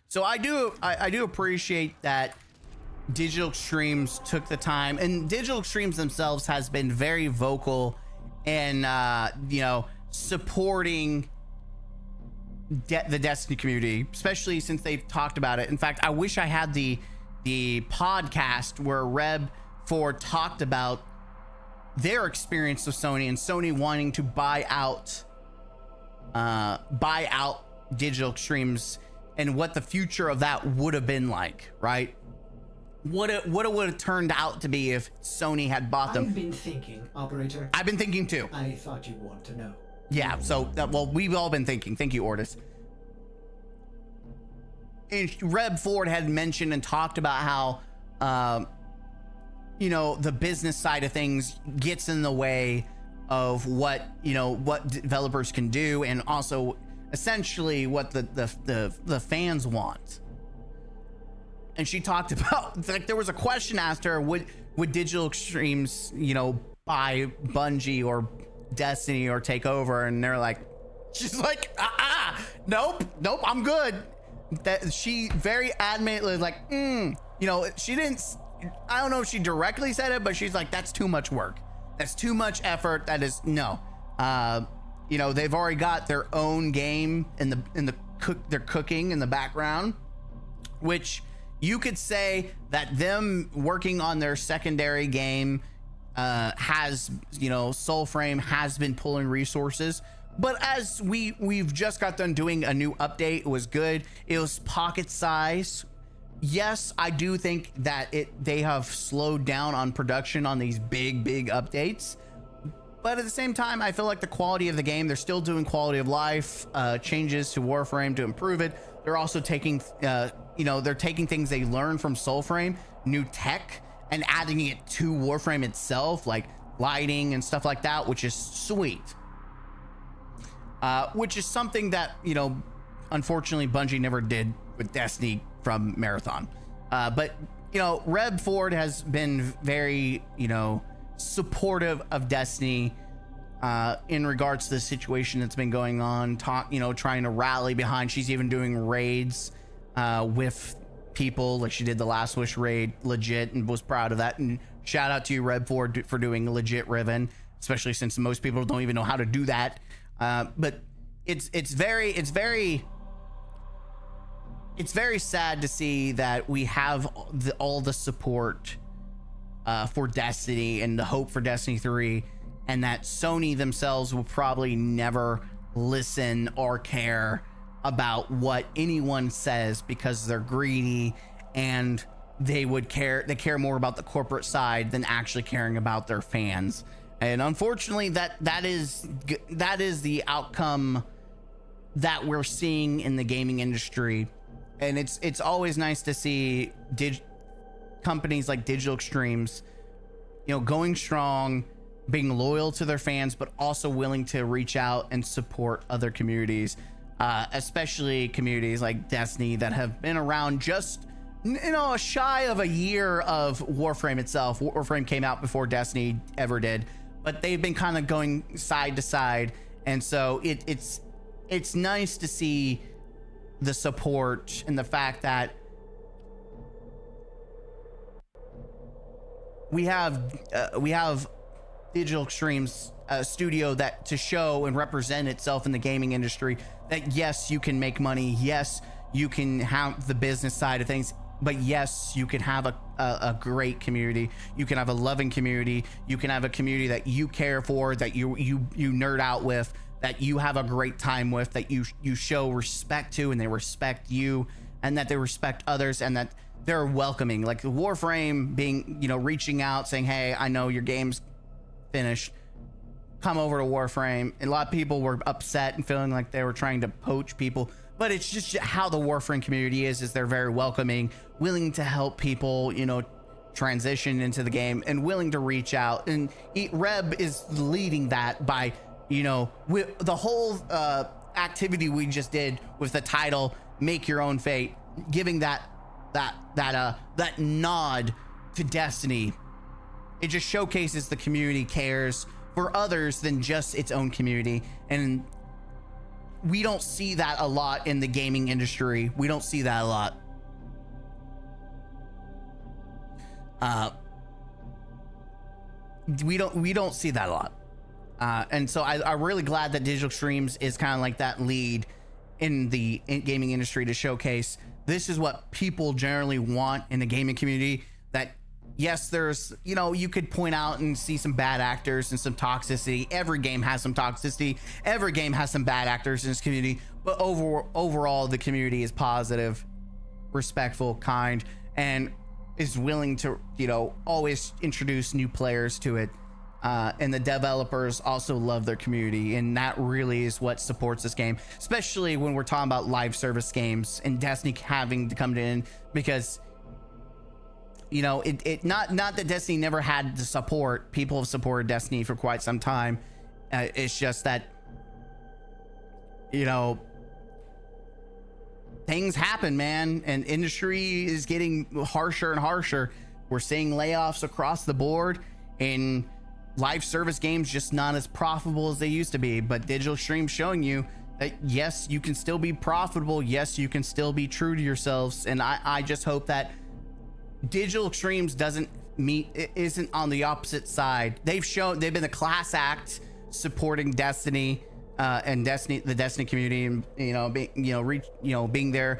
So I do appreciate that Digital Extremes took the time, and Digital Extremes themselves has been very vocal and you know, supporting the Destiny community, especially since they've talked about it. In fact, I wish I had the podcast where Reb 4 talked about their experience with Sony and Sony wanting to buy out Digital Extremes and what the future of that would have been like, right? What it would have turned out to be if Sony had bought them.
I've been thinking, Operator.
I've been thinking too.
I thought you'd want to know.
Yeah, so, well, we've all been thinking. Thank you, Ortis. And Reb Ford had mentioned and talked about how, you know, the business side of things gets in the way of what, you know, what developers can do, and also essentially what the fans want. And she talked about, like, there was a question asked her, would Digital Extremes, you know, buy Bungie or Destiny or take over? And they're like, she's like, nope, I'm good. That she very adamantly like, you know, she didn't, I don't know if she directly said it, but she's like, that's too much work. That's too much effort. That is no. You know, they've already got their own game they're cooking in the background, which you could say that them working on their secondary game has, you know, Soulframe has been pulling resources. But as we've just got done doing a new update, it was good. It was pocket size. Yes, I do think that they have slowed down on production on these big updates. But at the same time, I feel like the quality of the game, they're still doing quality of life changes to Warframe to improve it. They're also taking, you know, they're taking things they learned from Soulframe, new tech, and adding it to Warframe itself, like lighting and stuff like that, which is sweet. Which is something that, you know, unfortunately Bungie never did with Destiny from Marathon. But, you know, Reb Ford has been very, you know, supportive of Destiny in regards to the situation that's been going on, you know, trying to rally behind. She's even doing raids with people, like she did the Last Wish raid legit, and was proud of that. And shout out to you, Reb Ford, for doing legit Riven, especially since most people don't even know how to do that. But it's very sad to see that we have all the support for Destiny and the hope for Destiny 3, and that Sony themselves will probably never listen or care about what anyone says because they're greedy, and they care more about the corporate side than actually caring about their fans. And unfortunately, that is the outcome that we're seeing in the gaming industry. And it's always nice to see companies like Digital Extremes, you know, going strong, being loyal to their fans, but also willing to reach out and support other communities, especially communities like Destiny that have been around just, you know, shy of a year of Warframe itself. Warframe came out before Destiny ever did, but they've been kind of going side to side, and so it's nice to see the support and the fact that we have Digital Extremes, a studio that to show and represent itself in the gaming industry, that yes, you can make money, yes, you can have the business side of things, but yes, you can have a great community, you can have a loving community, you can have a community that you care for, that you nerd out with, that you have a great time with, that you show respect to, and they respect you, and that they respect others, and that they're welcoming. Like the Warframe being, you know, reaching out saying, hey, I know your game's finished, come over to Warframe. And a lot of people were upset and feeling like they were trying to poach people, but it's just how the Warframe community is they're very welcoming, willing to help people, you know, transition into the game, and willing to reach out. And Reb is leading that by, you know, with the whole activity we just did with the title Make Your Own Fate, giving that nod to Destiny. It just showcases the community cares for others than just its own community, and we don't see that a lot in the gaming industry. We don't see that a lot. We don't see that a lot. And so I'm really glad that Digital Extremes is kind of like that lead in the gaming industry to showcase this is what people generally want in the gaming community. That yes, there's, you know, you could point out and see some bad actors and some toxicity. Every game has some toxicity. Every game has some bad actors in this community. But overall, the community is positive, respectful, kind, and is willing to, you know, always introduce new players to it. And the developers also love their community, and that really is what supports this game, especially when we're talking about live service games and Destiny having to come in, because, you know, not that Destiny never had the support. People have supported Destiny for quite some time. It's just that, you know, things happen, man, and industry is getting harsher and harsher. We're seeing layoffs across the board, and live service games just not as profitable as they used to be. But Digital Extremes showing you that yes, you can still be profitable, yes, you can still be true to yourselves. And I just hope that Digital Extremes isn't on the opposite side. They've been a class act supporting Destiny and the Destiny community, and being there,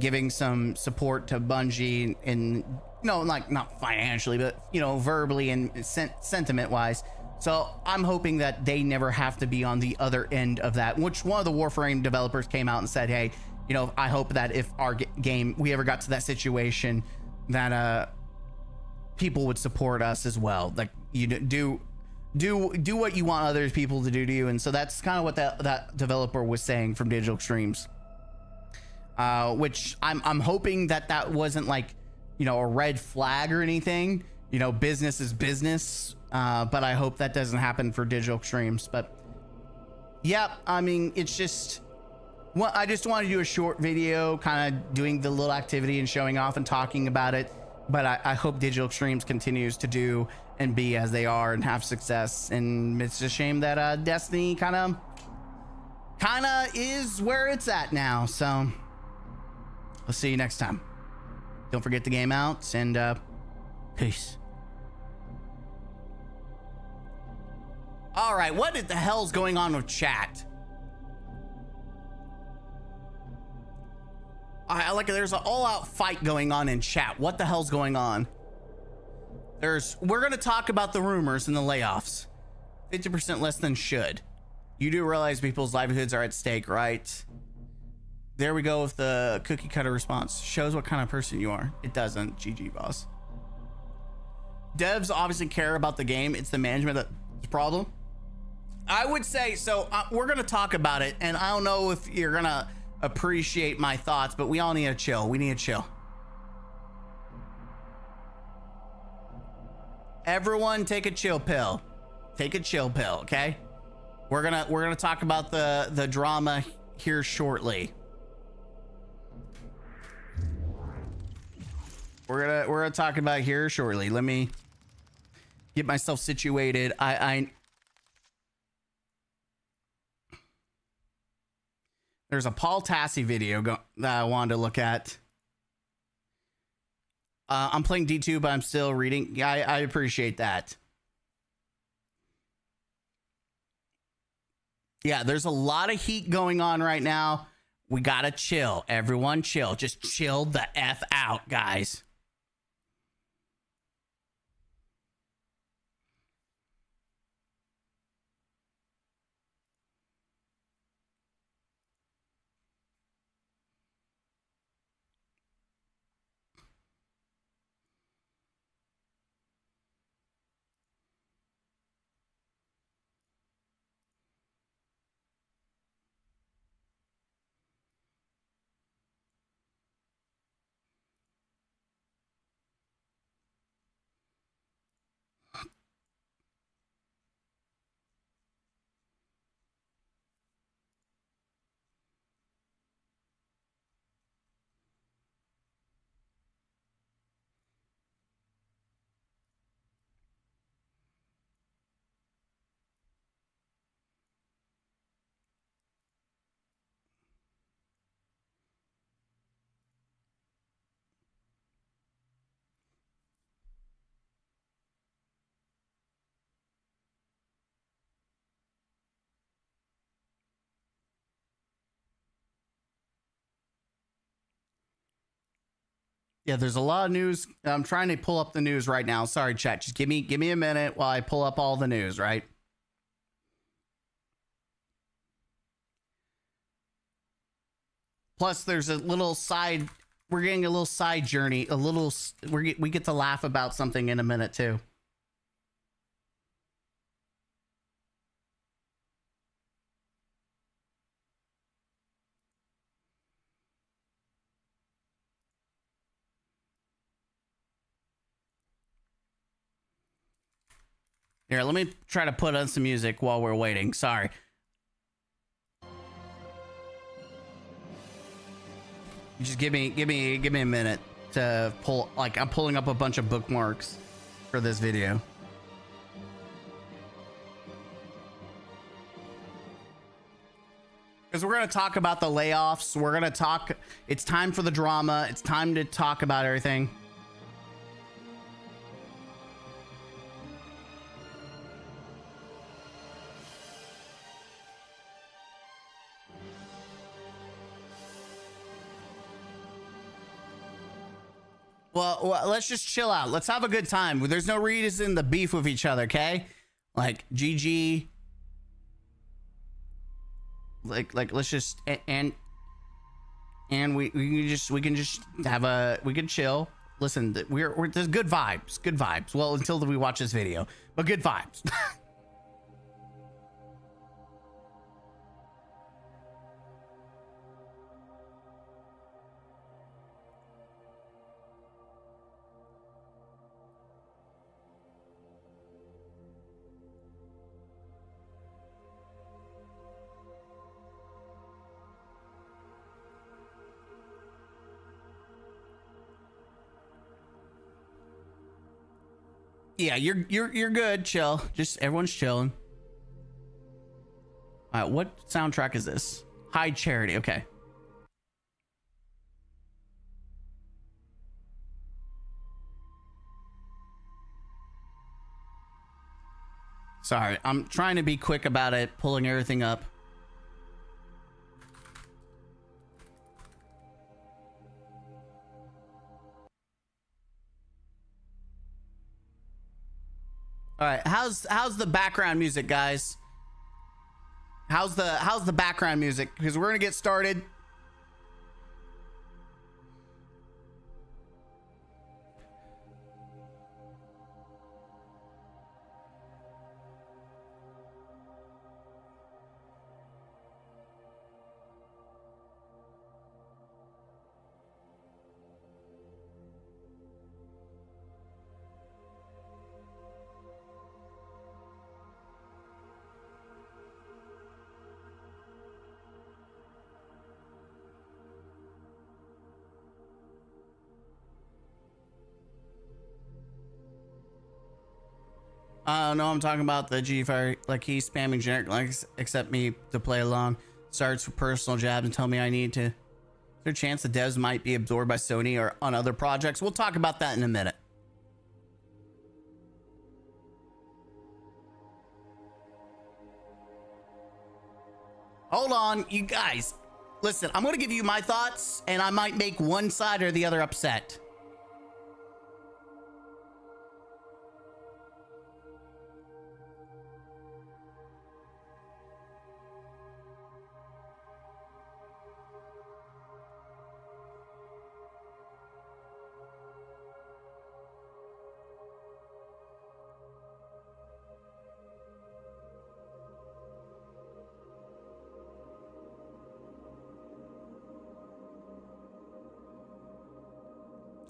giving some support to Bungie, and like not financially, but verbally and sentiment wise. So I'm hoping that they never have to be on the other end of that, which one of the Warframe developers came out and said, hey, I hope that if our game, we ever got to that situation, that people would support us as well. Like, you do what you want other people to do to you. And so that's kind of what that developer was saying from Digital Extremes, which I'm hoping that wasn't like, a red flag or anything. Business is business. But I hope that doesn't happen for Digital Extremes. But yeah, I mean, it's just, well, I just want to do a short video kind of doing the little activity and showing off and talking about it. But I hope Digital Extremes continues to do and be as they are and have success. And it's a shame that Destiny kind of is where it's at now. So I'll see you next time. Don't forget the game out, and peace. All right, what the hell's going on with chat? There's an all-out fight going on in chat. What the hell's going on? We're gonna talk about the rumors and the layoffs. 50% less than should. You do realize people's livelihoods are at stake, right? There we go with the cookie cutter response. Shows what kind of person you are. It doesn't. GG, boss. Devs obviously care about the game. It's the management that's the problem. I would say so. We're gonna talk about it, and I don't know if you're gonna appreciate my thoughts, but we all need to chill. We need to chill. Everyone take a chill pill. Take a chill pill, okay? We're gonna talk about the drama here shortly. We're gonna talk about it here shortly. Let me get myself situated. There's a Paul Tassi video that I wanted to look at. I'm playing D2, but I'm still reading. Yeah, I appreciate that. Yeah, there's a lot of heat going on right now. We gotta chill. Everyone chill. Just chill the F out, guys. Yeah, there's a lot of news. I'm trying to pull up the news right now. Sorry, chat. Just give me a minute while I pull up all the news, right? Plus, there's a little side. We're getting a little side journey. We get to laugh about something in a minute too. Here, let me try to put on some music while we're waiting. Sorry. Just give me a minute to pull. Like, I'm pulling up a bunch of bookmarks for this video. Because we're going to talk about the layoffs. We're going to talk. It's time for the drama. It's time to talk about everything. Well, let's just chill out. Let's have a good time. There's no reason to beef with each other, okay? Like, GG. Like let's just and we can chill. Listen, we're there's good vibes. Well, until we watch this video, but good vibes. Yeah, you're good. Chill. Just everyone's chilling. All right, what soundtrack is this? High Charity. Okay. Sorry, I'm trying to be quick about it, pulling everything up. All right, how's the background music, guys? How's the background music? Because we're gonna get started. No, I'm talking about the G Fire. Like, he's spamming generic links, except me to play along. Starts with personal jabs and tell me I need to. Is there a chance the devs might be absorbed by Sony or on other projects? We'll talk about that in a minute. Hold on, you guys. Listen, I'm going to give you my thoughts, and I might make one side or the other upset.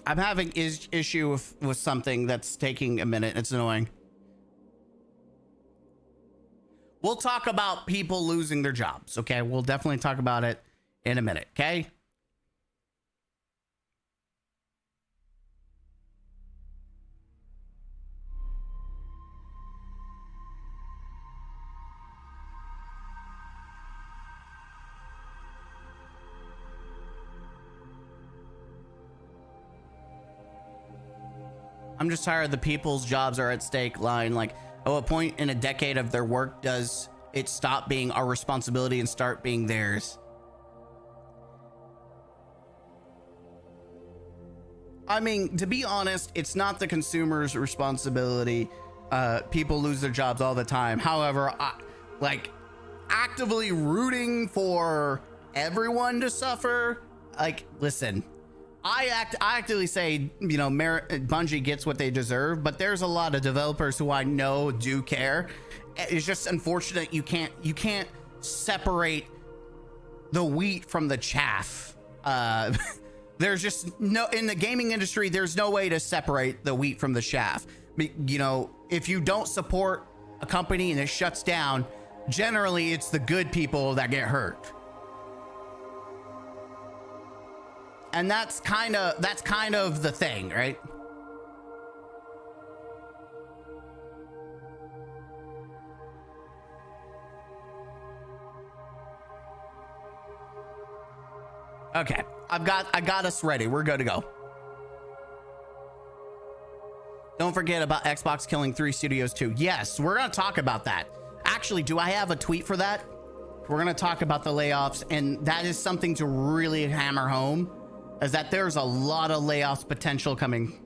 I'm having issue with something that's taking a minute. It's annoying. We'll talk about people losing their jobs, okay? We'll definitely talk about it in a minute, okay? I'm just tired of the people's jobs are at stake line. Like, at what point in a decade of their work does it stop being our responsibility and start being theirs? I mean, to be honest, it's not the consumer's responsibility. People lose their jobs all the time. However, like, actively rooting for everyone to suffer, like, listen, I actively say, you know, Bungie gets what they deserve, but there's a lot of developers who I know do care. It's just unfortunate you can't separate the wheat from the chaff. There's just no, in the gaming industry, there's no way to separate the wheat from the chaff. You know, if you don't support a company and it shuts down, generally it's the good people that get hurt. And that's kind of the thing, right? Okay, I got us ready. We're good to go. Don't forget about Xbox killing 3 studios too. Yes, we're gonna talk about that. Actually, do I have a tweet for that? We're gonna talk about the layoffs, and that is something to really hammer home, is that there's a lot of layoffs potential coming.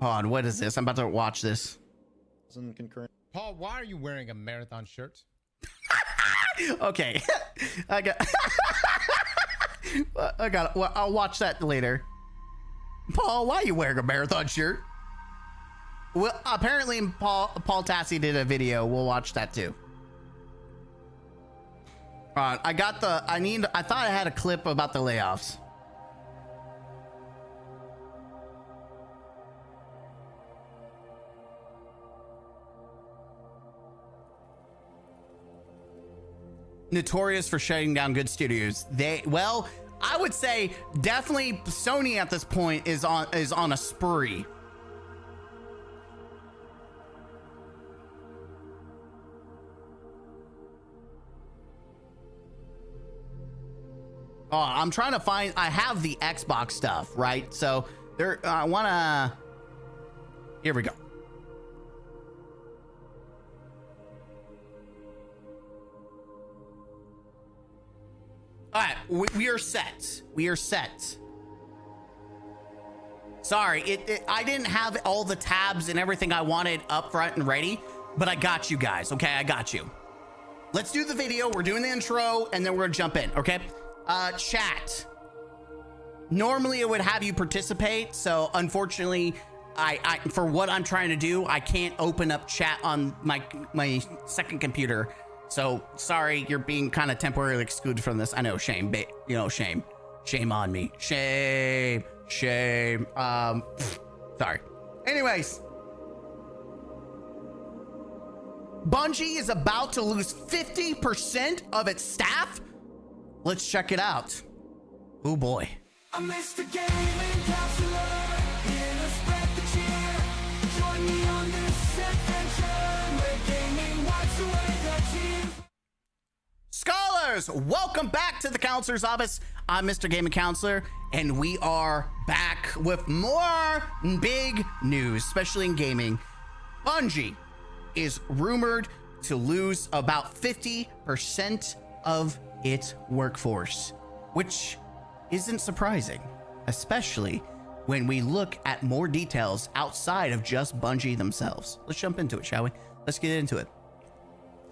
Hold on, what is this? I'm about to watch this.
Paul, why are you wearing a marathon shirt?
Okay. I got well, I'll watch that later. Paul, why are you wearing a marathon shirt? Well, apparently Paul Tassi did a video. We'll watch that too. All right, I thought I had a clip about the layoffs. Notorious for shutting down good studios. Well, I would say definitely Sony at this point is on a spree. Oh, I'm trying to find, I have the Xbox stuff, right? So there, I wanna, here we go. All right, we are set. We are set. Sorry, I didn't have all the tabs and everything I wanted up front and ready, but I got you guys, okay? I got you. Let's do the video. We're doing the intro, and then we're gonna jump in, okay? Chat. Normally, it would have you participate, so unfortunately, I for what I'm trying to do, I can't open up chat on my second computer. So sorry, you're being kind of temporarily excluded from this. I know, shame, but you know, shame on me. Shame. Sorry. Anyways, Bungie is about to lose 50% of its staff. Let's check it out. Oh boy.
I'm Mr. Gaming Counselor, here to spread the cheer. Join me on this adventure, where gaming wipes away the tears.
Scholars, welcome back to the Counselor's Office. I'm Mr. Gaming Counselor, and we are back with more big news, especially in gaming. Bungie is rumored to lose about 50% of its workforce, which isn't surprising, especially when we look at more details outside of just Bungie themselves. Let's jump into it, shall we? Let's get into it.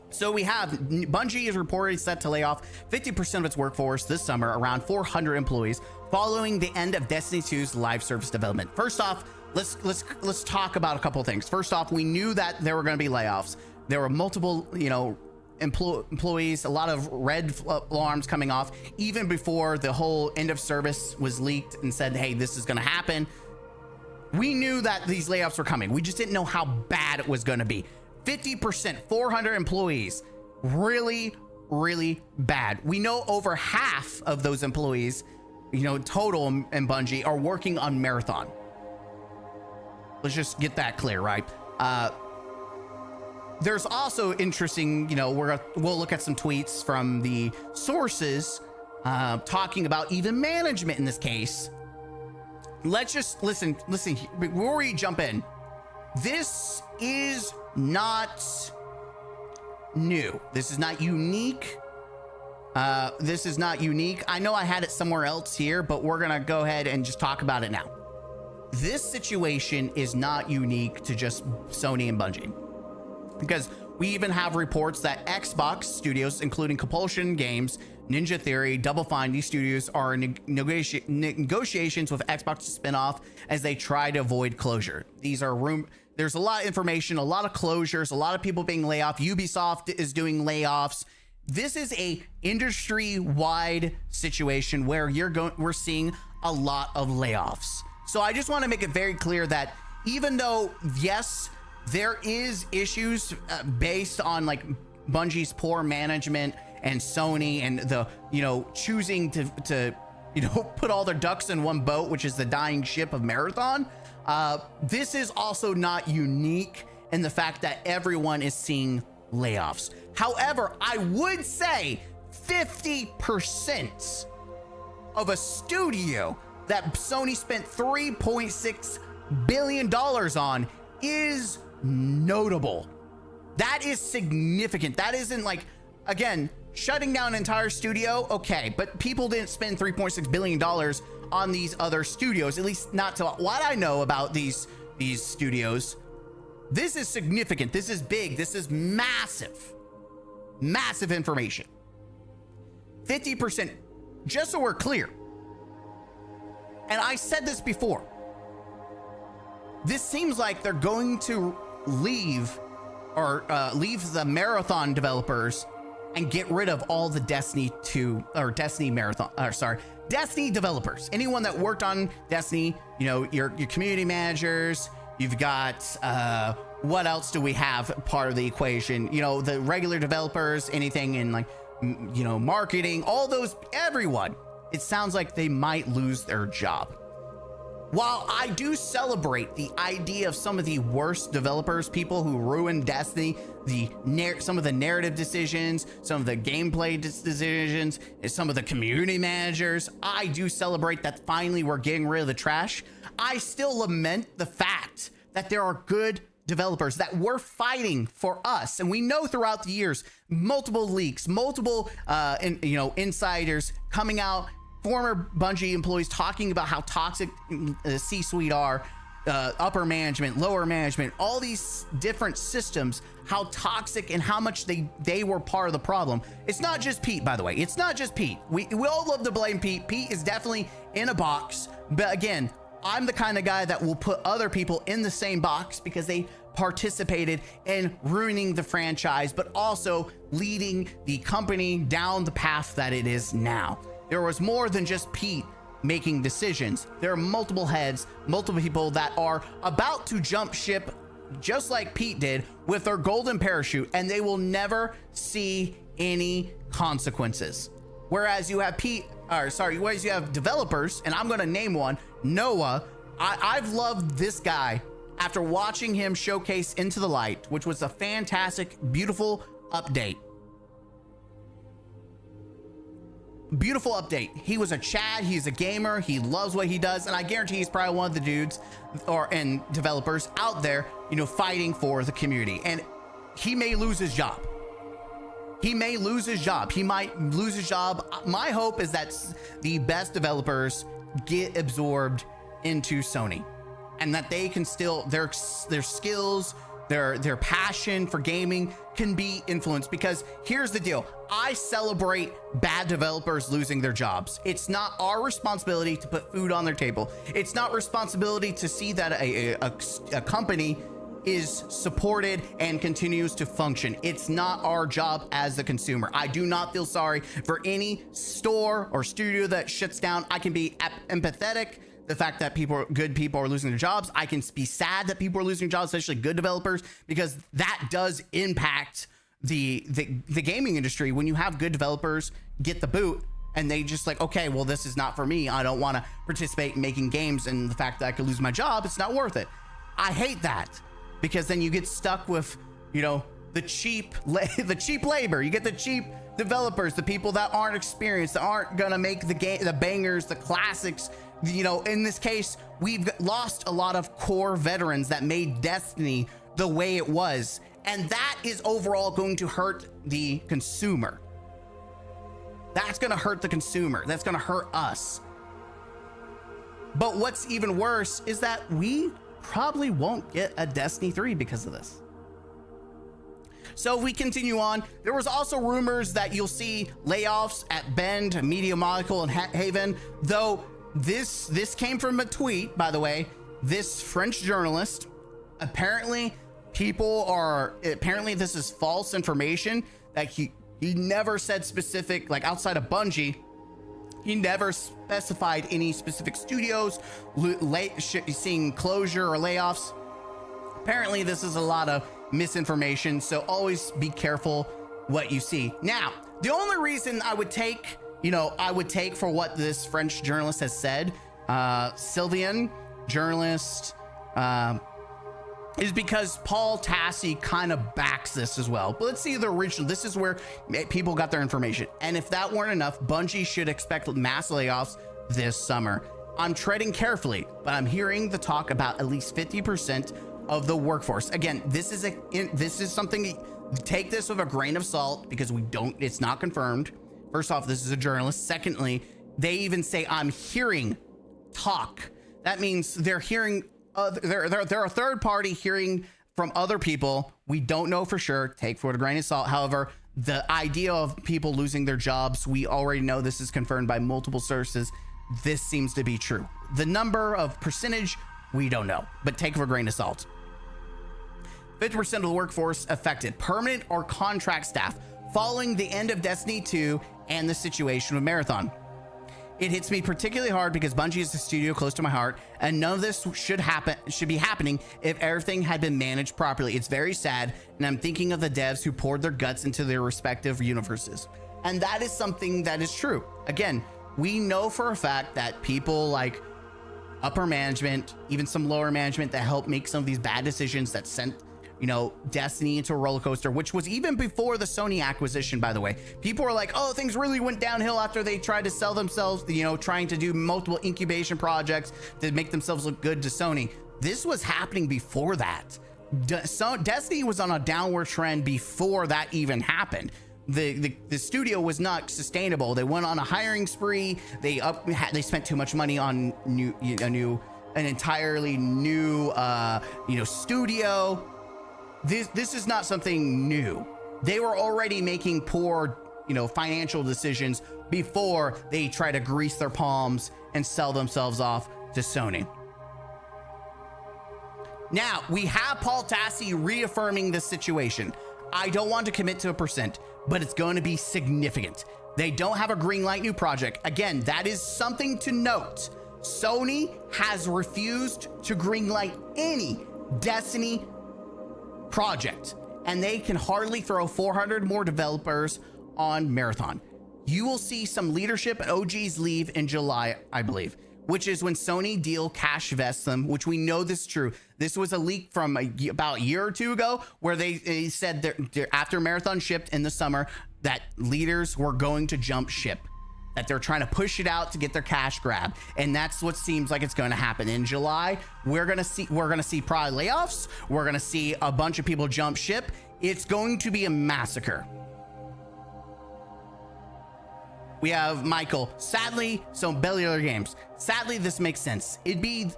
So we have Bungie is reportedly set to lay off 50% of its workforce this summer, around 400 employees, following the end of Destiny 2's live service development. First off, let's talk about a couple of things. First off, we knew that there were going to be layoffs. There were multiple, employees, a lot of red alarms coming off even before the whole end of service was leaked and said, hey, this is going to happen. We knew that these layoffs were coming. We just didn't know how bad it was going to be. 50%, 400 employees, really, really bad. We know over half of those employees, total in Bungie are working on Marathon. Let's just get that clear, right? There's also interesting, we'll look at some tweets from the sources talking about even management in this case. Let's just listen before we jump in. This is not new. This is not unique. This is not unique. I know I had it somewhere else here, but we're gonna go ahead and just talk about it now. This situation is not unique to just Sony and Bungie, because we even have reports that Xbox studios, including Compulsion Games, Ninja Theory, Double Fine, these studios are in negotiations with Xbox to spin off as they try to avoid closure. These are there's a lot of information, a lot of closures, a lot of people being laid off. Ubisoft is doing layoffs. This is a industry-wide situation where we're seeing a lot of layoffs. So I just want to make it very clear that even though, yes, there is issues based on like Bungie's poor management and Sony and the, choosing to put all their ducks in one boat, which is the dying ship of Marathon. This is also not unique in the fact that everyone is seeing layoffs. However, I would say 50% of a studio that Sony spent $3.6 billion on is notable. That is significant. That isn't like, again, shutting down an entire studio, okay, but people didn't spend $3.6 billion on these other studios, at least not to what I know about these studios. This is significant. This is big. This is massive information. 50%, just so we're clear. And I said this before. This seems like they're going to leave the Marathon developers and get rid of all the Destiny developers. Anyone that worked on Destiny, your community managers, you've got, what else do we have part of the equation? The regular developers, anything in like, marketing, all those, everyone. It sounds like they might lose their job. While I do celebrate the idea of some of the worst developers, people who ruined Destiny, some of the narrative decisions, some of the gameplay decisions, some of the community managers, I do celebrate that finally we're getting rid of the trash. I still lament the fact that there are good developers that were fighting for us, and we know throughout the years, multiple leaks, multiple insiders coming out, former Bungie employees talking about how toxic the C-suite are, upper management, lower management, all these different systems, how toxic and how much they were part of the problem. It's not just Pete, by the way. It's not just Pete. We all love to blame Pete. Pete is definitely in a box, but again, I'm the kind of guy that will put other people in the same box because they participated in ruining the franchise, but also leading the company down the path that it is now. There was more than just Pete making decisions. There are multiple heads, multiple people that are about to jump ship, just like Pete did, with their golden parachute, and they will never see any consequences. Whereas you have whereas you have developers, and I'm gonna name one, Noah. I've loved this guy after watching him showcase Into the Light, which was a fantastic, beautiful update. Beautiful update. He was a Chad, he's a gamer, he loves what he does, and I guarantee he's probably one of the dudes and developers out there, you know, fighting for the community. And he may lose his job. He may lose his job. He might lose his job. My hope is that the best developers get absorbed into Sony, and that they can still, their skills, their passion for gaming can be influenced. Because here's the deal, I celebrate bad developers losing their jobs. It's not our responsibility to put food on their table. It's not responsibility to see that a company is supported and continues to function. It's not our job as the consumer. I do not feel sorry for any store or studio that shuts down. I can be empathetic the fact that good people are losing their jobs. I can be sad that people are losing jobs, especially good developers, because that does impact the gaming industry. When you have good developers get the boot and they just like, okay, well, this is not for me. I don't want to participate in making games, and the fact that I could lose my job, it's not worth it. I hate that, because then you get stuck with, you know, the cheap labor. You get the cheap developers, the people that aren't experienced, that aren't gonna make the bangers, the classics. You know, in this case, we've lost a lot of core veterans that made Destiny the way it was, and that is overall going to hurt the consumer. That's gonna hurt the consumer. That's gonna hurt us. But what's even worse is that we probably won't get a Destiny 3 because of this. So if we continue on, there was also rumors that you'll see layoffs at Bend, Media Molecule, and Haven, though this came from a tweet, by the way. This French journalist, apparently this is false information, that he never said specific, like outside of Bungie, he never specified any specific studios seeing closure or layoffs. Apparently this is a lot of misinformation, so always be careful what you see. Now, the only reason I would take for what this French journalist has said, Sylvian journalist, is because Paul Tassi kind of backs this as well. But let's see the original. This is where people got their information. And if that weren't enough, Bungie should expect mass layoffs this summer. I'm treading carefully, but I'm hearing the talk about at least 50% of the workforce. Again, this is something, take this with a grain of salt, because it's not confirmed. First off, this is a journalist. Secondly, they even say I'm hearing talk. That means they're hearing, they're a third party hearing from other people. We don't know for sure. Take for it a grain of salt. However, the idea of people losing their jobs, we already know this is confirmed by multiple sources. This seems to be true. The number of percentage, we don't know, but take it for a grain of salt. 50% of the workforce affected, permanent or contract staff, following the end of Destiny 2 and the situation with Marathon. It hits me particularly hard because Bungie is a studio close to my heart, and none of this should be happening if everything had been managed properly. It's very sad, and I'm thinking of the devs who poured their guts into their respective universes. And that is something that is true. Again, we know for a fact that people like upper management, even some lower management, that helped make some of these bad decisions that sent, you know, Destiny into a roller coaster, which was even before the Sony acquisition, by the way. People were like, oh, things really went downhill after they tried to sell themselves, you know, trying to do multiple incubation projects to make themselves look good to Sony. This was happening before that. Destiny was on a downward trend before that even happened. The studio was not sustainable. They went on a hiring spree. They spent too much money on an entirely new studio. This is not something new. They were already making poor, financial decisions before they try to grease their palms and sell themselves off to Sony. Now, we have Paul Tassi reaffirming this situation. I don't want to commit to a percent, but it's going to be significant. They don't have a green light new project. Again, that is something to note. Sony has refused to green light any Destiny project, and they can hardly throw 400 more developers on Marathon. you will see some leadership and OGs leave in July, I believe, which is when Sony deal cash vests them, which we know this is true. This was a leak from about a year or two ago where they said they're after Marathon shipped in the summer that leaders were going to jump ship, that they're trying to push it out to get their cash grab. And that's what seems like it's going to happen. In July, we're going to see probably layoffs. We're going to see a bunch of people jump ship. It's going to be a massacre. We have Michael. Sadly, so Bellular Games. Sadly, this makes sense. It'd be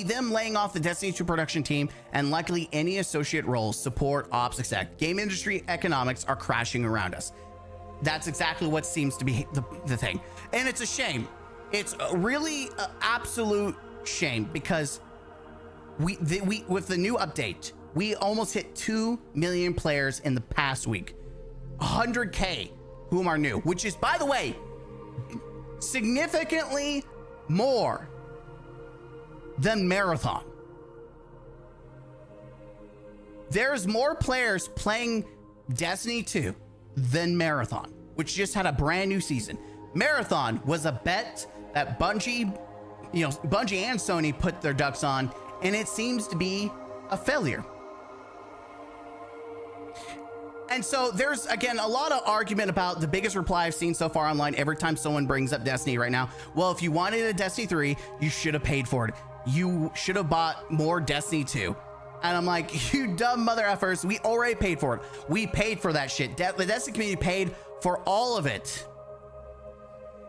them laying off the Destiny 2 production team and likely any associate roles, support, ops, etc. Game industry economics are crashing around us. That's exactly what seems to be the thing. And it's a shame. It's really an absolute shame because we with the new update, we almost hit 2 million players in the past week. 100K whom are new, which is, by the way, significantly more than Marathon. There's more players playing Destiny 2 than Marathon, which just had a brand new season. Marathon was a bet that Bungie and Sony put their ducks on, and it seems to be a failure. And so there's, again, a lot of argument about the biggest reply I've seen so far online every time someone brings up Destiny right now. Well, if you wanted a Destiny 3, you should have paid for it. You should have bought more Destiny 2. And I'm like, you dumb mother effers, we already paid for it. We paid for that shit. The Destiny community paid for all of it.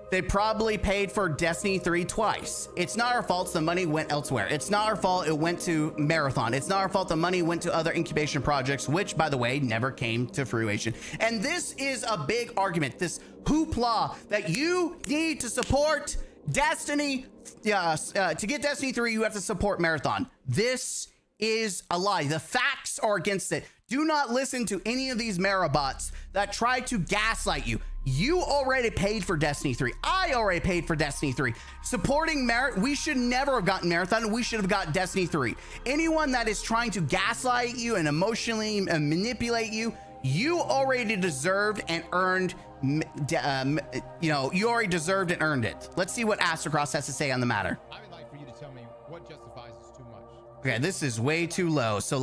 They probably paid for Destiny 3 twice. It's not our fault the money went elsewhere. It's not our fault it went to Marathon. It's not our fault the money went to other incubation projects, which, by the way, never came to fruition. And this is a big argument, this hoopla that you need to support Destiny. To get Destiny 3, you have to support Marathon. This is a lie. The facts are against it. Do not listen to any of these Marabots that try to gaslight you. You already paid for Destiny 3. I already paid for Destiny 3. Supporting we should never have gotten Marathon. We should have got Destiny 3. Anyone that is trying to gaslight you and emotionally manipulate you, you already deserved and earned, you already deserved and earned it. Let's see what Astrocross has to say on the matter.
I would like for you to tell me what justifies this too much.
Okay, this is way too low. So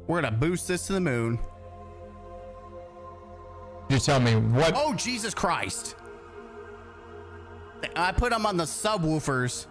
we're gonna boost this to the moon.
You tell me what.
Oh, Jesus Christ. I put them on the subwoofers.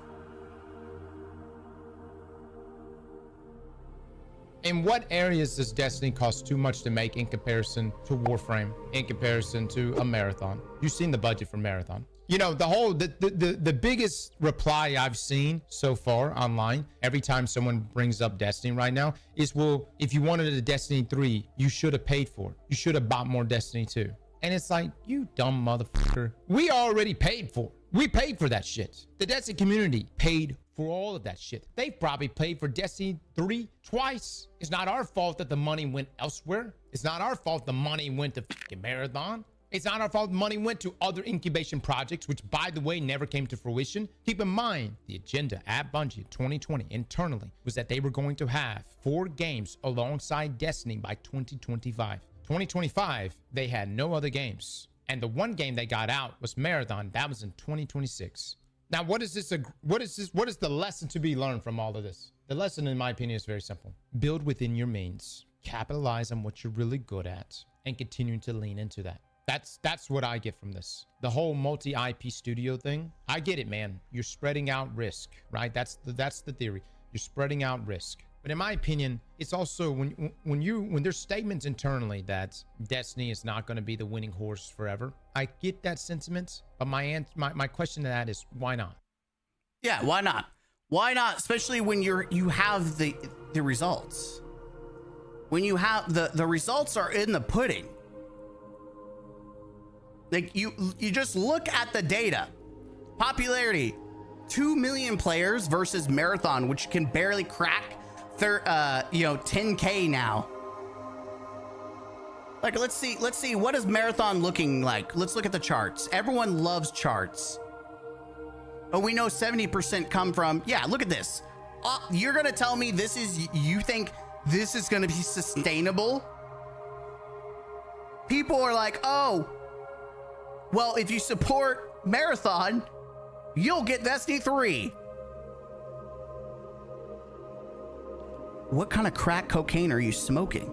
In what areas does Destiny cost too much to make in comparison to Warframe, in comparison to a Marathon? You've seen the budget for Marathon. You know, the biggest reply I've seen so far online, every time someone brings up Destiny right now, is, well, if you wanted a Destiny 3, you should have paid for it. You should have bought more Destiny 2. And it's like, you dumb motherfucker. We already paid for it. We paid for that shit. The Destiny community paid for all of that shit. They probably paid for Destiny 3 twice. It's not our fault that the money went elsewhere. It's not our fault the money went to fucking Marathon. It's not our fault money went to other incubation projects, which, by the way, never came to fruition. Keep in mind, the agenda at Bungie 2020 internally was that they were going to have 4 games alongside Destiny by 2025. 2025, they had no other games. And the one game they got out was Marathon. That was in 2026. Now, what is the lesson to be learned from all of this? The lesson, in my opinion, is very simple. Build within your means. Capitalize on what you're really good at and continue to lean into that. That's what I get from this. The whole multi-IP studio thing. I get it, man. You're spreading out risk, right? That's the theory. You're spreading out risk. But in my opinion, it's also when there's statements internally that Destiny is not going to be the winning horse forever. I get that sentiment, but my question to that is, why not?
Yeah, why not? Why not? Especially when you have the results. When you have the results are in the pudding. Like you just look at the data. Popularity, 2 million players versus Marathon, which can barely crack 10K now. Like, let's see what is Marathon looking like. Let's look at the charts. Everyone loves charts. Oh, we know 70% come from, yeah, look at this. You're gonna tell me you think this is gonna be sustainable? people are like, oh, well, if you support Marathon, you'll get Destiny 3. What kind of crack cocaine are you smoking?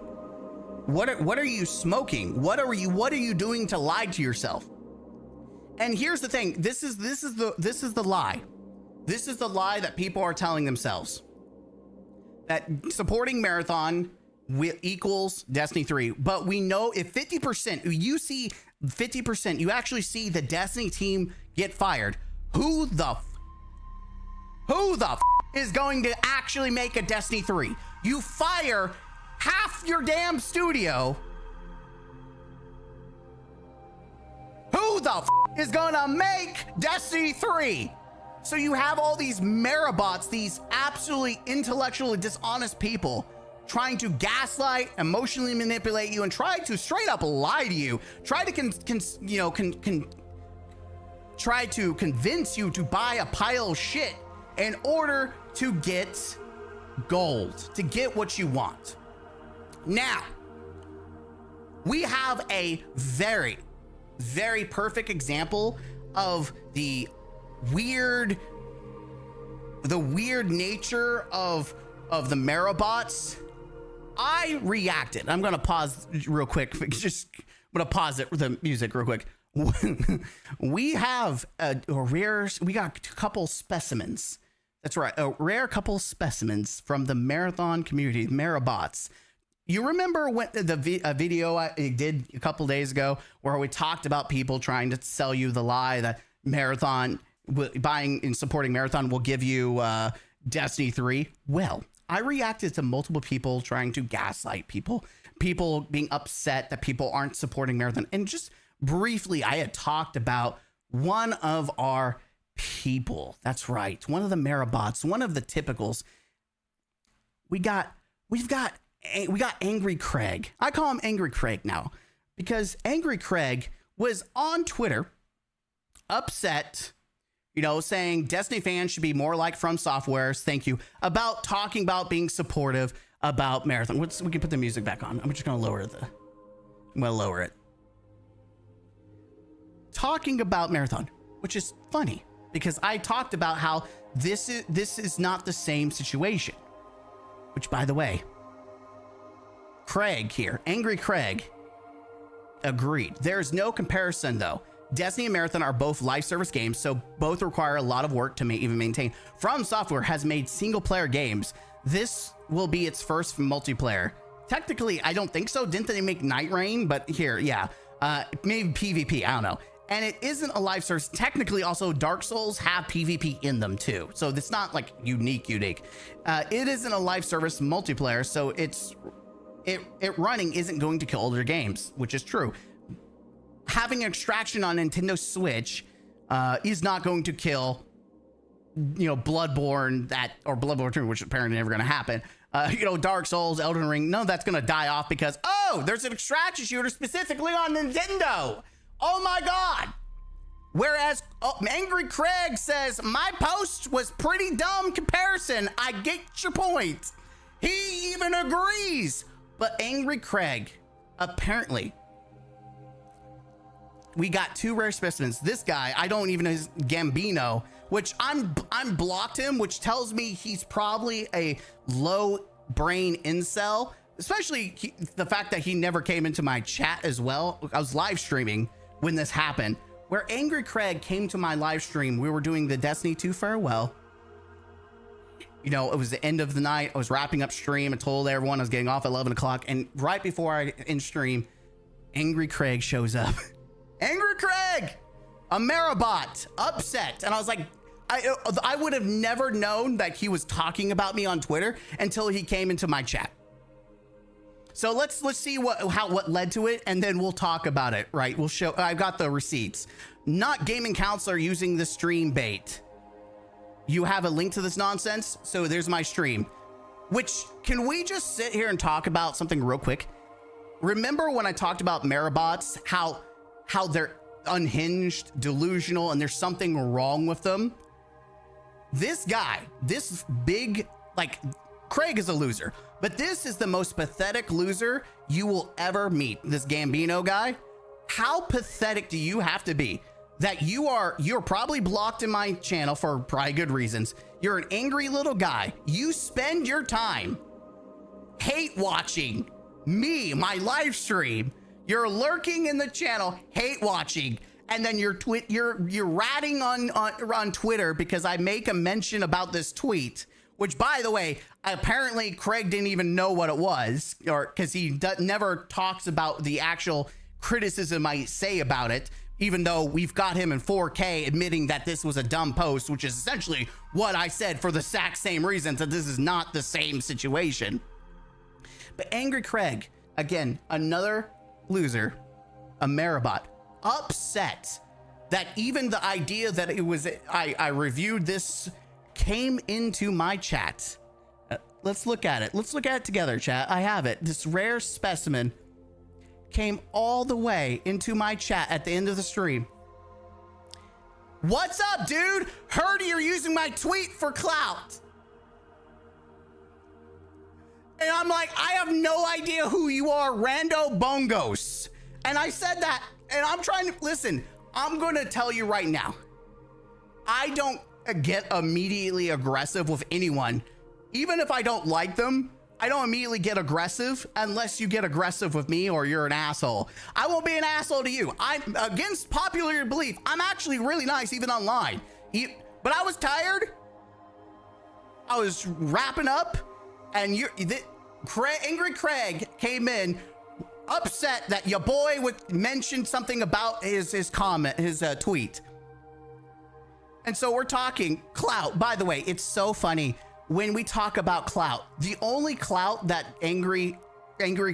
What are you smoking? What are you doing to lie to yourself? And here's the thing. This is the lie. This is the lie that people are telling themselves. That supporting Marathon equals Destiny 3. But we know if 50%, you see 50%, you actually see the Destiny team get fired. Who the is going to actually make a Destiny 3? You fire half your damn studio. Who the is gonna make Destiny 3? So you have all these Marabots, these absolutely intellectually dishonest people trying to gaslight, emotionally manipulate you, and try to straight up lie to you, try to try to convince you to buy a pile of shit in order to get gold, to get what you want. Now, we have a very, very perfect example of the weird nature of the Marabots. I reacted. I'm gonna pause real quick. Just I'm gonna pause the music real quick. We have we got a couple specimens. That's right, a rare couple specimens from the Marathon community, Marabots. You remember when the video I did a couple days ago where we talked about people trying to sell you the lie that Marathon, buying and supporting Marathon will give you Destiny 3? Well, I reacted to multiple people trying to gaslight people being upset that people aren't supporting Marathon. And just briefly, I had talked about one of our people. That's right. One of the Marabots, one of the typicals. We've got Angry Craig. I call him Angry Craig now because Angry Craig was on Twitter upset, saying Destiny fans should be more like From Software's, thank you, about talking about being supportive about Marathon. We can put the music back on. I'm just going to lower it. Talking about Marathon, which is funny because I talked about how this is not the same situation, which, by the way, Craig here, Angry Craig, agreed. There's no comparison though. Destiny and Marathon are both live service games, so both require a lot of work to even maintain. From Software has made single player games. This will be its first multiplayer. Technically, I don't think so. Didn't they make Night Rain? But here, yeah, maybe PvP, I don't know. And it isn't a live service. Technically, also Dark Souls have PvP in them too. So it's not like unique. It isn't a live service multiplayer, so it running isn't going to kill older games, which is true. Having extraction on Nintendo Switch is not going to kill, Bloodborne or Bloodborne 2, which apparently never going to happen. Dark Souls, Elden Ring, none of that's going to die off because, there's an extraction shooter specifically on Nintendo. Oh my God. Whereas Angry Craig says, my post was pretty dumb comparison. I get your point. He even agrees. But Angry Craig, apparently, we got two rare specimens. This guy, I don't even know his Gambino, which I'm blocked him, which tells me he's probably a low brain incel, especially the fact that he never came into my chat as well. I was live streaming when this happened, where Angry Craig came to my live stream. We were doing the Destiny 2 farewell. It was the end of the night. I was wrapping up stream. I told everyone I was getting off at 11 o'clock. And right before I end stream, Angry Craig shows up. Angry Craig, a Marabot, upset. And I was like, I would have never known that he was talking about me on Twitter until he came into my chat. So let's see what led to it, and then we'll talk about it, right? We'll show. I've got the receipts. Not gaming counselor using the stream bait. You have a link to this nonsense, so there's my stream. Which, can we just sit here and talk about something real quick? Remember when I talked about Marabots, how they're unhinged, delusional, and there's something wrong with them? This guy, this big, Craig is a loser, But this is the most pathetic loser you will ever meet, this Gambino guy. How pathetic do you have to be that you're probably blocked in my channel for probably good reasons. You're an angry little guy. You spend your time hate watching me, my live stream. You're lurking in the channel, hate watching, and then you're ratting on Twitter because I make a mention about this tweet, which, by the way, apparently Craig didn't even know what it was, or because he never talks about the actual criticism I say about it, even though we've got him in 4K admitting that this was a dumb post, which is essentially what I said for the exact same reasons, that this is not the same situation. But Angry Craig, again, another loser, a Marabot, upset that even the idea that it was I reviewed this came into my chat. Let's look at it. Let's look at it together, chat. I have it. This rare specimen came all the way into my chat at the end of the stream. What's up, dude? Heard you're using my tweet for clout. And I'm like, I have no idea who you are, Rando Bongos. And I said that, and I'm trying to, listen, I'm going to tell you right now. I don't get immediately aggressive with anyone. Even if I don't like them, I don't immediately get aggressive unless you get aggressive with me or you're an asshole. I won't be an asshole to you. I'm against popular belief. I'm actually really nice even online. But I was tired. I was wrapping up, and Angry Craig came in upset that your boy mentioned something about his comment, his tweet. And so we're talking clout. By the way, it's so funny. When we talk about clout, the only clout that angry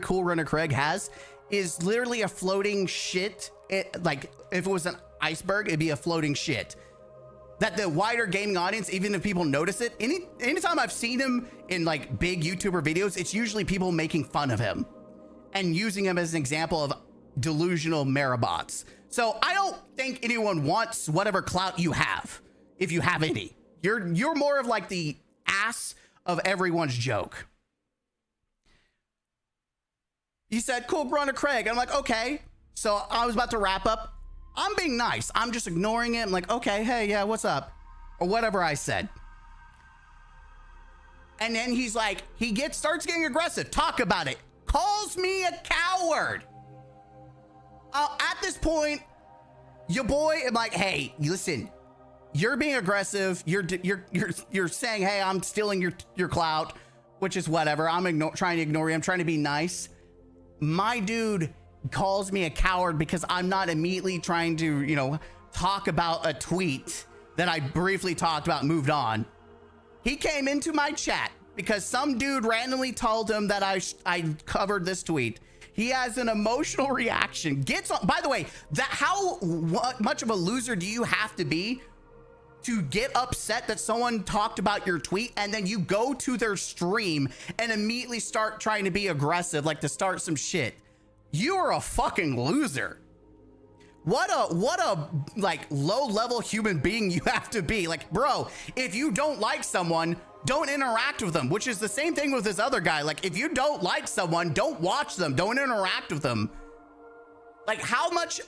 Cool Runner Craig has is literally a floating shit. Like if it was an iceberg, it'd be a floating shit. That the wider gaming audience, even if people notice it, anytime I've seen him in like big YouTuber videos, it's usually people making fun of him and using him as an example of delusional Marabots. So I don't think anyone wants whatever clout you have, if you have any. You're more of like the ass of everyone's joke. He said, Cool Runner Craig. I'm like, okay. So I was about to wrap up. I'm being nice. I'm just ignoring it. I'm like, okay, hey, yeah, what's up? Or whatever I said. And then he's like, starts getting aggressive. Talk about it. Calls me a coward. At this point, your boy, I'm like, hey, listen, you're being aggressive. You're saying, hey, I'm stealing your clout, which is whatever. I'm trying to ignore you. I'm trying to be nice. My dude calls me a coward because I'm not immediately trying to, talk about a tweet that I briefly talked about, moved on. He came into my chat because some dude randomly told him that I covered this tweet. He has an emotional reaction. Gets on. By the way, how much of a loser do you have to be to get upset that someone talked about your tweet and then you go to their stream and immediately start trying to be aggressive, like to start some shit? You are a fucking loser. What a like low level human being you have to be. Like, bro, if you don't like someone, don't interact with them, which is the same thing with this other guy. Like, if you don't like someone, don't watch them, don't interact with them. Like, how much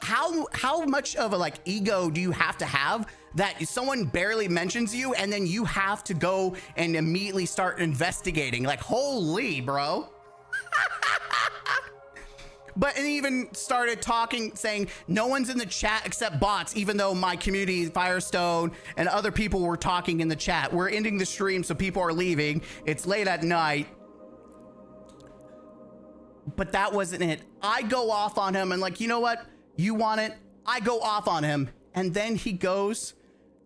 of a like ego do you have to have that someone barely mentions you and then you have to go and immediately start investigating? Like, holy, bro. But it even started talking, saying no one's in the chat except bots, even though my community, Firestone, and other people were talking in the chat. We're ending the stream, so people are leaving. It's late at night. But that wasn't it. I go off on him and like, you know what? You want it? I go off on him. And then he goes,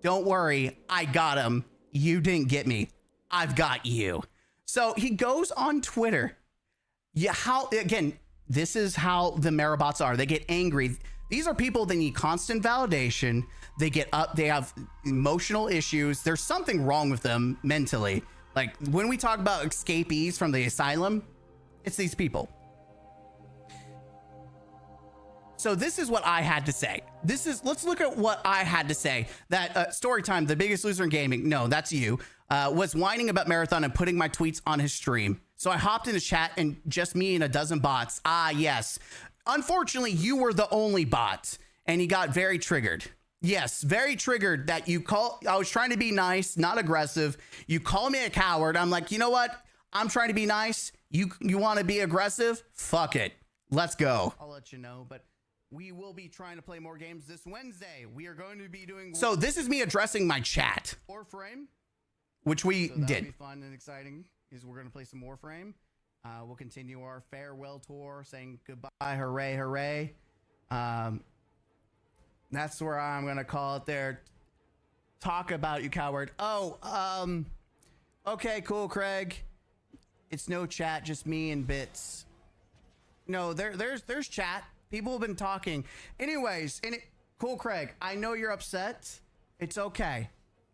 don't worry, I got him. You didn't get me. I've got you. So he goes on Twitter. Yeah, again, this is how the Marabots are. They get angry. These are people that need constant validation. They get up. They have emotional issues. There's something wrong with them mentally. Like when we talk about escapees from the asylum, it's these people. So this is what I had to say. Let's look at what I had to say. That Storytime, the biggest loser in gaming, no, that's you, was whining about Marathon and putting my tweets on his stream. So I hopped into chat and just me and a dozen bots. Ah, yes. Unfortunately, you were the only bot and he got very triggered. Yes, very triggered that you call. I was trying to be nice, not aggressive. You call me a coward. I'm like, you know what? I'm trying to be nice. You want to be aggressive? Fuck it. Let's go. I'll let you know, but we will be trying to play more games this Wednesday. We are going to be doing. So this is me addressing my chat. Warframe, which we did. That'll be fun and exciting. Is we're going to play some Warframe. We'll continue our farewell tour, saying goodbye, hooray, hooray. That's where I'm going to call it there. Talk about you, coward. Oh, okay, cool, Craig. It's no chat, just me and bits. No, there's chat. People have been talking. Anyways, cool, Craig. I know you're upset. It's okay.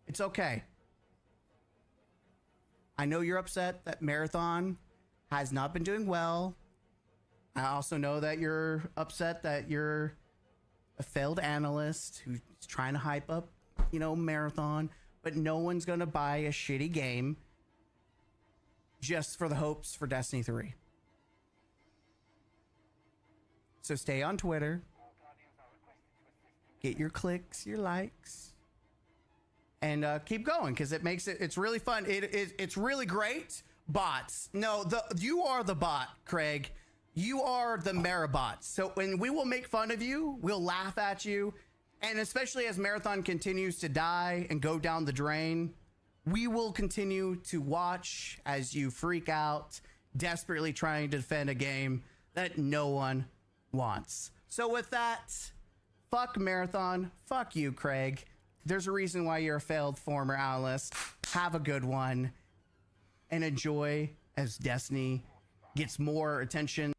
It's okay. I know you're upset that Marathon has not been doing well. I also know that you're upset that you're a failed analyst who's trying to hype up, you know, Marathon, but no one's going to buy a shitty game just for the hopes for Destiny 3. So stay on Twitter. Get your clicks, your likes. And keep going because it makes it's really fun. It's really great. Bots. No, you are the bot, Craig. You are the Marabot. So when we will make fun of you, we'll laugh at you. And especially as Marathon continues to die and go down the drain, we will continue to watch as you freak out, desperately trying to defend a game that no one wants. So with that, fuck Marathon. Fuck you, Craig. There's a reason why you're a failed former analyst. Have a good one and enjoy as Destiny gets more attention.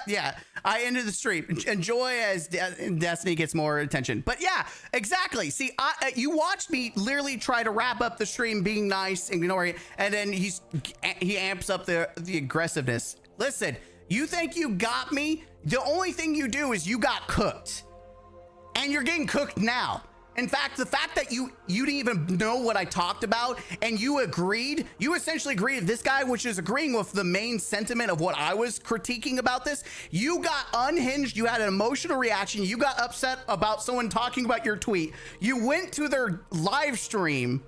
Yeah, I ended the stream. Enjoy as Destiny gets more attention. But yeah, exactly. See, you watched me literally try to wrap up the stream being nice, ignoring it, and then he amps up the aggressiveness. Listen, you think you got me? The only thing you do is you got cooked. And you're getting cooked now. In fact, the fact that you didn't even know what I talked about and you agreed, you essentially agreed this guy, which is agreeing with the main sentiment of what I was critiquing about this. You got unhinged. You had an emotional reaction. You got upset about someone talking about your tweet. You went to their live stream,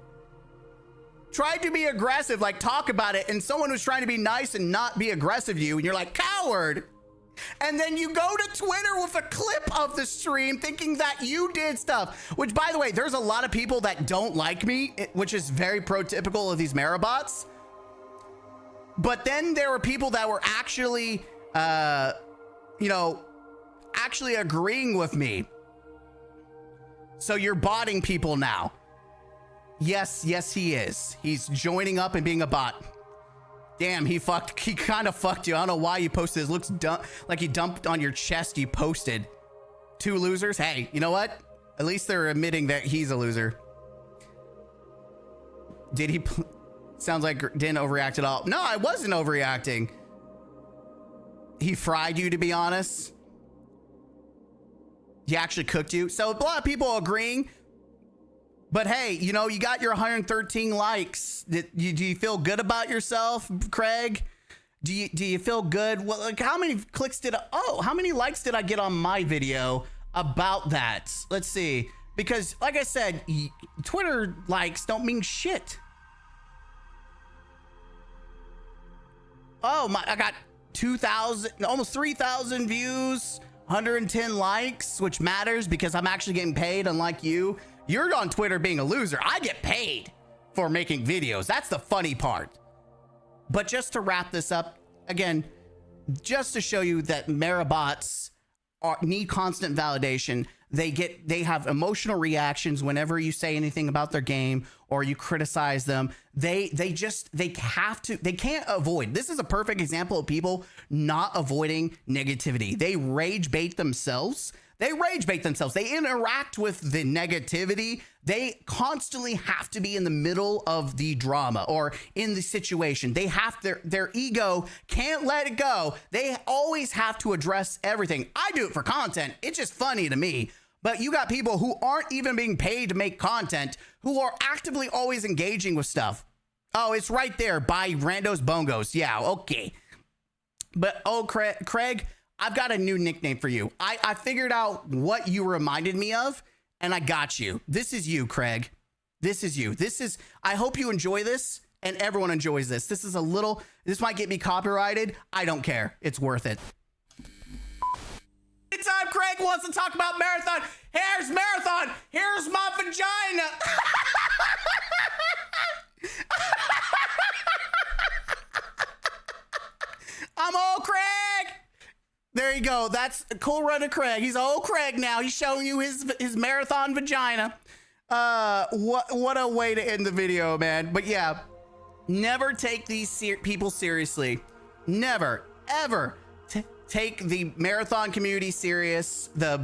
tried to be aggressive, like talk about it. And someone was trying to be nice and not be aggressive to you. And you're like, coward. And then you go to Twitter with a clip of the stream thinking that you did stuff, which, by the way, there's a lot of people that don't like me, which is very prototypical of these Marabots. But then there were people that were actually, actually agreeing with me. So you're botting people now. Yes, he is. He's joining up and being a bot. Damn, he kind of fucked you. I don't know why you posted this. Looks like he dumped on your chest. You posted 2 losers. Hey, you know what? At least they're admitting that he's a loser. Did he? Sounds like didn't overreact at all. No, I wasn't overreacting. He fried you, to be honest. He actually cooked you. So a lot of people agreeing. But hey, you know, you got your 113 likes. Do you feel good about yourself, Craig? Do you feel good? Well, like, how many clicks how many likes did I get on my video about that? Let's see. Because like I said, Twitter likes don't mean shit. Oh my, I got 2,000, almost 3,000 views, 110 likes, which matters because I'm actually getting paid, unlike you. You're on Twitter being a loser. I get paid for making videos. That's the funny part. But just to wrap this up, again, just to show you that Marabots need constant validation. They have emotional reactions whenever you say anything about their game or you criticize them. They can't avoid. This is a perfect example of people not avoiding negativity. They rage bait themselves. They interact with the negativity. They constantly have to be in the middle of the drama or in the situation. They have their ego can't let it go. They always have to address everything. I do it for content. It's just funny to me. But you got people who aren't even being paid to make content, who are actively always engaging with stuff. Oh, it's right there by Rando's Bongos. Yeah, okay. But, oh, Craig, I've got a new nickname for you. I figured out what you reminded me of, and I got you. This is you, Craig. This is you. I hope you enjoy this, and everyone enjoys this. This might get me copyrighted. I don't care. It's worth it. Anytime Craig wants to talk about Marathon, here's Marathon. Here's my vagina. I'm old Craig. There you go. That's a cool run of Craig. He's old Craig now. He's showing you his marathon vagina. What a way to end the video, man. But yeah, never take these people seriously. Never, ever take the marathon community serious, the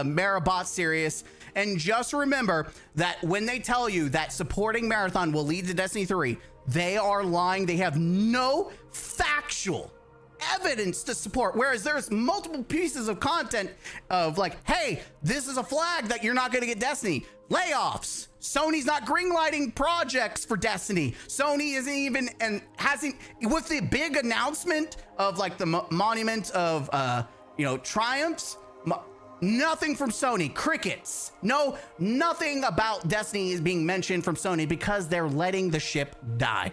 Marabot serious. And just remember that when they tell you that supporting Marathon will lead to Destiny 3, they are lying. They have no factual evidence to support. Whereas there's multiple pieces of content of like, hey, this is a flag that you're not going to get Destiny. Layoffs. Sony's not greenlighting projects for Destiny. Sony isn't even, and hasn't, with the big announcement of like the monument of, triumphs, nothing from Sony. Crickets. No, nothing about Destiny is being mentioned from Sony because they're letting the ship die.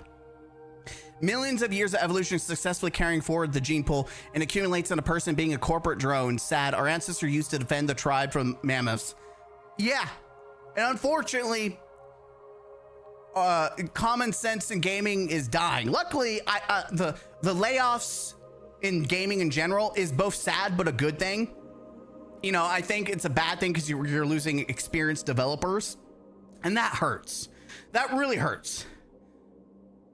Millions of years of evolution successfully carrying forward the gene pool and accumulates in a person being a corporate drone. Sad. Our ancestors used to defend the tribe from mammoths. Yeah. And unfortunately, common sense in gaming is dying. Luckily, the layoffs in gaming in general is both sad but a good thing. You know, I think it's a bad thing because you're losing experienced developers, and that hurts. That really hurts.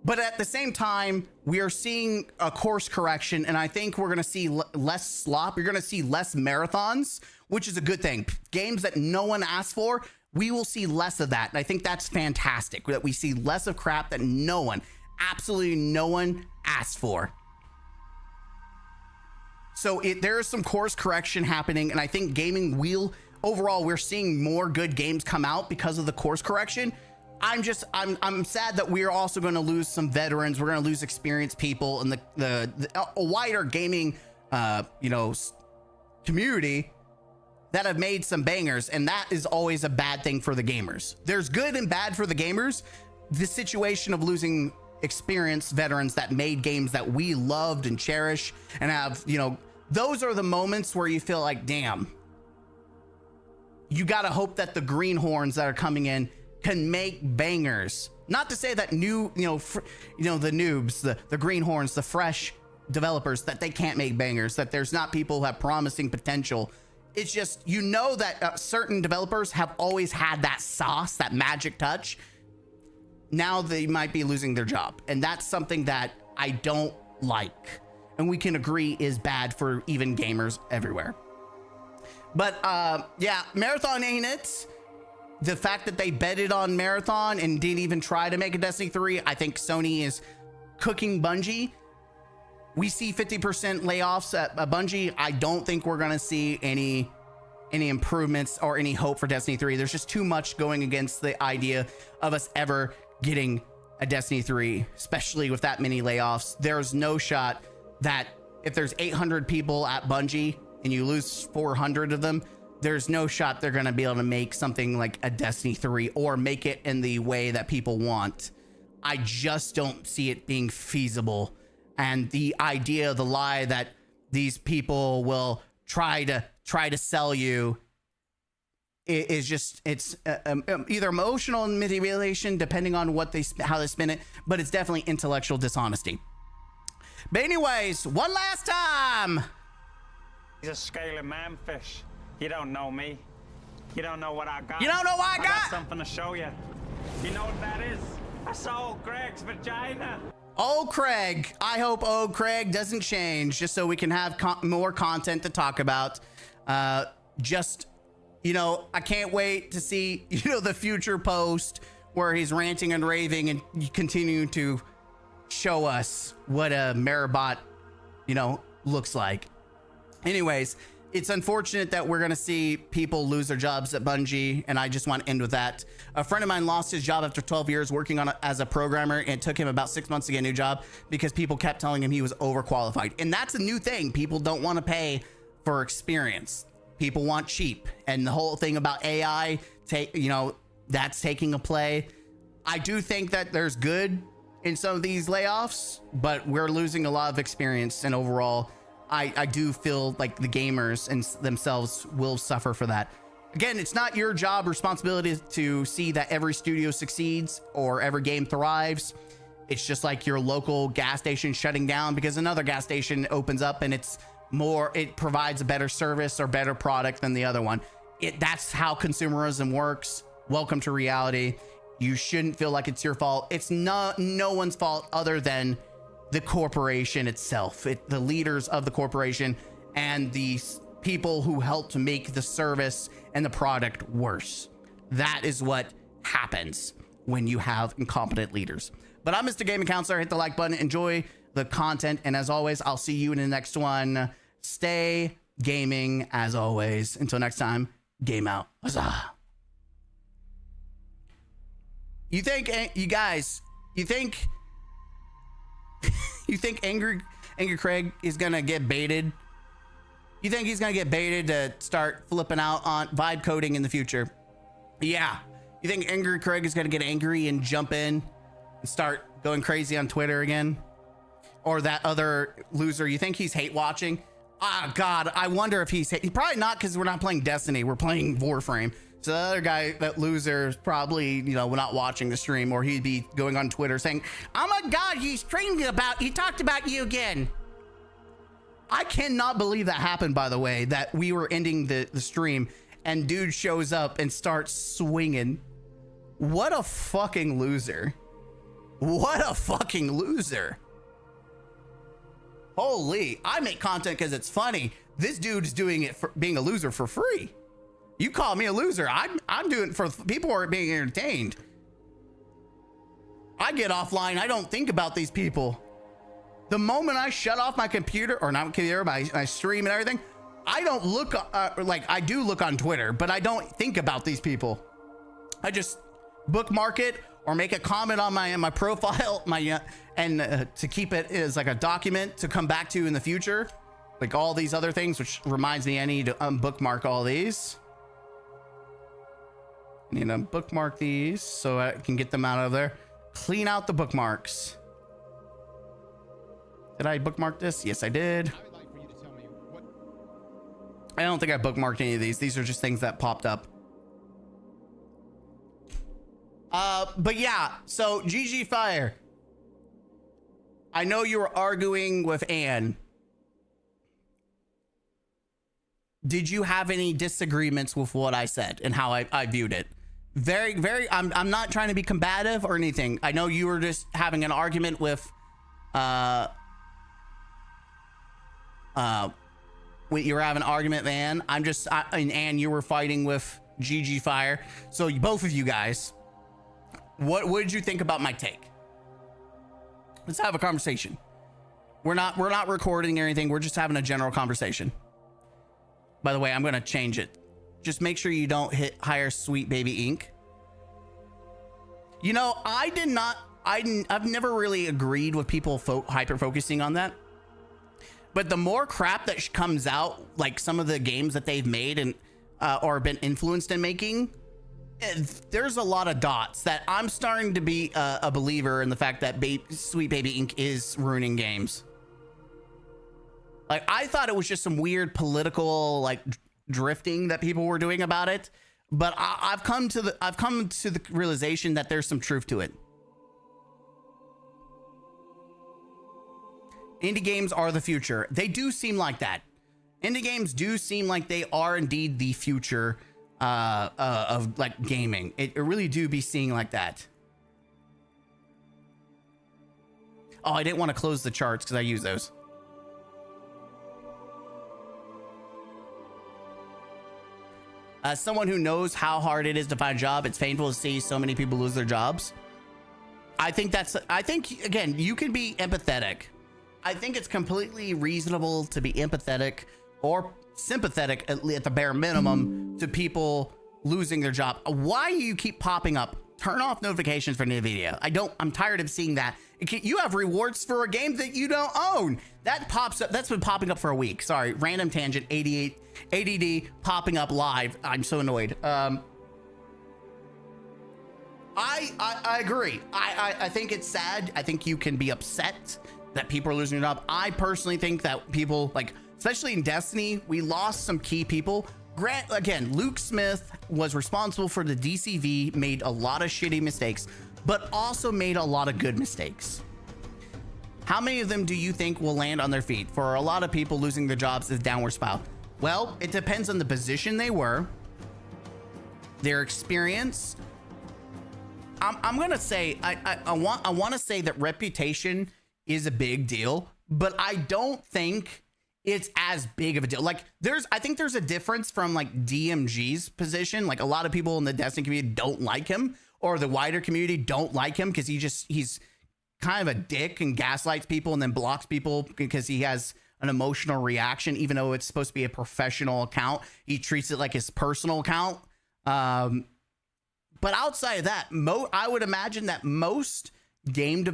But at the same time, we are seeing a course correction, and I think we're going to see less slop. You're going to see less marathons, which is a good thing. Games that no one asked for, we will see less of that. And I think that's fantastic, that we see less of crap that no one, absolutely no one asked for. So there is some course correction happening, and I think gaming will, overall, we're seeing more good games come out because of the course correction. I'm sad that we're also going to lose some veterans. We're going to lose experienced people and a wider gaming, community that have made some bangers. And that is always a bad thing for the gamers. There's good and bad for the gamers. The situation of losing experienced veterans that made games that we loved and cherish and have, those are the moments where you feel like, damn, you got to hope that the greenhorns that are coming in can make bangers. Not to say that the noobs, the greenhorns, the fresh developers, that they can't make bangers, that there's not people who have promising potential. It's just, that certain developers have always had that sauce, that magic touch. Now they might be losing their job. And that's something that I don't like. And we can agree is bad for even gamers everywhere. But yeah, Marathon ain't it. The fact that they betted on Marathon and didn't even try to make a Destiny 3, I think Sony is cooking Bungie. We see 50% layoffs at Bungie. I don't think we're going to see any improvements or any hope for Destiny 3. There's just too much going against the idea of us ever getting a Destiny 3, especially with that many layoffs. There's no shot that if there's 800 people at Bungie and you lose 400 of them, there's no shot they're going to be able to make something like a Destiny 3 or make it in the way that people want. I just don't see it being feasible. And the idea, the lie that these people will try to sell you is just, it's either emotional manipulation, depending on how they spin it, but it's definitely intellectual dishonesty. But anyways, one last time.
He's a scaly manfish. You don't know me. You don't know what I got.
You don't know what I got?
Something to show you. You know what that is? That's old Greg's vagina.
Old Craig. I hope old Craig doesn't change, just so we can have more content to talk about. I can't wait to see, the future post where he's ranting and raving and continue to show us what a Marabot, looks like. Anyways, it's unfortunate that we're going to see people lose their jobs at Bungie, and I just want to end with that. A friend of mine lost his job after 12 years working on as a programmer, and it took him about 6 months to get a new job because people kept telling him he was overqualified. And that's a new thing. People don't want to pay for experience. People want cheap. And the whole thing about AI, that's taking a play. I do think that there's good in some of these layoffs, but we're losing a lot of experience, and overall, I do feel like the gamers and themselves will suffer for that. Again, it's not your job responsibility to see that every studio succeeds or every game thrives. It's just like your local gas station shutting down because another gas station opens up and it provides a better service or better product than the other one. That's how consumerism works. Welcome to reality. You shouldn't feel like it's your fault. It's no one's fault other than the corporation itself, the leaders of the corporation and the people who helped make the service and the product worse. That is what happens when you have incompetent leaders. But I'm Mr. Gaming Counselor. Hit the like button, enjoy the content, and as always, I'll see you in the next one. Stay gaming as always. Until next time, game out. Huzzah. You think Angry Craig is gonna get baited? You think he's gonna get baited to start flipping out on vibe coding in the future? Yeah. You think Angry Craig is gonna get angry and jump in and start going crazy on Twitter again? Or that other loser, you think he's hate watching? Ah, God, I wonder if he's probably not, because we're not playing Destiny, we're playing Warframe. So the other guy, that loser, is probably, not watching the stream, or he'd be going on Twitter saying, oh my God, he talked about you again. I cannot believe that happened, by the way, that we were ending the stream and dude shows up and starts swinging. What a fucking loser. What a fucking loser. Holy, I make content because it's funny. This dude is doing it for being a loser for free. You call me a loser. I'm doing it for people who are being entertained. I get offline. I don't think about these people. The moment I shut off my computer, or not computer, my stream and everything, I don't look I do look on Twitter, but I don't think about these people. I just bookmark it or make a comment on my profile, to keep it as like a document to come back to in the future, like all these other things, which reminds me I need to unbookmark all these. I need to bookmark these so I can get them out of there. Clean out the bookmarks. Did I bookmark this? Yes, I did.
I would like for you to tell me what.
I don't think I bookmarked any of these. These are just things that popped up. But yeah, so GG Fire. I know you were arguing with Anne. Did you have any disagreements with what I said and how I viewed it? I'm not trying to be combative or anything. I know you were just having an argument with you were having an argument with Anne. And Anne, you were fighting with GG Fire. So both of you guys, what did you think about my take? Let's have a conversation. We're not recording or anything. We're just having a general conversation. By the way, I'm going to change it. Just make sure you don't hire Sweet Baby Inc. I've never really agreed with people hyper focusing on that. But the more crap that comes out, like some of the games that they've made and or been influenced in making, there's a lot of dots that I'm starting to be a believer in the fact that Sweet Baby Inc. is ruining games. Like, I thought it was just some weird political drifting that people were doing about it, but I've come to the realization that there's some truth to it. Indie games are the future. They do seem like that. Indie games do seem like they are indeed the future of gaming. It really do be seeing like that. Oh, I didn't want to close the charts because I use those. As someone who knows how hard it is to find a job, it's painful to see so many people lose their jobs. I think again, you can be empathetic. I think it's completely reasonable to be empathetic or sympathetic at the bare minimum to people losing their job. Why do you keep popping up? Turn off notifications for new video. I'm tired of seeing that. You have rewards for a game that you don't own. That pops up. That's been popping up for a week. Sorry, random tangent. 88 ADD popping up live. I'm so annoyed. I agree. I think it's sad. I think you can be upset that people are losing their job. I personally think that people, like, especially in Destiny, we lost some key people. Again, Luke Smith was responsible for the DCV, made a lot of shitty mistakes, but also made a lot of good mistakes. How many of them do you think will land on their feet? For a lot of people, losing their jobs is a downward spiral. Well, it depends on the position they were, their experience. I'm gonna say I want to say that reputation is a big deal, but I don't think it's as big of a deal. Like, I think there's a difference from like DMG's position. Like, a lot of people in the Destiny community don't like him, or the wider community don't like him because he's kind of a dick and gaslights people and then blocks people because he has an emotional reaction, even though it's supposed to be a professional account. He treats it like his personal account. But outside of that, I would imagine that most game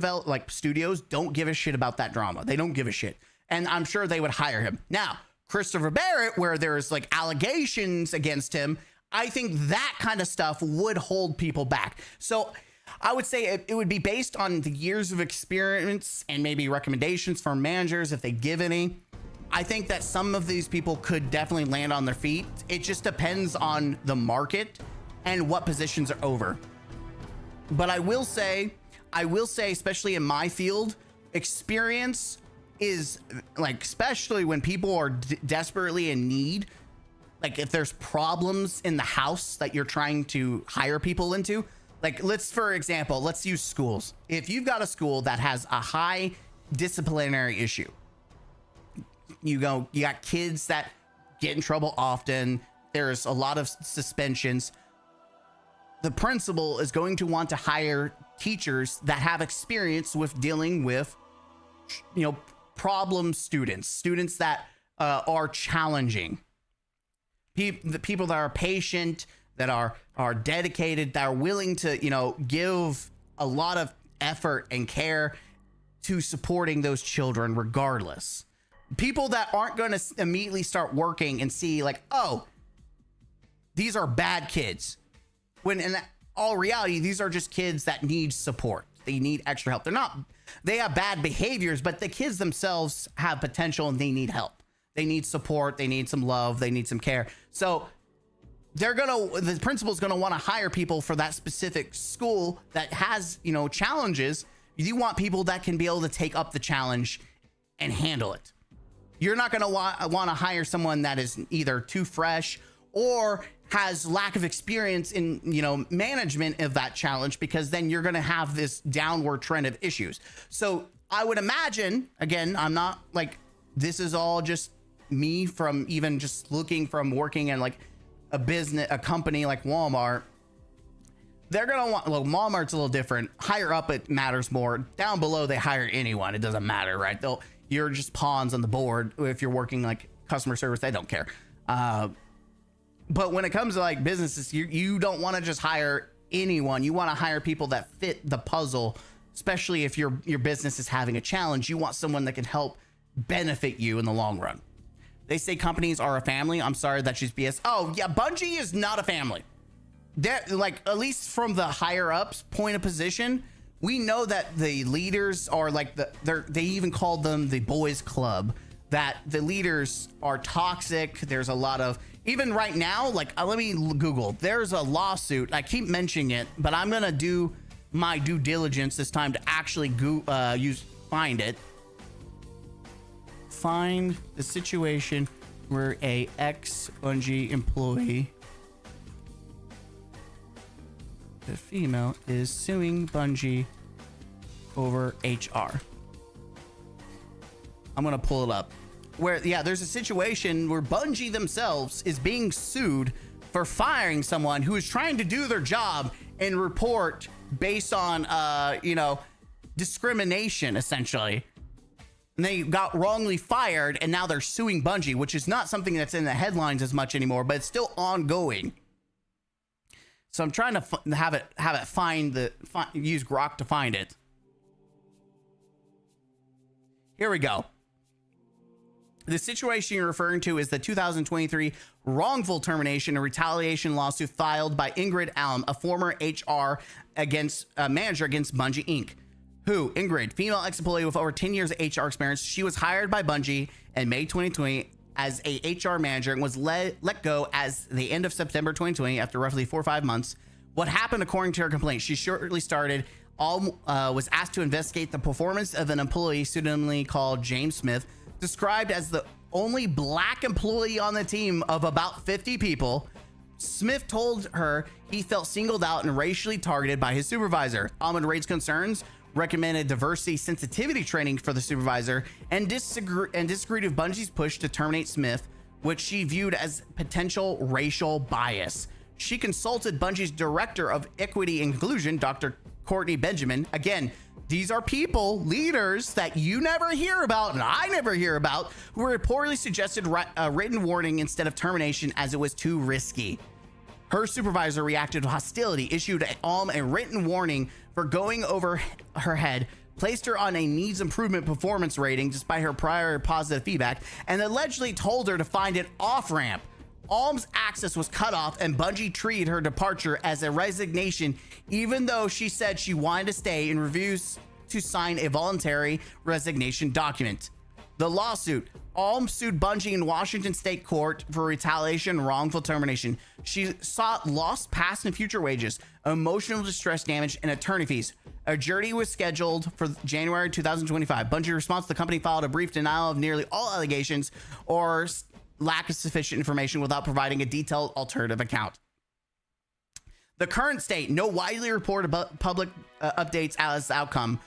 studios don't give a shit about that drama. They don't give a shit. And I'm sure they would hire him. Now, Christopher Barrett, where there's like allegations against him, I think that kind of stuff would hold people back. So I would say it would be based on the years of experience and maybe recommendations from managers if they give any. I think that some of these people could definitely land on their feet. It just depends on the market and what positions are over. But I will say, especially in my field, experience is like, especially when people are desperately in need, like if there's problems in the house that you're trying to hire people into, like for example, let's use schools. If you've got a school that has a high disciplinary issue, you got kids that get in trouble often, there's a lot of suspensions, the principal is going to want to hire teachers that have experience with dealing with, problem students that are challenging, the people that are patient, that are dedicated, that are willing to, give a lot of effort and care to supporting those children regardless. People that aren't going to immediately start working and see like, oh, these are bad kids. When in all reality, these are just kids that need support. They need extra help. They have bad behaviors, but the kids themselves have potential and they need help. They need support. They need some love. They need some care. So the principal's going to want to hire people for that specific school that has, challenges. You want people that can be able to take up the challenge and handle it. You're not going to want to hire someone that is either too fresh or has lack of experience in, management of that challenge, because then you're going to have this downward trend of issues. So I would imagine, again, I'm not like, this is all just me from even just looking from working in like a company like Walmart. They're going to want, Walmart's a little different. Higher up, it matters more. Down below, they hire anyone. It doesn't matter, right? You're just pawns on the board. If you're working like customer service, they don't care. But when it comes to like businesses, you don't want to just hire anyone. You want to hire people that fit the puzzle, especially if your business is having a challenge. You want someone that can help benefit you in the long run. They say companies are a family. I'm sorry, that's just BS. Oh yeah, Bungie is not a family. They're like, at least from the higher ups point of position, we know that the leaders are like they even called them the boys club, that the leaders are toxic. There's a lot of, even right now, like let me Google, there's a lawsuit. I keep mentioning it, but I'm going to do my due diligence this time to actually find it. Find the situation where a ex-Bungie employee, the female, is suing Bungie over HR. I'm gonna pull it up. Where, yeah, there's a situation where Bungie themselves is being sued for firing someone who is trying to do their job and report based on, discrimination, essentially. and they got wrongly fired, and now they're suing Bungie, which is not something that's in the headlines as much anymore, but it's still ongoing. So I'm trying to have it use Grok to find it. Here we go. The situation you're referring to is the 2023 wrongful termination and retaliation lawsuit filed by Ingrid Alm, a former HR manager against Bungie Inc. Who, Ingrid, female ex-employee with over 10 years of HR experience, she was hired by Bungie in May 2020 as a HR manager and was let go as the end of September 2020 after roughly 4 or 5 months. What happened, according to her complaint, she shortly started, was asked to investigate the performance of an employee pseudonymly called James Smith, described as the only black employee on the team of about 50 people. Smith told her he felt singled out and racially targeted by his supervisor. Almond raised concerns, recommended diversity sensitivity training for the supervisor, and disagreed with Bungie's push to terminate Smith, which she viewed as potential racial bias. She consulted Bungie's director of equity and inclusion, Dr. Courtney Benjamin. Again, these are people, leaders that you never hear about and I never hear about, who reportedly suggested a written warning instead of termination as it was too risky. Her supervisor reacted with hostility, issued Alm a written warning for going over her head, placed her on a needs improvement performance rating despite her prior positive feedback, and allegedly told her to find an off-ramp. Alm's access was cut off, and Bungie treated her departure as a resignation, even though she said she wanted to stay and refused to sign a voluntary resignation document. The lawsuit: Alm sued Bungie in Washington State Court for retaliation and wrongful termination. She sought lost past and future wages, emotional distress damage, and attorney fees. A jury was scheduled for January 2025. Bungie response: the company filed a brief denial of nearly all allegations or lack of sufficient information without providing a detailed alternative account. The current state: no widely reported public updates as the outcome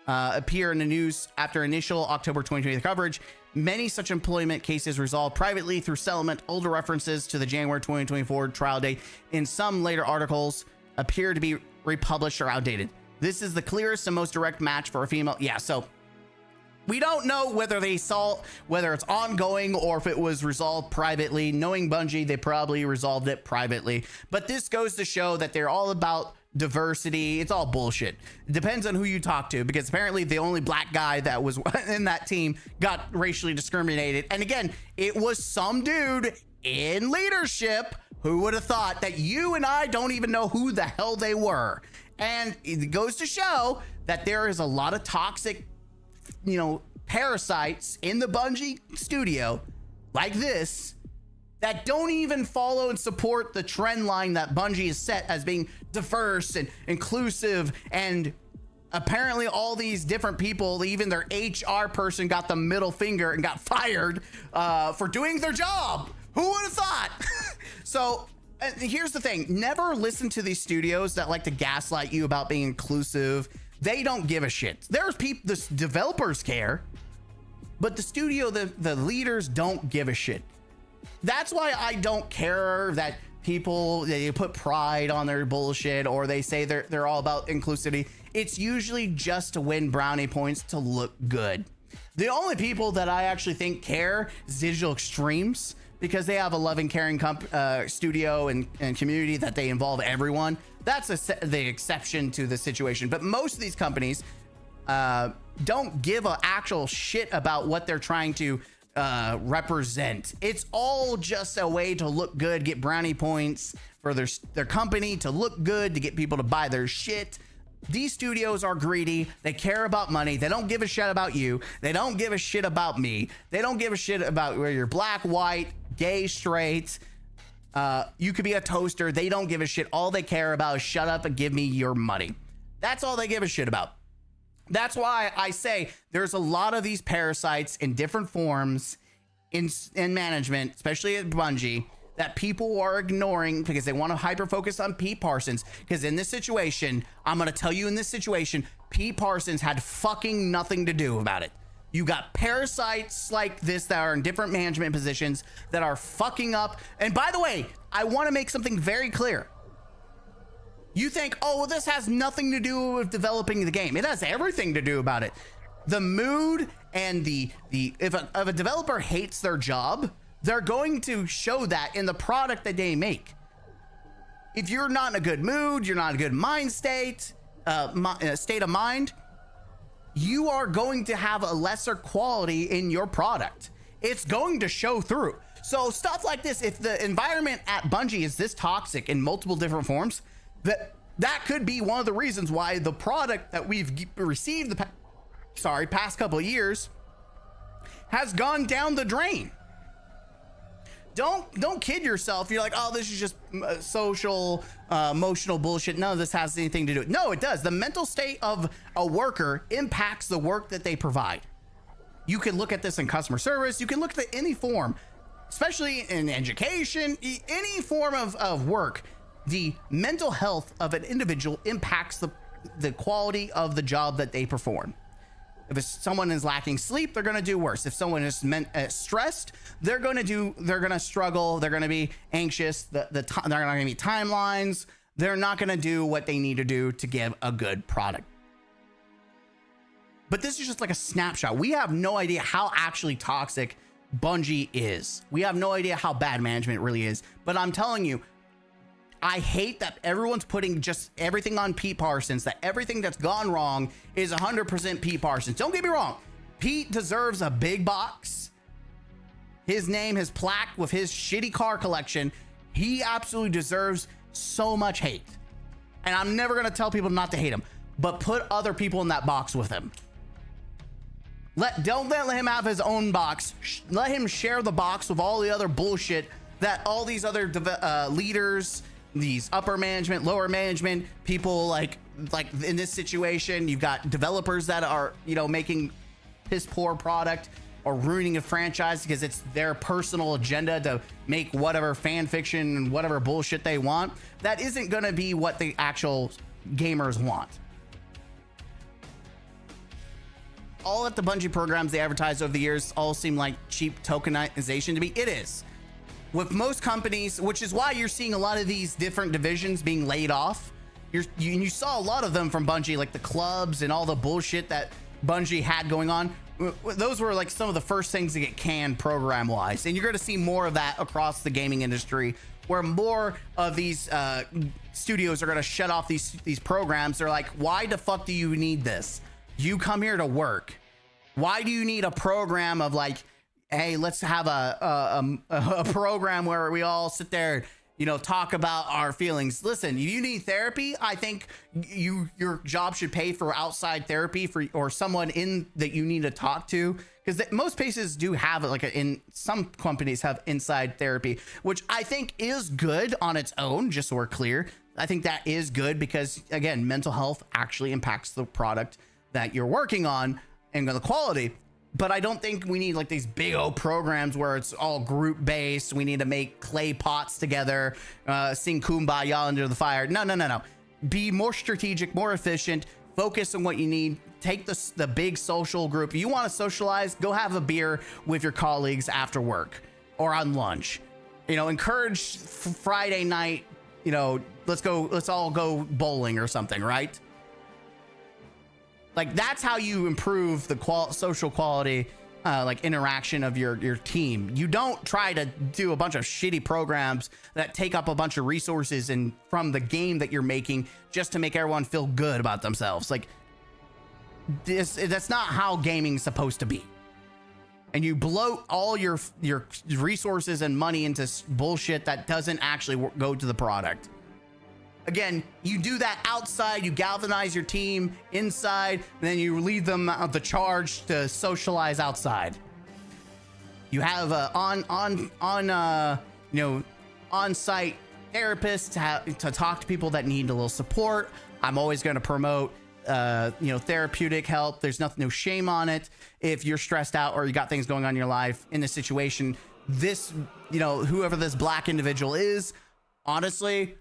appear in the news after initial October 2020 coverage. Many such employment cases resolved privately through settlement. Older references to the January 2024 trial date in some later articles appear to be republished or outdated. This is the clearest and most direct match for a female. Yeah, so we don't know whether it's ongoing or if it was resolved privately. Knowing Bungie, they probably resolved it privately. But this goes to show that they're all about diversity. It's all bullshit. It depends on who you talk to, because apparently the only black guy that was in that team got racially discriminated. And again, it was some dude in leadership. Who would have thought that you and I don't even know who the hell they were? And it goes to show that there is a lot of toxic, parasites in the Bungie studio like this that don't even follow and support the trend line that Bungie has set as being diverse and inclusive. And apparently all these different people, even their HR person got the middle finger and got fired for doing their job. Who would have thought? So here's the thing. Never listen to these studios that like to gaslight you about being inclusive. They don't give a shit. There's people, the developers care, but the studio, the leaders don't give a shit. That's why I don't care that people, they put pride on their bullshit, or they say they're all about inclusivity. It's usually just to win brownie points to look good. The only people that I actually think care is Digital Extremes, because they have a loving, caring studio and community that they involve everyone. That's the exception to the situation. But most of these companies don't give an actual shit about what they're trying to represent. It's all just a way to look good, get brownie points for their company, to look good, to get people to buy their shit. These studios are greedy. They care about money. They don't give a shit about you. They don't give a shit about me. They don't give a shit about whether you're black, white, gay, straight. You could be a toaster. They don't give a shit. All they care about is shut up and give me your money. That's all they give a shit about. That's why I say there's a lot of these parasites in different forms in management, especially at Bungie, that people are ignoring because they want to hyper focus on Pete Parsons. Because in this situation, I'm going to tell you, in this situation, Pete Parsons had fucking nothing to do about it. You got parasites like this that are in different management positions that are fucking up. And by the way, I want to make something very clear. You think, oh, well, this has nothing to do with developing the game. It has everything to do about it. The mood And if a developer hates their job, they're going to show that in the product that they make. If you're not in a good mood, you're not in a good mind state, state of mind, you are going to have a lesser quality in your product. It's going to show through. So stuff like this, if the environment at Bungie is this toxic in multiple different forms, that could be one of the reasons why the product that we've received the past couple of years has gone down the drain. Don't kid yourself. You're like, oh, this is just social, emotional bullshit. None of this has anything to do with it. No, it does. The mental state of a worker impacts the work that they provide. You can look at this in customer service. You can look at any form, especially in education, any form of work. The mental health of an individual impacts the quality of the job that they perform. If someone is lacking sleep, they're going to do worse. If someone is stressed, they're going to struggle. They're going to be anxious. They're not going to meet timelines. They're not going to do what they need to do to give a good product. But this is just like a snapshot. We have no idea how actually toxic Bungie is. We have no idea how bad management really is. But I'm telling you, I hate that everyone's putting just everything on Pete Parsons, that everything that's gone wrong is 100% Pete Parsons. Don't get me wrong. Pete deserves a big box. His name, his plaque with his shitty car collection. He absolutely deserves so much hate. And I'm never going to tell people not to hate him, but put other people in that box with him. Don't let him have his own box. Let him share the box with all the other bullshit that all these other leaders, these upper management, lower management people, like in this situation, you've got developers that are, making piss poor product or ruining a franchise because it's their personal agenda to make whatever fan fiction and whatever bullshit they want. That isn't going to be what the actual gamers want. All of the Bungie programs they advertised over the years all seem like cheap tokenization to me. It is. With most companies, which is why you're seeing a lot of these different divisions being laid off. You saw a lot of them from Bungie, like the clubs and all the bullshit that Bungie had going on. Those were like some of the first things to get canned program-wise. And you're going to see more of that across the gaming industry, where more of these studios are going to shut off these programs. They're like, why the fuck do you need this? You come here to work. Why do you need a program of like, hey, let's have a program where we all sit there, talk about our feelings. Listen, you need therapy. I think your job should pay for outside therapy or someone that you need to talk to, because most places do have it. In some companies have inside therapy, which I think is good on its own. Just so we're clear, I think that is good because, again, mental health actually impacts the product that you're working on and the quality. But I don't think we need like these big old programs where it's all group based. We need to make clay pots together, sing Kumbaya under the fire. No. Be more strategic, more efficient, focus on what you need. Take the big social group. If you want to socialize, go have a beer with your colleagues after work or on lunch. Encourage Friday night, let's all go bowling or something, right? Like, that's how you improve the social quality, interaction of your team. You don't try to do a bunch of shitty programs that take up a bunch of resources and from the game that you're making just to make everyone feel good about themselves. Like, that's not how gaming's supposed to be. And you bloat all your resources and money into bullshit that doesn't actually go to the product. Again, you do that outside, you galvanize your team inside, and then you leave them the charge to socialize outside. You have on-site therapists to talk to people that need a little support. I'm always going to promote therapeutic help. There's no shame on it. If you're stressed out or you got things going on in your life in this situation, whoever this black individual is, honestly,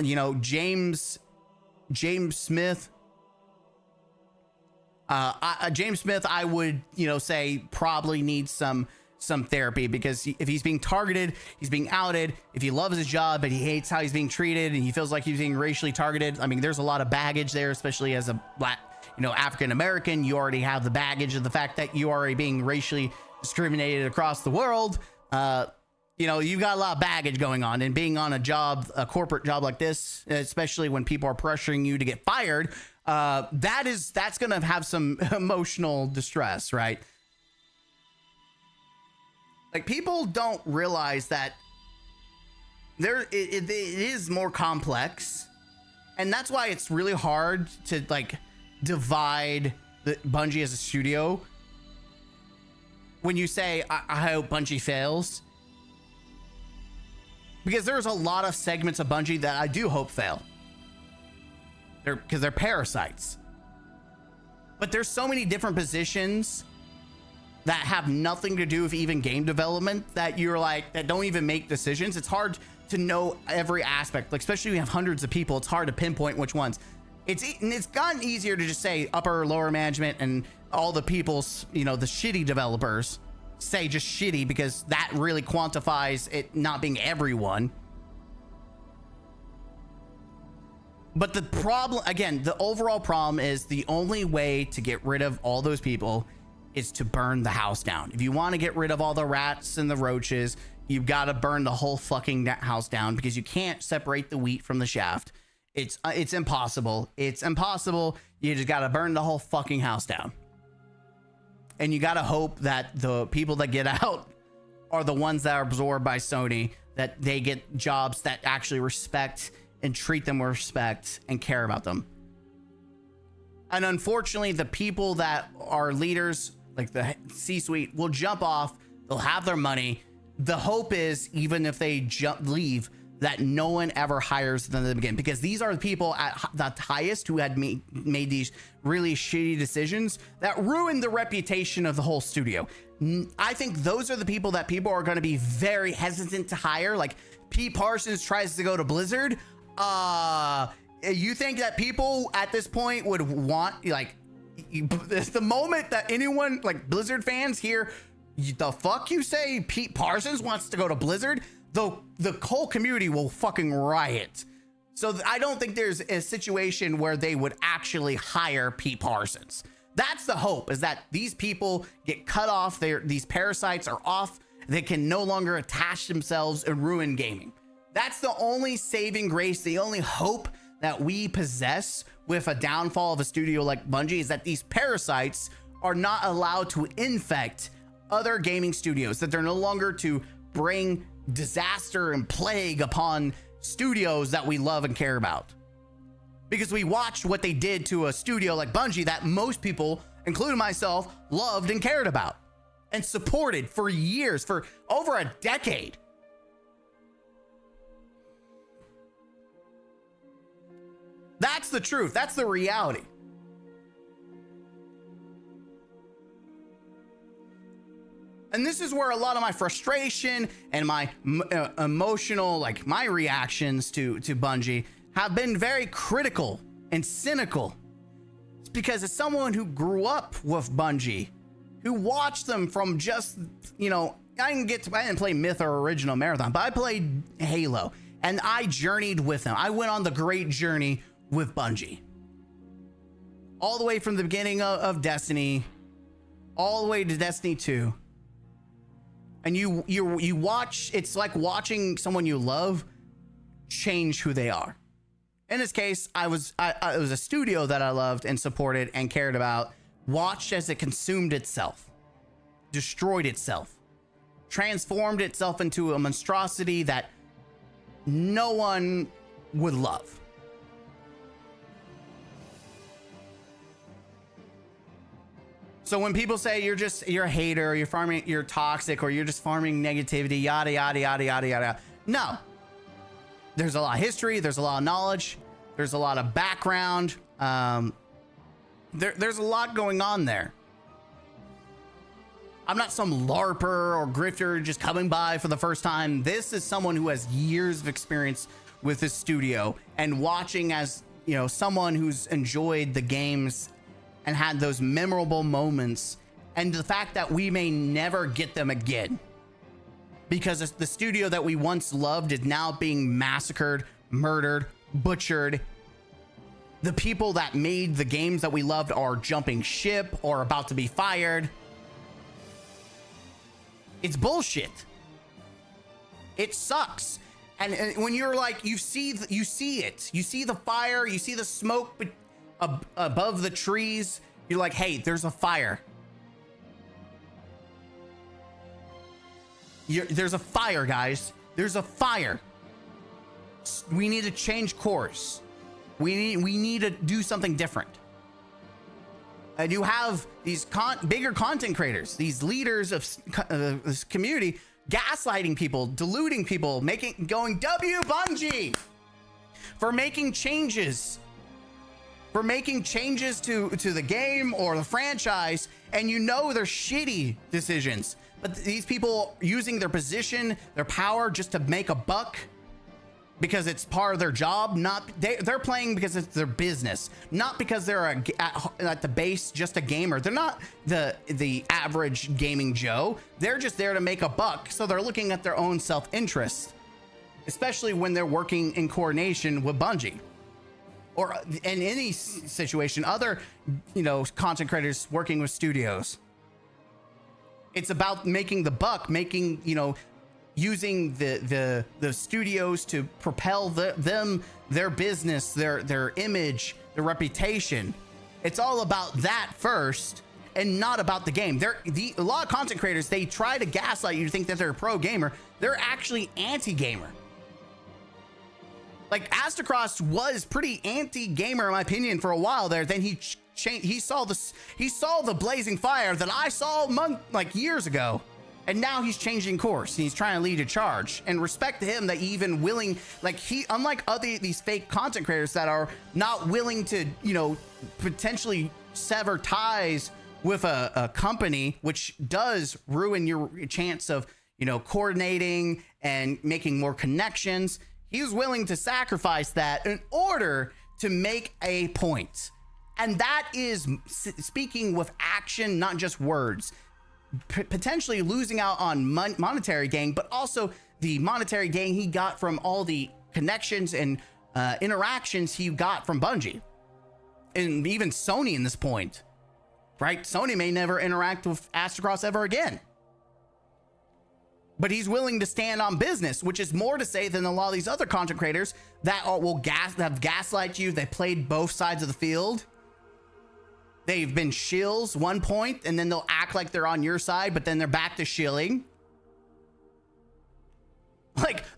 James Smith, I would, say probably needs some therapy, because if he's being targeted, he's being outed. If he loves his job, but he hates how he's being treated and he feels like he's being racially targeted. I mean, there's a lot of baggage there, especially as a black, you know, African American. You already have the baggage of the fact that you are being racially discriminated across the world. You know, you've got a lot of baggage going on, and being on a job, a corporate job like this, especially when people are pressuring you to get fired, that's going to have some emotional distress, right? Like, people don't realize that it is more complex, and that's why it's really hard to like divide the Bungie as a studio. When you say I hope Bungie fails, because there's a lot of segments of Bungie that I do hope fail. Because they're parasites. But there's so many different positions that have nothing to do with even game development that you're like, that don't even make decisions. It's hard to know every aspect, like especially when you have hundreds of people. It's hard to pinpoint which ones. It's gotten easier to just say upper, lower management, and all the people's, you know, the shitty developers say just shitty, because that really quantifies it not being everyone. But the problem, again, the overall problem is the only way to get rid of all those people is to burn the house down. If you want to get rid of all the rats and the roaches, you've got to burn the whole fucking house down, because you can't separate the wheat from the shaft. It's impossible. It's impossible. You just got to burn the whole fucking house down. And you got to hope that the people that get out are the ones that are absorbed by Sony, that they get jobs that actually respect and treat them with respect and care about them. And unfortunately, the people that are leaders, like the C-suite, will jump off. They'll have their money. The hope is, even if they leave, that no one ever hires them again, because these are the people at the highest who had made these really shitty decisions that ruined the reputation of the whole studio. I think those are the people that people are going to be very hesitant to hire. Like, Pete Parsons tries to go to Blizzard. You think that people at this point would want, like, the moment that anyone, like Blizzard fans, hear the fuck you say Pete Parsons wants to go to Blizzard, the whole community will fucking riot. So I don't think there's a situation where they would actually hire Pete Parsons. That's the hope, is that these people get cut off. These parasites are off. They can no longer attach themselves and ruin gaming. That's the only saving grace, the only hope that we possess with a downfall of a studio like Bungie, is that these parasites are not allowed to infect other gaming studios, that they're no longer to bring disaster and plague upon studios that we love and care about. Because we watched what they did to a studio like Bungie that most people, including myself, loved and cared about and supported for years, for over a decade. That's the truth. That's the reality. And this is where a lot of my frustration and my emotional, like my reactions to Bungie have been very critical and cynical. It's because as someone who grew up with Bungie, who watched them from just, you know, I didn't play Myth or Original Marathon, but I played Halo, and I journeyed with them. I went on the great journey with Bungie. All the way from the beginning of Destiny, all the way to Destiny 2. And you watch, it's like watching someone you love change who they are. In this case, it was a studio that I loved and supported and cared about, watched as it consumed itself, destroyed itself, transformed itself into a monstrosity that no one would love. So when people say you're a hater, or you're toxic, or you're just farming negativity, yada, yada, yada, yada, yada. No. There's a lot of history. There's a lot of knowledge. There's a lot of background. There's a lot going on there. I'm not some LARPer or grifter just coming by for the first time. This is someone who has years of experience with this studio, and watching as, you know, someone who's enjoyed the games and had those memorable moments, and the fact that we may never get them again because the studio that we once loved is now being massacred, murdered, butchered, the people that made the games that we loved are jumping ship or about to be fired. It's bullshit. It sucks. And when you're like, you see it, you see the fire, you see the smoke above the trees. You're like, hey, there's a fire. There's a fire, guys. There's a fire. We need to change course. We need to do something different. And you have these bigger content creators, these leaders of this community, gaslighting people, deluding people, going W Bungie for making changes. For making changes to the game or the franchise, and you know they're shitty decisions. But these people using their position, their power just to make a buck because it's part of their job. They're playing because it's their business, not because they're at the base just a gamer. They're not the average gaming Joe. They're just there to make a buck. So they're looking at their own self-interest, especially when they're working in coordination with Bungie. Or in any situation, other, content creators working with studios. It's about making the buck, using the studios to propel their business, their image, their reputation. It's all about that first and not about the game. A lot of content creators, they try to gaslight you to think that they're a pro gamer. They're actually anti-gamer. Like Astacross was pretty anti-gamer in my opinion for a while there. Then he saw the blazing fire that I saw years ago, and now he's changing course and he's trying to lead a charge. And respect to him that even willing, unlike these fake content creators that are not willing to potentially sever ties with a company, which does ruin your chance of coordinating and making more connections. He was willing to sacrifice that in order to make a point. And that is speaking with action, not just words. Potentially losing out on monetary gain, but also the monetary gain he got from all the connections and interactions he got from Bungie. And even Sony in this point, right? Sony may never interact with Astacross ever again. But he's willing to stand on business, which is more to say than a lot of these other content creators that have gaslight you. They played both sides of the field. They've been shills one point, and then they'll act like they're on your side, but then they're back to shilling.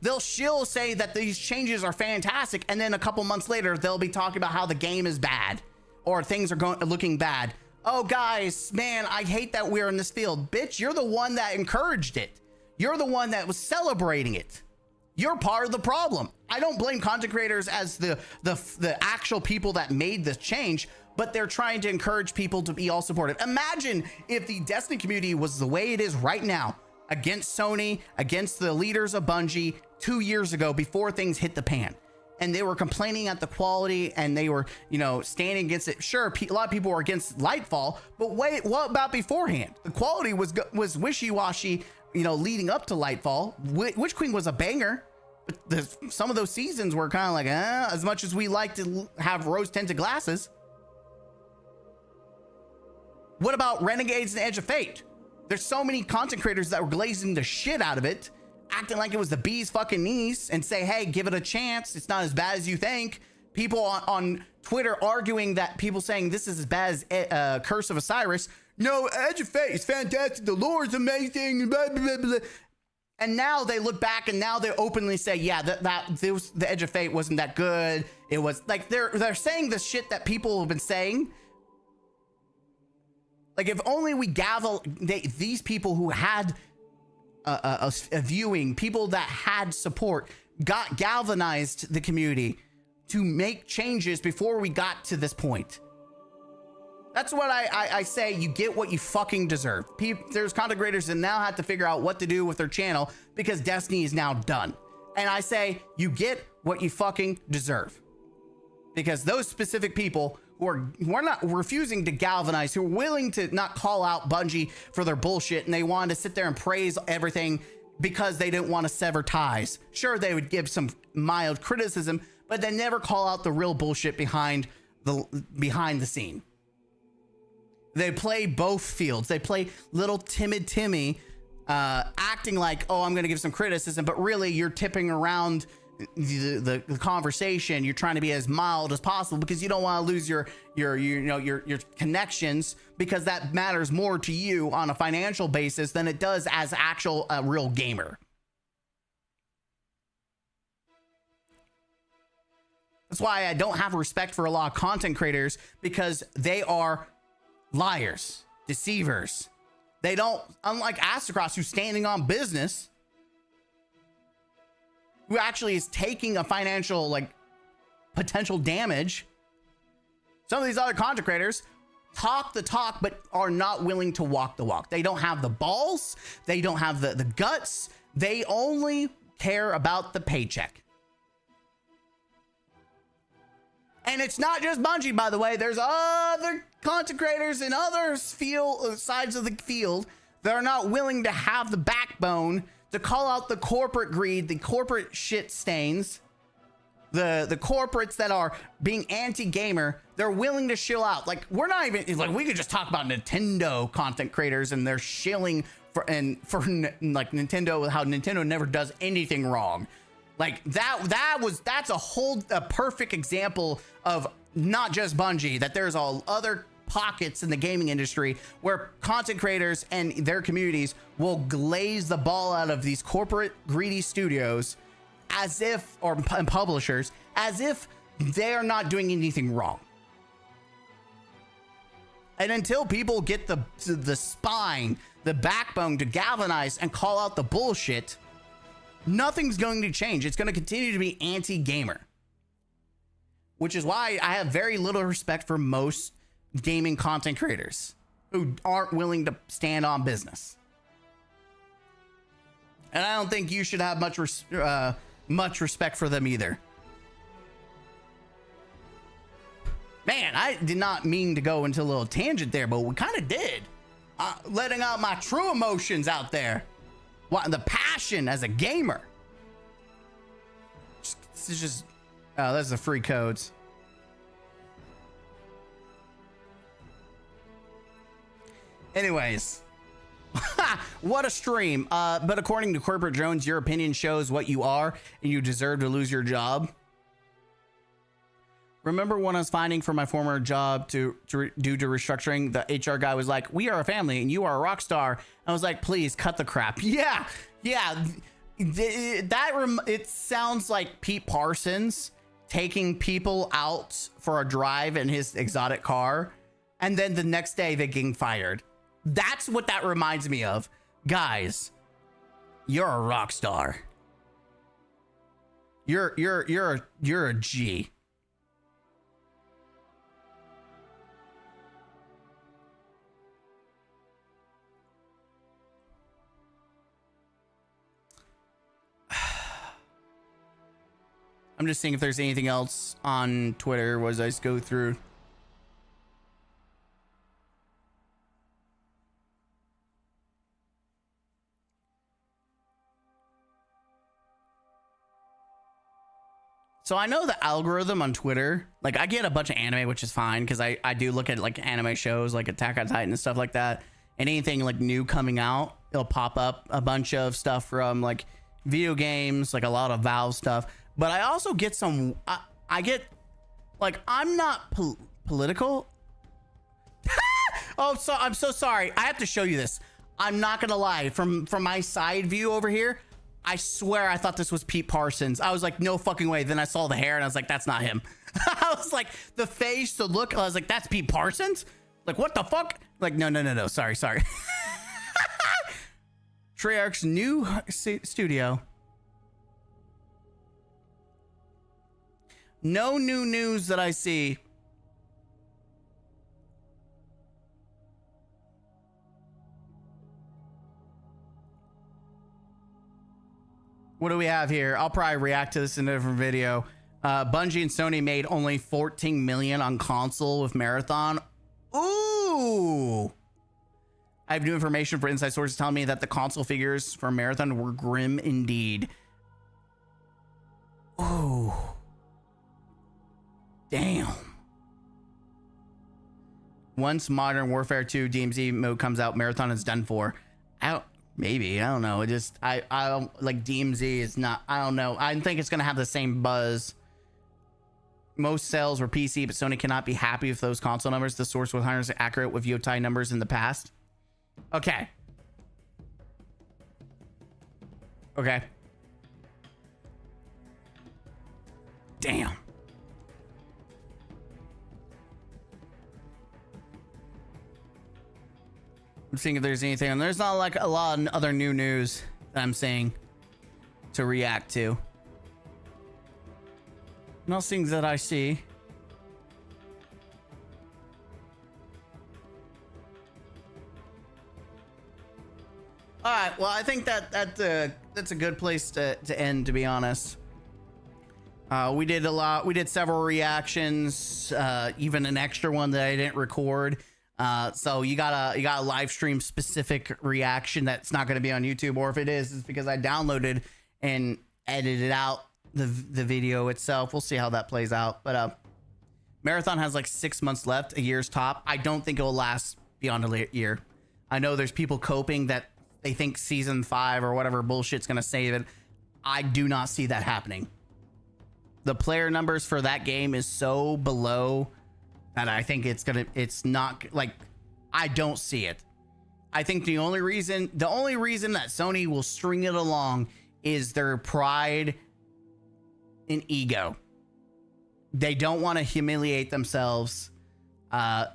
They'll say that these changes are fantastic, and then a couple months later, they'll be talking about how the game is bad or things are looking bad. Oh, guys, man, I hate that we're in this field. Bitch, you're the one that encouraged it. You're the one that was celebrating it. You're part of the problem. I don't blame content creators as the actual people that made this change, but they're trying to encourage people to be all supportive. Imagine if the Destiny community was the way it is right now, against Sony, against the leaders of Bungie 2 years ago before things hit the pan. And they were complaining at the quality and they were, standing against it. Sure, a lot of people were against Lightfall, but wait, what about beforehand? The quality was wishy-washy, leading up to Lightfall. Witch Queen was a banger, but some of those seasons were kind of like, as much as we like to have rose-tinted glasses. What about Renegades and Edge of Fate? There's so many content creators that were glazing the shit out of it, acting like it was the bee's fucking knees, and say, hey, give it a chance. It's not as bad as you think. People on Twitter arguing that people saying this is as bad as Curse of Osiris. No, Edge of Fate is fantastic. The lore is amazing. Blah, blah, blah. And now they look back and now they openly say, yeah, the Edge of Fate wasn't that good. It was they're saying the shit that people have been saying. If only we these people who had a viewing, people that had support, galvanized the community to make changes before we got to this point. That's what I say. You get what you fucking deserve. There's content creators that now have to figure out what to do with their channel because Destiny is now done. And I say you get what you fucking deserve, because those specific people who are not refusing to galvanize, who are willing to not call out Bungie for their bullshit, and they wanted to sit there and praise everything because they didn't want to sever ties. Sure, they would give some mild criticism, but they never call out the real bullshit behind behind the scene. They play both fields. They play little timid Timmy, acting like, oh, I'm going to give some criticism, but really you're tipping around the conversation. You're trying to be as mild as possible because you don't want to lose your connections, because that matters more to you on a financial basis than it does as actual real gamer. That's why I don't have respect for a lot of content creators, because they are liars, deceivers. They don't, unlike Astacross, who's standing on business, who actually is taking a financial, like, potential damage. Some of these other content creators talk the talk, but are not willing to walk the walk. They don't have the balls. They don't have the guts. They only care about the paycheck. And it's not just Bungie, by the way. There's other content creators in other sides of the field that are not willing to have the backbone to call out the corporate greed, the corporate shit stains, the corporates that are being anti-gamer. They're willing to shill out. Like, we're not even, like, we could just talk about Nintendo content creators and they're shilling for like Nintendo, how Nintendo never does anything wrong. Like, that's a perfect example of not just Bungie, that there's all other pockets in the gaming industry where content creators and their communities will glaze the ball out of these corporate greedy studios as if, or publishers, as if they're not doing anything wrong. And until people get the spine, the backbone to galvanize and call out the bullshit, nothing's going to change. It's going to continue to be anti-gamer, which is why I have very little respect for most gaming content creators who aren't willing to stand on business. And I don't think you should have much respect for them either. Man, I did not mean to go into a little tangent there, but we kind of did. Letting out my true emotions out there. The passion as a gamer. This is just, oh, that's the free codes. Anyways, what a stream. But according to Corporate Drones, your opinion shows what you are, and you deserve to lose your job. Remember when I was finding for my former job due to restructuring, the HR guy was like, "We are a family and you are a rock star." I was like, "Please cut the crap." Yeah. It sounds like Pete Parsons taking people out for a drive in his exotic car, and then the next day they getting fired. That's what that reminds me of. Guys, you're a rock star. You're a G. I'm just seeing if there's anything else on Twitter as I just go through. So I know the algorithm on Twitter, like I get a bunch of anime, which is fine because I do look at like anime shows like Attack on Titan and stuff like that. And anything like new coming out, it'll pop up a bunch of stuff from like video games, like a lot of Valve stuff. But I also get some, I get like, I'm not political. Oh, so I'm so sorry. I have to show you this. I'm not gonna lie, from my side view over here, I swear I thought this was Pete Parsons. I was like, no fucking way. Then I saw the hair and I was like, that's not him. I was like, the face, the look, I was like, that's Pete Parsons? Like, what the fuck? Like, no. Sorry. Treyarch's new studio. No new news that I see. What do we have here? I'll probably react to this in a different video. Bungie and Sony made only 14 million on console with Marathon. Ooh. I have new information for inside sources telling me that the console figures for Marathon were grim indeed. Ooh. Damn. Once Modern Warfare 2 DMZ mode comes out, Marathon is done for. Maybe, I don't know. It just, I don't like DMZ is not, I don't know. I think it's going to have the same buzz. Most sales were PC, but Sony cannot be happy with those console numbers. The source was 100% accurate with Yotai numbers in the past. Okay. Okay. Damn. I'm seeing if there's anything, and there's not like a lot of other new news that I'm seeing to react to. No things that I see. All right, well, I think that's a good place to end, to be honest. We did a lot. We did several reactions, even an extra one that I didn't record. So you got a live stream specific reaction that's not going to be on YouTube, or if it is, it's because I downloaded and edited out the video itself. We'll see how that plays out. But Marathon has like 6 months left, a year's top. I don't think it will last beyond a year. I know there's people coping that they think season 5 or whatever bullshit's going to save it. I do not see that happening. The player numbers for that game is so below that I think it's not like, I don't see it. I think the only reason that Sony will string it along is their pride and ego. They don't want to humiliate themselves. I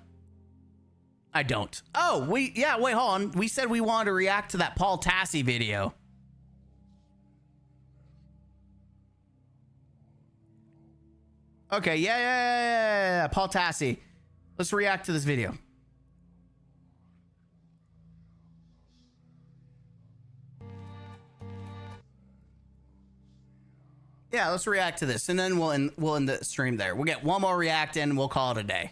don't. Oh, wait, hold on. We said we wanted to react to that Paul Tassi video. Okay, yeah. Paul Tassi. Let's react to this video. Yeah, let's react to this, and then we'll end the stream there. We'll get one more react in, we'll call it a day.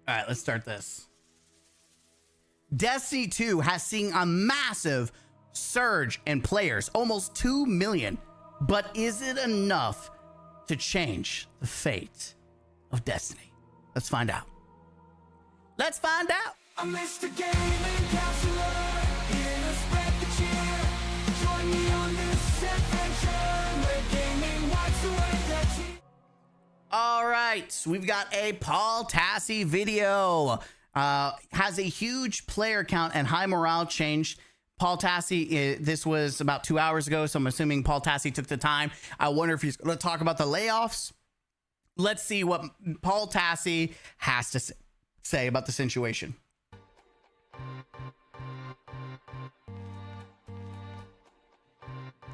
All right, let's start this. Destiny 2 has seen a massive surge in players, almost 2 million. But is it enough to change the fate of Destiny? Let's find out. Let's find out.
I'm Mr. Gaming Counselor, here to spread the cheer. Join me on this adventure, where gaming wipes away the tears.
All right, we've got a Paul Tassi video. Has a huge player count and high morale change. Paul Tassi, this was about 2 hours ago, so I'm assuming Paul Tassi took the time. I wonder if he's going to talk about the layoffs. Let's see what Paul Tassi has to say about the situation.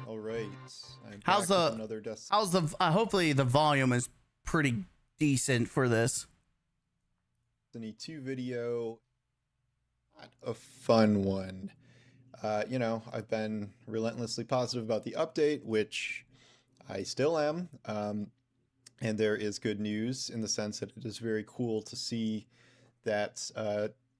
All right.
How's the hopefully the volume is pretty decent for this.
Destiny 2 video, not a fun one. You know, I've been relentlessly positive about the update, which I still am. And there is good news in the sense that it is very cool to see that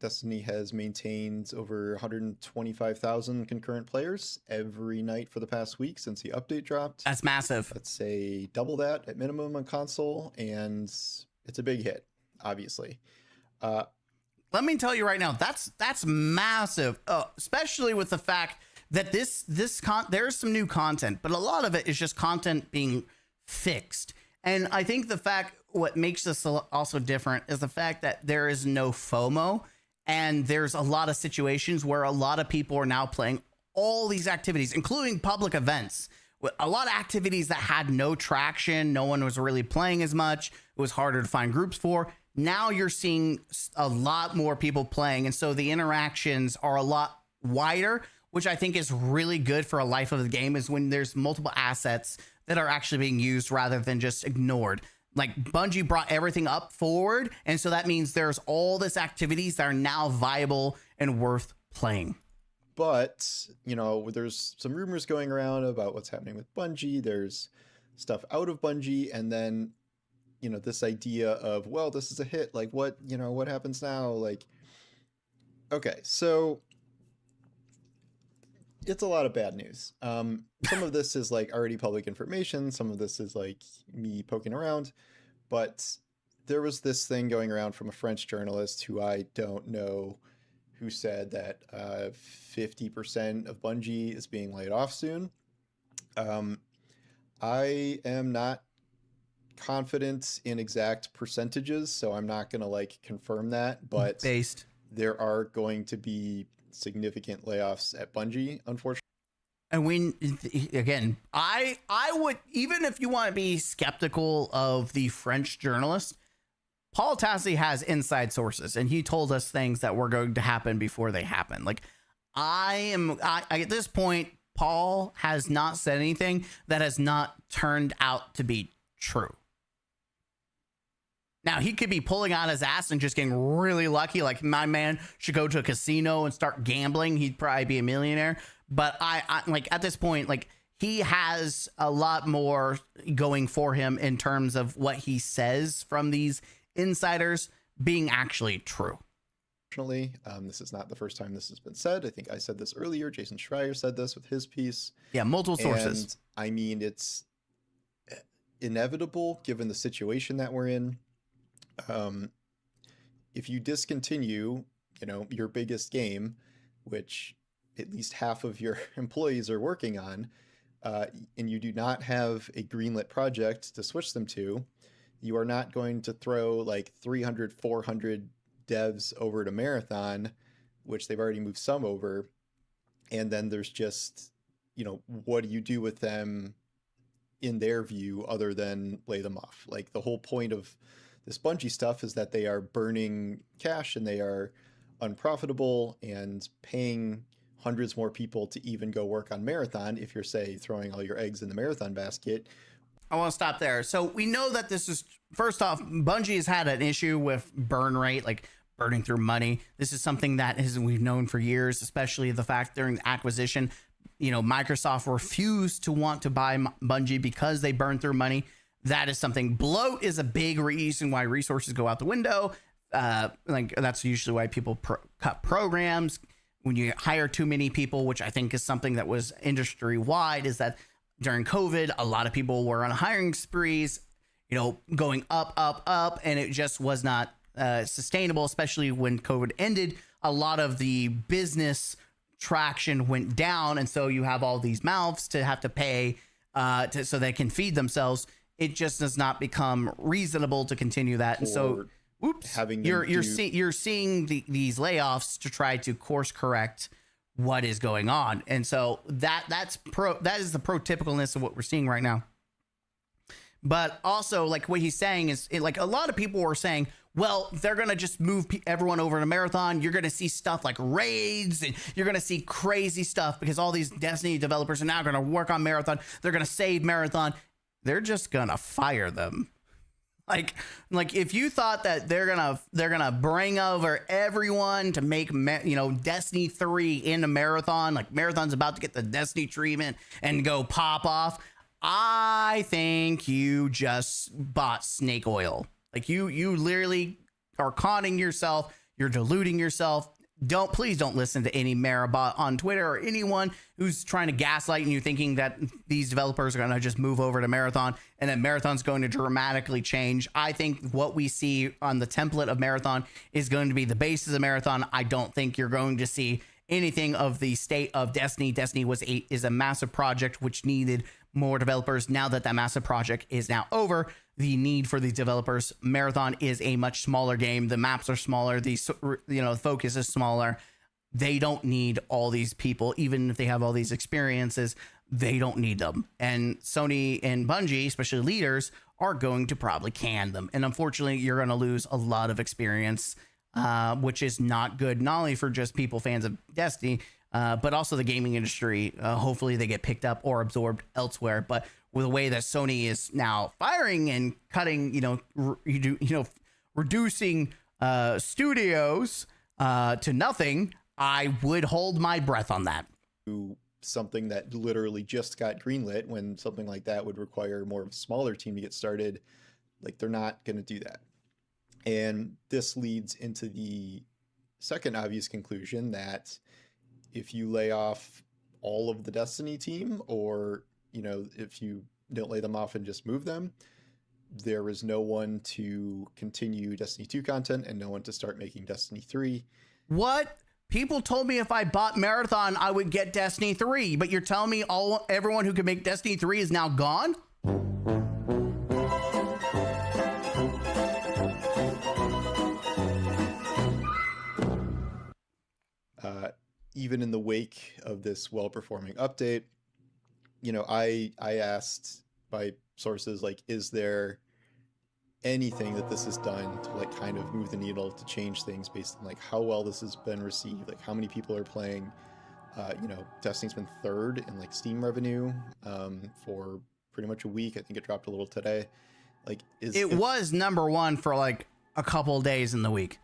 Destiny has maintained over 125,000 concurrent players every night for the past week since the update dropped.
That's massive.
Let's say double that at minimum on console, and it's a big hit, obviously.
Let me tell you right now, that's massive, especially with the fact that there's some new content, but a lot of it is just content being fixed. And I think what makes this also different is the fact that there is no FOMO, and there's a lot of situations where a lot of people are now playing all these activities, including public events. A lot of activities that had no traction, no one was really playing as much, it was harder to find groups for. Now you're seeing a lot more people playing, and so the interactions are a lot wider, which I think is really good for a life of the game, is when there's multiple assets that are actually being used rather than just ignored. Like, Bungie brought everything up forward, and so that means there's all this activities that are now viable and worth playing.
But, you know, there's some rumors going around about what's happening with Bungie. There's stuff out of Bungie, and then this idea of, well, this is a hit, like what happens now? Like, okay, so it's a lot of bad news. Some of this is like already public information, some of this is like me poking around, but there was this thing going around from a French journalist who I don't know, who said that 50% of Bungie is being laid off soon. I am not confident in exact percentages, so I'm not going to like confirm that, but there are going to be significant layoffs at Bungie, unfortunately.
And again, I would, even if you want to be skeptical of the French journalist, Paul Tassi has inside sources, and he told us things that were going to happen before they happen. Like, I at this point, Paul has not said anything that has not turned out to be true. Now, he could be pulling out his ass and just getting really lucky. Like, my man should go to a casino and start gambling. He'd probably be a millionaire. But I like, at this point, like, he has a lot more going for him in terms of what he says from these insiders being actually true.
Unfortunately, this is not the first time this has been said. I think I said this earlier. Jason Schreier said this with his piece.
Yeah, multiple sources.
And I mean, it's inevitable given the situation that we're in. If you discontinue, your biggest game, which at least half of your employees are working on, and you do not have a greenlit project to switch them to, you are not going to throw like 300, 400 devs over to Marathon, which they've already moved some over. And then there's just, what do you do with them in their view other than lay them off? Like, the whole point of this Bungie stuff is that they are burning cash and they are unprofitable and paying hundreds more people to even go work on Marathon if you're, say, throwing all your eggs in the Marathon basket.
I want to stop there. So we know that this is, first off, Bungie has had an issue with burn rate, like burning through money. This is something that we've known for years, especially the fact during the acquisition, Microsoft refused to want to buy Bungie because they burn through money. That is something. Bloat is a big reason why resources go out the window. Like, that's usually why people cut programs. When you hire too many people, which I think is something that was industry wide, is that during COVID, a lot of people were on hiring sprees, going up, and it just was not sustainable, especially when COVID ended. A lot of the business traction went down, and so you have all these mouths to have to pay so they can feed themselves. It just does not become reasonable to continue that. And so, you're seeing these layoffs to try to course correct what is going on. And so that is the protypicalness of what we're seeing right now. But also, like, what he's saying is, like, a lot of people were saying, well, they're going to just move everyone over to Marathon. You're going to see stuff like raids, and you're going to see crazy stuff because all these Destiny developers are now going to work on Marathon. They're going to save Marathon. They're just going to fire them. Like if you thought that they're gonna bring over everyone to make Destiny 3 into Marathon, like Marathon's about to get the Destiny treatment and go pop off, I think you just bought snake oil. Like, you literally are conning yourself. You're deluding yourself. Please don't listen to any Marabot on Twitter or anyone who's trying to gaslight you, thinking that these developers are going to just move over to Marathon and then Marathon's going to dramatically change. I think what we see on the template of Marathon is going to be the basis of Marathon. I don't think you're going to see anything of the state of Destiny. Destiny is a massive project which needed more developers. Now that massive project is now over, the need for these developers, Marathon is a much smaller game. The maps are smaller. The focus is smaller. They don't need all these people, even if they have all these experiences. They don't need them. And Sony and Bungie, especially leaders, are going to probably can them. And unfortunately, you're going to lose a lot of experience, which is not good, not only for just people fans of Destiny, but also the gaming industry. Hopefully they get picked up or absorbed elsewhere. But with the way that Sony is now firing and cutting, reducing studios to nothing, I would hold my breath on that.
Something that literally just got greenlit, when something like that would require more of a smaller team to get started. Like, they're not going to do that. And this leads into the second obvious conclusion that if you lay off all of the Destiny team, or, you know, if you don't lay them off and just move them, there is no one to continue Destiny 2 content and no one to start making Destiny 3.
What? People told me if I bought Marathon, I would get Destiny 3, but you're telling me everyone who could make Destiny 3 is now gone?
Even in the wake of this well-performing update, you know, I asked by sources, like, is there anything that this has done to, like, kind of move the needle, to change things based on, like, how well this has been received, like how many people are playing. You know, Destiny's been third in, like, Steam revenue for pretty much a week. I think it dropped a little today. Like,
it was number one for like a couple of days in the week.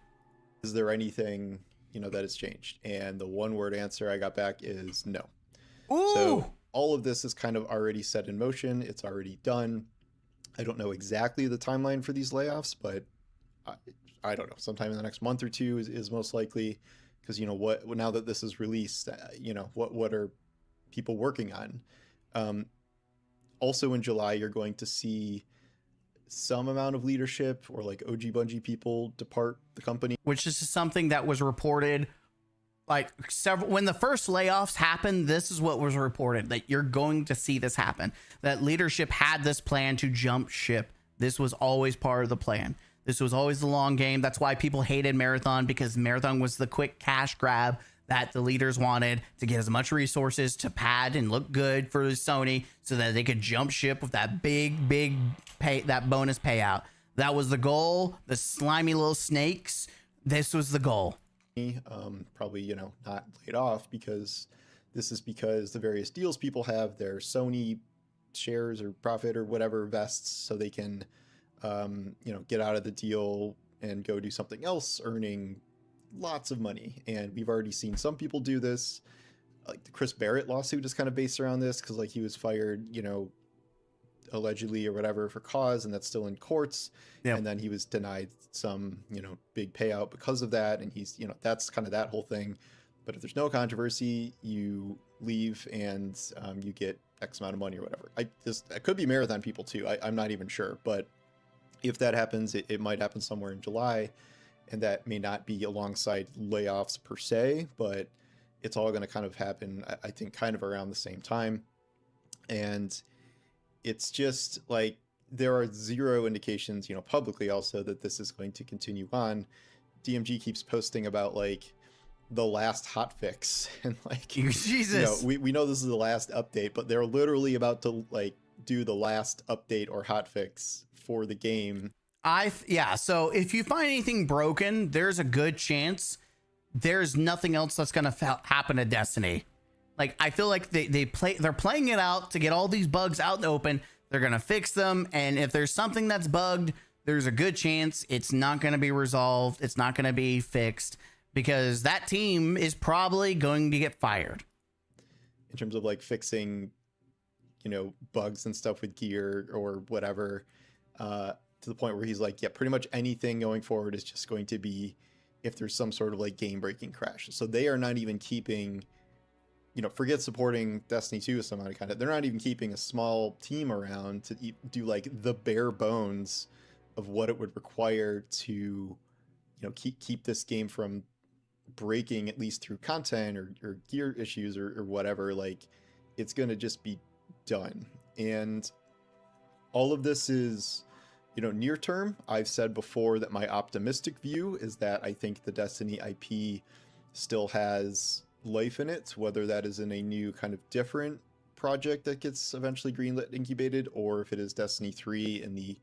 Is there anything, you know, that has changed? And the one word answer I got back is no.
Ooh.
So all of this is kind of already set in motion. It's already done. I don't know exactly the timeline for these layoffs, but I don't know. Sometime in the next month or two is most likely, because, you know, what now that this is released, you know, what are people working on? Also in July, you're going to see some amount of leadership or like OG Bungie people depart the company,
which is something that was reported like when the first layoffs happened. This is what was reported, that you're going to see this happen, that leadership had this plan to jump ship. This was always part of the plan. This was always the long game. That's why people hated Marathon, because Marathon was the quick cash grab that the leaders wanted to get as much resources to pad and look good for Sony so that they could jump ship with that big pay, that bonus payout. That was the goal. The slimy little snakes. This was the goal.
Probably, you know, not laid off, because this is because the various deals people have, their Sony shares or profit or whatever vests, so they can, you know, get out of the deal and go do something else, earning lots of money. And we've already seen some people do this. Like the Chris Barrett lawsuit is kind of based around this, because like he was fired, you know, allegedly or whatever for cause, and that's still in courts. Yep. And then he was denied some, you know, big payout because of that, and he's, you know, that's kind of that whole thing. But if there's no controversy, you leave and you get X amount of money or whatever. It could be Marathon people too, I'm not even sure. But if that happens, it might happen somewhere in July, and that may not be alongside layoffs per se, but it's all going to kind of happen, I think, kind of around the same time. And it's just like, there are zero indications, you know, publicly also, that this is going to continue on. DMG keeps posting about like the last hotfix, and like,
Jesus,
you know, we know this is the last update, but they're literally about to like do the last update or hotfix for the game.
Yeah, so if you find anything broken, there's a good chance there's nothing else that's gonna happen to Destiny. Like, I feel like they're playing it out to get all these bugs out in the open. They're gonna fix them, and if there's something that's bugged, there's a good chance it's not gonna be resolved. It's not gonna be fixed, because that team is probably going to get fired.
In terms of like fixing, you know, bugs and stuff with gear or whatever, to the point where he's like, yeah, pretty much anything going forward is just going to be if there's some sort of like game-breaking crash. So they are not even keeping, you know, forget supporting Destiny 2 with some kind of, they're not even keeping a small team around to do like the bare bones of what it would require to, you know, keep this game from breaking, at least through content or gear issues or whatever. Like, it's going to just be done. And all of this is, you know, near term. I've said before that my optimistic view is that I think the Destiny IP still has life in it, whether that is in a new kind of different project that gets eventually greenlit, incubated, or if it is Destiny 3 in the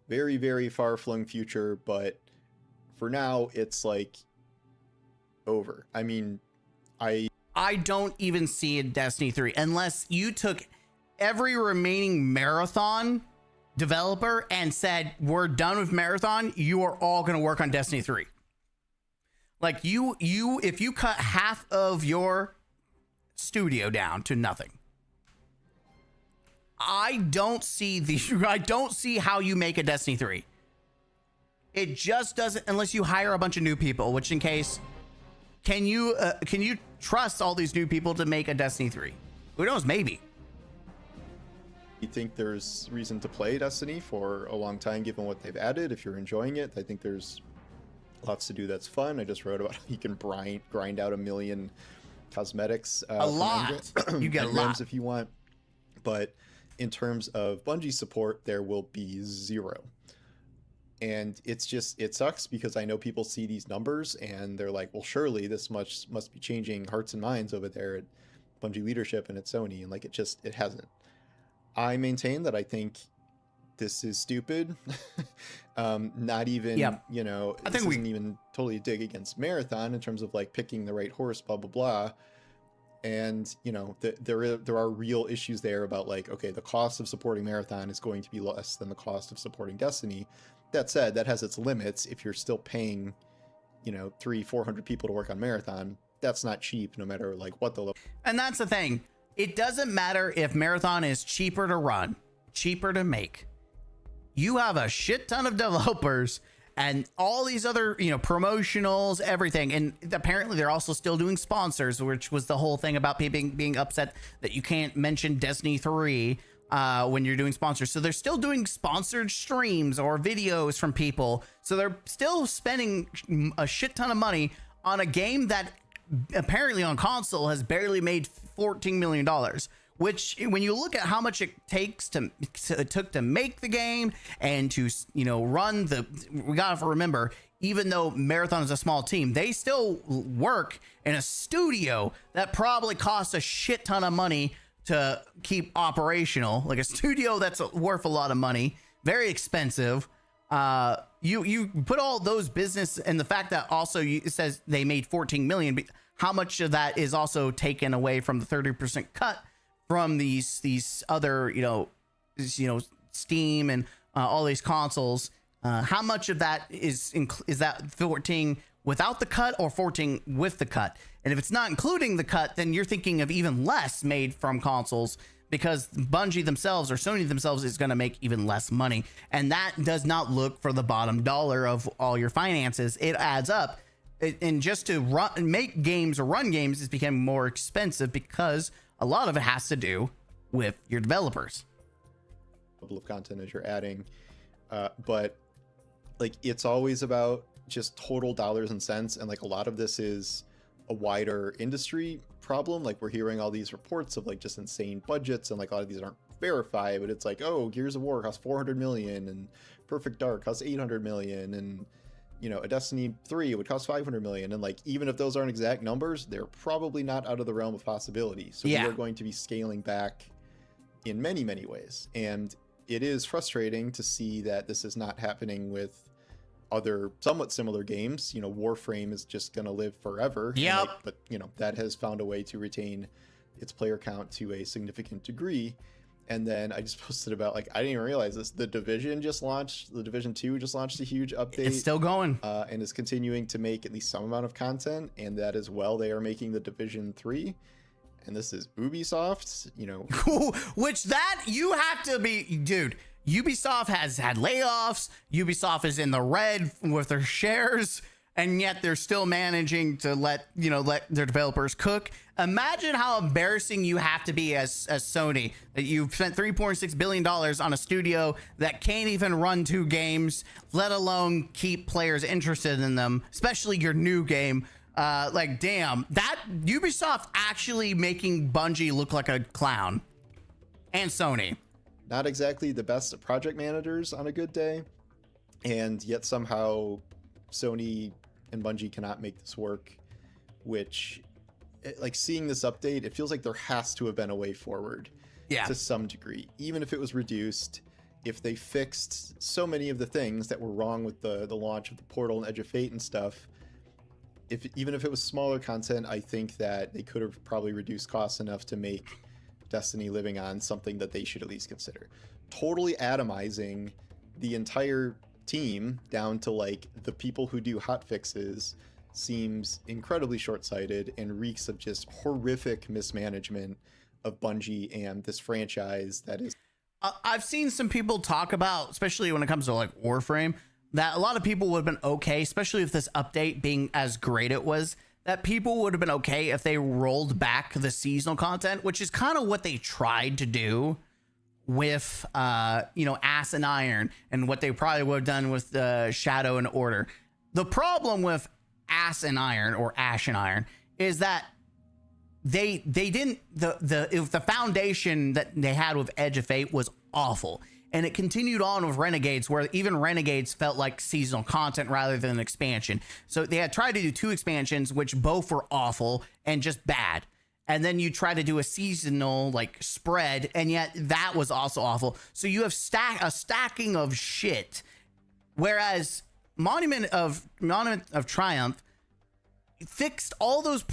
very, very far-flung future. But for now, it's like over. I mean, I
don't even see a Destiny 3 unless you took every remaining Marathon developer and said, we're done with Marathon, you are all going to work on Destiny 3. Like, if you cut half of your studio down to nothing, I don't see how you make a Destiny 3. It just doesn't, unless you hire a bunch of new people, which in case, can you trust all these new people to make a Destiny 3? Who knows? Maybe.
You think there's reason to play Destiny for a long time, given what they've added? If you're enjoying it, I think there's lots to do that's fun. I just wrote about how you can grind out 1 million cosmetics.
A lot. You get a lot
if you want. But in terms of Bungie support, there will be 0. And it's just, it sucks because I know people see these numbers and they're like, well, surely this much must be changing hearts and minds over there at Bungie leadership and at Sony. And like, it hasn't. I maintain that I think this is stupid. Not even, you know, I think isn't even totally a dig against Marathon in terms of like picking the right horse, blah, blah, blah. And, you know, there are real issues there about like, okay, the cost of supporting Marathon is going to be less than the cost of supporting Destiny. That said, that has its limits. If you're still paying, you know, 300-400 people to work on Marathon, that's not cheap no matter like what the...
And that's the thing. It doesn't matter if Marathon is cheaper to run, cheaper to make. You have a shit ton of developers and all these other, you know, promotionals, everything. And apparently they're also still doing sponsors, which was the whole thing about people being upset that you can't mention Destiny 3 when you're doing sponsors. So they're still doing sponsored streams or videos from people. So they're still spending a shit ton of money on a game that apparently on console has barely made $14 million, which when you look at how much it took to make the game and to, you know, run the, we gotta remember, even though Marathon is a small team, they still work in a studio that probably costs a shit ton of money to keep operational, like a studio that's worth a lot of money, very expensive. You put all those business and the fact that also it says they made 14 million, but how much of that is also taken away from the 30% cut from these other, you know, Steam and all these consoles? How much of that is that 14 without the cut or 14 with the cut? And if it's not including the cut, then you're thinking of even less made from consoles, because Bungie themselves or Sony themselves is going to make even less money. And that does not look for the bottom dollar of all your finances. It adds up. And just to make games or run games is becoming more expensive because a lot of it has to do with your developers.
Of content as you're adding. But like, it's always about just total dollars and cents. And like, a lot of this is a wider industry problem. Like, we're hearing all these reports of like just insane budgets, and like a lot of these aren't verified, but it's like, oh, Gears of War costs 400 million and Perfect Dark costs 800 million, and you know, a Destiny 3 would cost 500 million. And like, even if those aren't exact numbers, they're probably not out of the realm of possibility. So we are going to be scaling back in many, many ways. And it is frustrating to see that this is not happening with other somewhat similar games. You know, Warframe is just going to live forever.
Yeah.
Like, but you know, that has found a way to retain its player count to a significant degree. And then I just posted about, like, I didn't even realize this. The Division just launched. The Division 2 just launched a huge update.
It's still going.
And is continuing to make at least some amount of content. And that as well, they are making the Division 3. And this is Ubisoft, you know.
Which that, you have to be, dude, Ubisoft has had layoffs. Ubisoft is in the red with their shares. And yet they're still managing to let their developers cook. Imagine how embarrassing you have to be as Sony, that you've spent $3.6 billion on a studio that can't even run 2 games, let alone keep players interested in them, especially your new game. Like, damn, that Ubisoft actually making Bungie look like a clown, and Sony.
Not exactly the best project managers on a good day, and yet somehow Sony and Bungie cannot make this work, which, like, seeing this update, it feels like there has to have been a way forward to some degree. Even if it was reduced, if they fixed so many of the things that were wrong with the launch of the Portal and Edge of Fate and stuff, even if it was smaller content, I think that they could have probably reduced costs enough to make Destiny living on something that they should at least consider. Totally atomizing the entire team down to like the people who do hot fixes seems incredibly short-sighted and reeks of just horrific mismanagement of Bungie and this franchise that is
I've seen some people talk about, especially when it comes to like Warframe, that a lot of people would have been okay, especially with this update being as great it was, that people would have been okay if they rolled back the seasonal content, which is kind of what they tried to do with, you know, Ass and Iron, and what they probably would have done with Shadow and Order. The problem with Ass and Iron, or Ash and Iron, is that they didn't, the foundation that they had with Edge of Fate was awful, and it continued on with Renegades, where even Renegades felt like seasonal content rather than an expansion. So they had tried to do 2 expansions, which both were awful and just bad. And then you try to do a seasonal like spread, and yet that was also awful. So you have a stacking of shit. Whereas Monument of Triumph fixed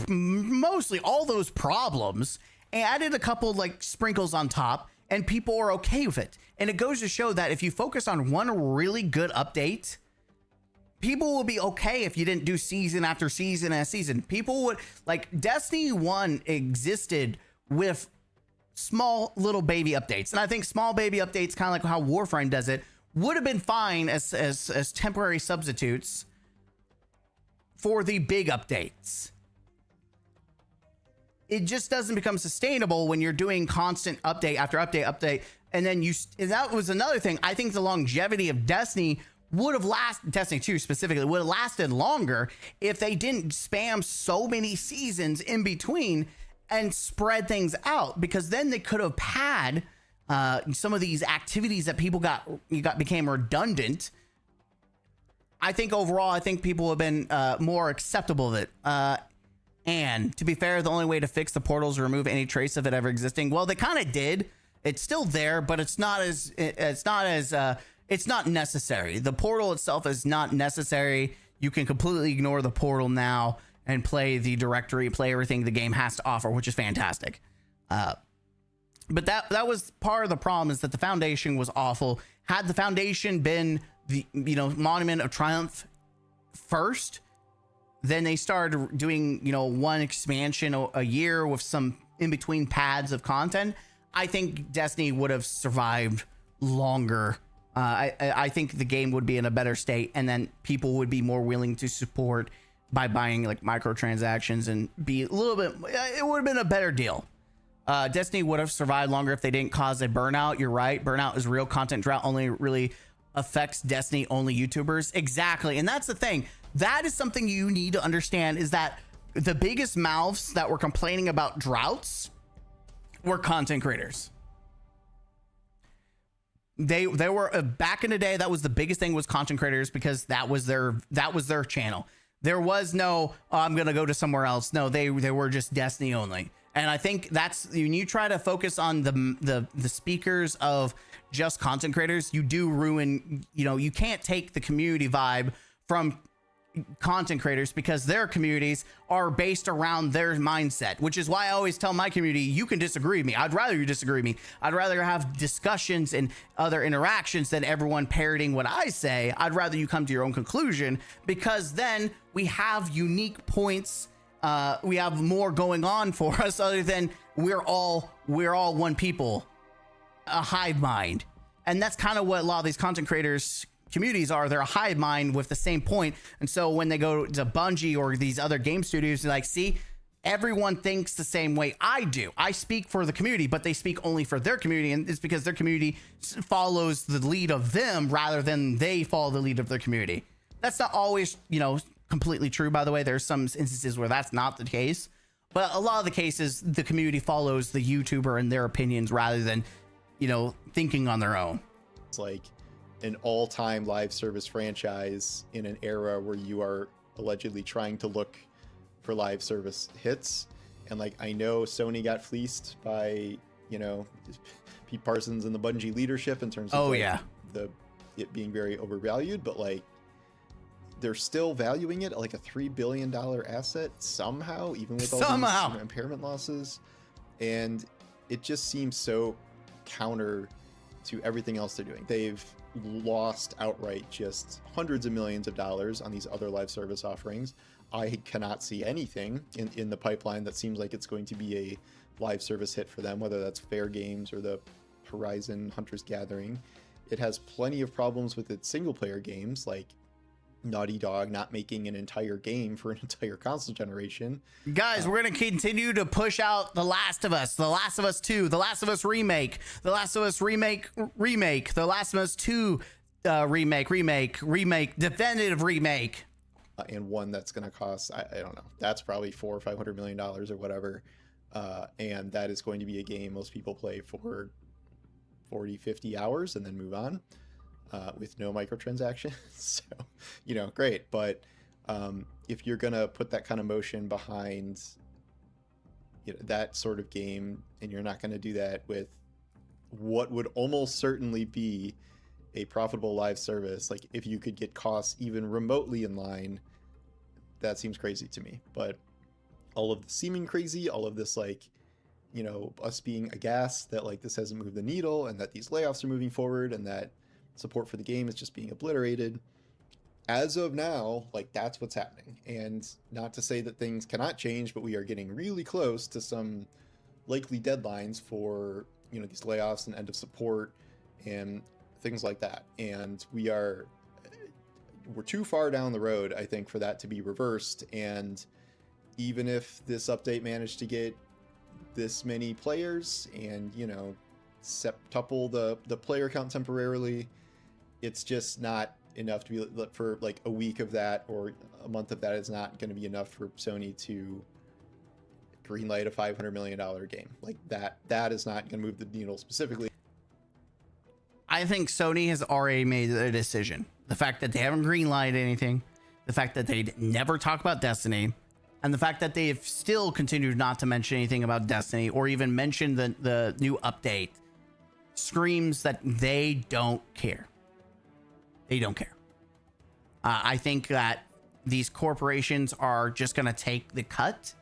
mostly all those problems, and added a couple like sprinkles on top, and people are okay with it. And it goes to show that if you focus on one really good update, people will be okay if you didn't do season after season and season. People would, like, Destiny 1 existed with small little baby updates. And I think small baby updates, kind of like how Warframe does it, would have been fine as temporary substitutes for the big updates. It just doesn't become sustainable when you're doing constant update after update. And then that was another thing. I think the longevity of Destiny would have lasted, Destiny 2 specifically, would have lasted longer if they didn't spam so many seasons in between and spread things out, because then they could have had some of these activities that people became redundant. I think overall, I think people have been more acceptable of it. And to be fair, the only way to fix the portal is to remove any trace of it ever existing. Well, they kind of did. It's still there, but it's not necessary. The portal itself is not necessary. You can completely ignore the portal now and play the directory, play everything the game has to offer, which is fantastic. But that was part of the problem, is that the foundation was awful. Had the foundation been the, you know, Monument of Triumph first, then they started doing, you know, one expansion a year with some in between pads of content, I think Destiny would have survived longer. I think the game would be in a better state, and then people would be more willing to support by buying like microtransactions and be a little bit, it would have been a better deal. Destiny would have survived longer if they didn't cause a burnout. You're right. Burnout is real. Content drought only really affects Destiny only YouTubers. Exactly. And that's the thing. That is something you need to understand, is that the biggest mouths that were complaining about droughts were content creators. They were back in the day, that was the biggest thing, was content creators, because that was their channel. There was no, oh, I'm gonna go to somewhere else. No, they were just Destiny only. And I think that's, when you try to focus on the speakers of just content creators, you do ruin, you know, you can't take the community vibe from content creators, because their communities are based around their mindset, which is why I always tell my community, you can disagree with me. I'd rather you disagree with me. I'd rather have discussions and other interactions than everyone parroting what I say. I'd rather you come to your own conclusion, because then we have unique points. We have more going on for us, other than we're all one people, a hive mind. And that's kind of what a lot of these content creators communities are. They're a hive mind with the same point. And so when they go to Bungie or these other game studios, they're like, see, everyone thinks the same way I do. I speak for the community, but they speak only for their community, and it's because their community follows the lead of them rather than they follow the lead of their community. That's not always, you know, completely true, by the way. There's some instances where that's not the case, but a lot of the cases, the community follows the YouTuber and their opinions rather than, you know, thinking on their own.
It's like an all-time live service franchise in an era where you are allegedly trying to look for live service hits. And like, I know Sony got fleeced by, you know, Pete Parsons and the Bungie leadership in terms of it being very overvalued, but like, they're still valuing it at like a $3 billion asset somehow, even with all these impairment losses. And it just seems so counter to everything else they're doing. They've lost outright just hundreds of millions of dollars on these other live service offerings. I cannot see anything in the pipeline that seems like it's going to be a live service hit for them, whether that's Fair Games or the Horizon Hunter's Gathering. It has plenty of problems with its single-player games, like Naughty Dog not making an entire game for an entire console generation.
Guys, we're going to continue to push out The Last of Us, The Last of Us 2, The Last of Us Remake, The Last of Us Remake, The Last of Us 2 remake, definitive remake.
And one that's going to cost, I don't know, that's probably $400 or $500 million or whatever. And that is going to be a game most people play for 40, 50 hours and then move on. With no microtransactions. So, you know, great. But if you're going to put that kind of motion behind, you know, that sort of game, and you're not going to do that with what would almost certainly be a profitable live service, like if you could get costs even remotely in line, that seems crazy to me. But all of the seeming crazy, all of this, like, you know, us being aghast that like this hasn't moved the needle and that these layoffs are moving forward and that support for the game is just being obliterated. As of now, like, that's what's happening. And not to say that things cannot change, but we are getting really close to some likely deadlines for, you know, these layoffs and end of support and things like that. And we're too far down the road, I think, for that to be reversed. And even if this update managed to get this many players and, you know, septuple the player count temporarily, it's just not enough to be for like a week of that or a month of that is not going to be enough for Sony to greenlight a $500 million game. Like that is not going to move the needle specifically.
I think Sony has already made their decision. The fact that they haven't greenlighted anything, the fact that they never talk about Destiny, and the fact that they've still continued not to mention anything about Destiny or even mention the new update screams that they don't care. They don't care. I think that these corporations are just going to take the cut.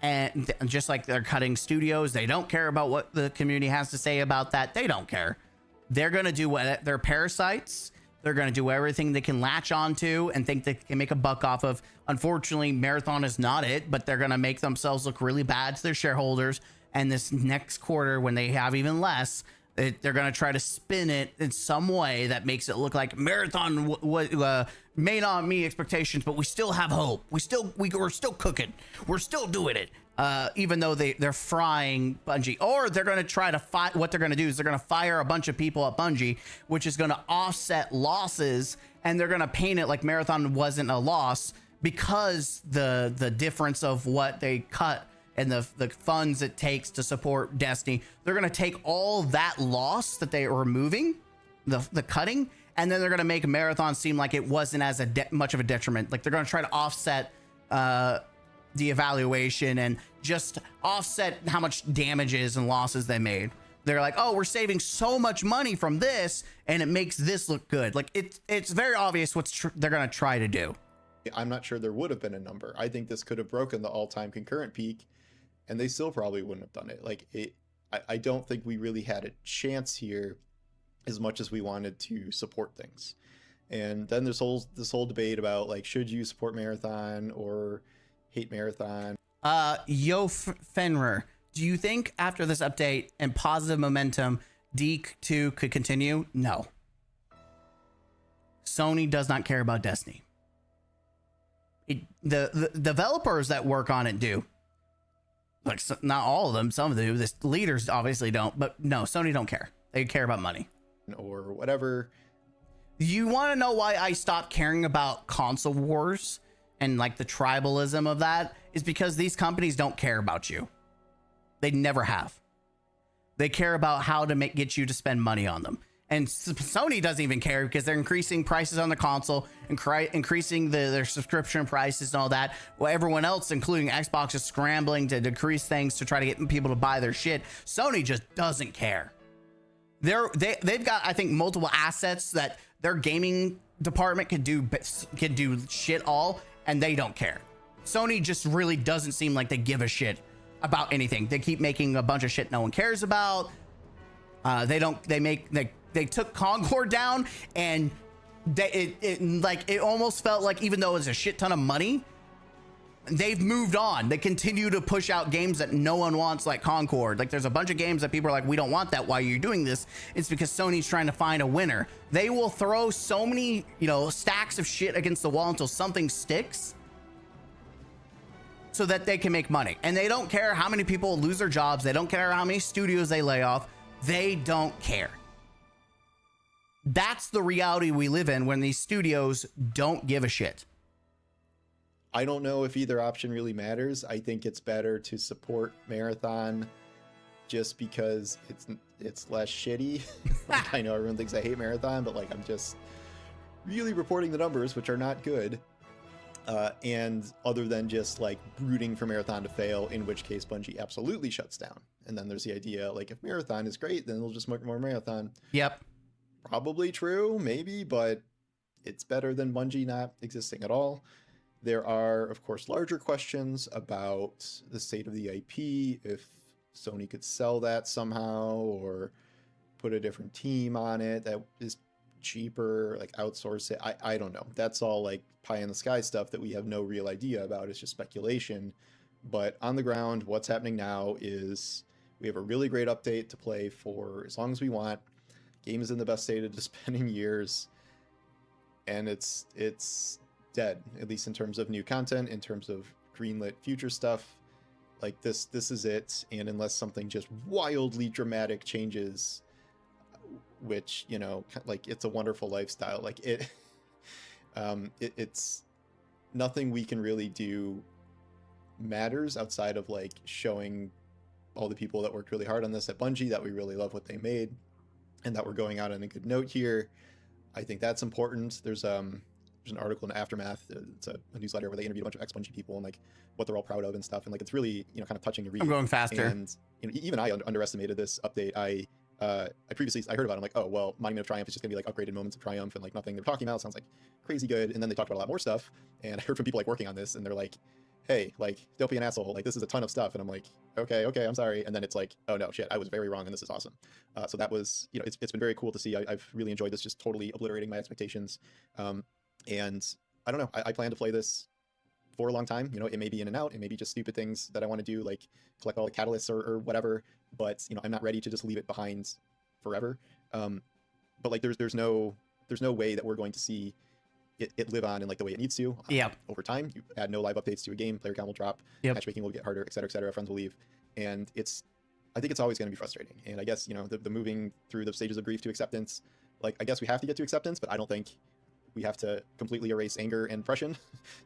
And just like they're cutting studios, they don't care about what the community has to say about that. They don't care. They're going to do what they're parasites. They're going to do everything they can latch onto and think they can make a buck off of. Unfortunately, Marathon is not it, but they're going to make themselves look really bad to their shareholders. And this next quarter, when they have even less, they're going to try to spin it in some way that makes it look like Marathon may not meet expectations, but we still have hope. We're still cooking. We're still doing it. Even though they're frying Bungie, or they're going to try to fight. What they're going to do is they're going to fire a bunch of people at Bungie, which is going to offset losses, and they're going to paint it like Marathon wasn't a loss because the difference of what they cut and the funds it takes to support Destiny. They're going to take all that loss that they are removing, the cutting, and then they're going to make Marathon seem like it wasn't as much of a detriment. Like they're going to try to offset the evaluation and just offset how much damages and losses they made. They're like, oh, we're saving so much money from this, and it makes this look good. Like it's very obvious what they're going to try to do.
I'm not sure there would have been a number. I think this could have broken the all-time concurrent peak, and they still probably wouldn't have done it. Like I don't think we really had a chance here as much as we wanted to support things. And then there's this whole debate about like, should you support Marathon or hate Marathon?
LAYOFF Fenrir, do you think after this update and positive momentum, D2 could continue? No. Sony does not care about Destiny. The developers that work on it do. Like, not all of them, some of them. The leaders obviously don't, but no, Sony don't care. They care about money.
Or whatever.
You want to know why I stopped caring about console wars and like the tribalism of that? Is because these companies don't care about you. They never have. They care about how to get you to spend money on them. And Sony doesn't even care because they're increasing prices on the console, increasing their subscription prices and all that. Well, everyone else, including Xbox, is scrambling to decrease things to try to get people to buy their shit. Sony just doesn't care. They've got, I think, multiple assets that their gaming department can do shit all, and they don't care. Sony just really doesn't seem like they give a shit about anything. They keep making a bunch of shit no one cares about. They took Concord down, and it almost felt like, even though it was a shit ton of money, they've moved on. They continue to push out games that no one wants, like Concord. Like, there's a bunch of games that people are like, we don't want that. Why are you doing this? It's because Sony's trying to find a winner. They will throw so many, you know, stacks of shit against the wall until something sticks so that they can make money. And they don't care how many people lose their jobs. They don't care how many studios they lay off. They don't care. That's the reality we live in when these studios don't give a shit.
I don't know if either option really matters. I think it's better to support Marathon just because it's less shitty. Like, I know everyone thinks I hate Marathon, but like I'm just really reporting the numbers, which are not good. And other than just like rooting for Marathon to fail, in which case Bungie absolutely shuts down. And then there's the idea like if Marathon is great, then they'll just make more Marathon.
Yep. Probably
True, maybe, but it's better than Bungie not existing at all. There are, of course, larger questions about the state of the IP, if Sony could sell that somehow or put a different team on it that is cheaper, like outsource it. I don't know. That's all like pie in the sky stuff that we have no real idea about. It's just speculation. But on the ground, what's happening now is we have a really great update to play for as long as we want. Game is in the best state it's been in years. And it's dead, at least in terms of new content, in terms of greenlit future stuff. Like this is it. And unless something just wildly dramatic changes, which, you know, like It's a Wonderful Lifestyle, like it's nothing we can really do matters outside of like showing all the people that worked really hard on this at Bungie that we really love what they made and that we're going out on a good note here. I think that's important. There's an article in Aftermath. It's a newsletter where they interviewed a bunch of ex-Bungie people and like what they're all proud of and stuff. And like it's really, you know, kind of touching to read.
I'm going faster.
And you know, even I underestimated this update. I previously heard about it. I'm like, oh well, Monument of Triumph is just gonna be like upgraded Moments of Triumph and like nothing they're talking about sounds like crazy good. And then they talked about a lot more stuff. And I heard from people like working on this, and they're like, hey, like don't be an asshole. Like this is a ton of stuff. And I'm like, okay, I'm sorry. And then it's like, oh no, shit, I was very wrong, and this is awesome. So that was, you know, it's been very cool to see. I've really enjoyed this, just totally obliterating my expectations. And I don't know. I plan to play this for a long time. You know, it may be in and out. It may be just stupid things that I want to do, like collect all the catalysts or whatever. But you know, I'm not ready to just leave it behind forever. But like, there's no way that we're going to see it live on in like the way it needs to. Over time, you add no live updates to a game, player count will drop, matchmaking will get harder, et cetera, friends will leave, and I think it's always going to be frustrating. And I guess, you know, the moving through the stages of grief to acceptance, like I guess we have to get to acceptance, but I don't think we have to completely erase anger and depression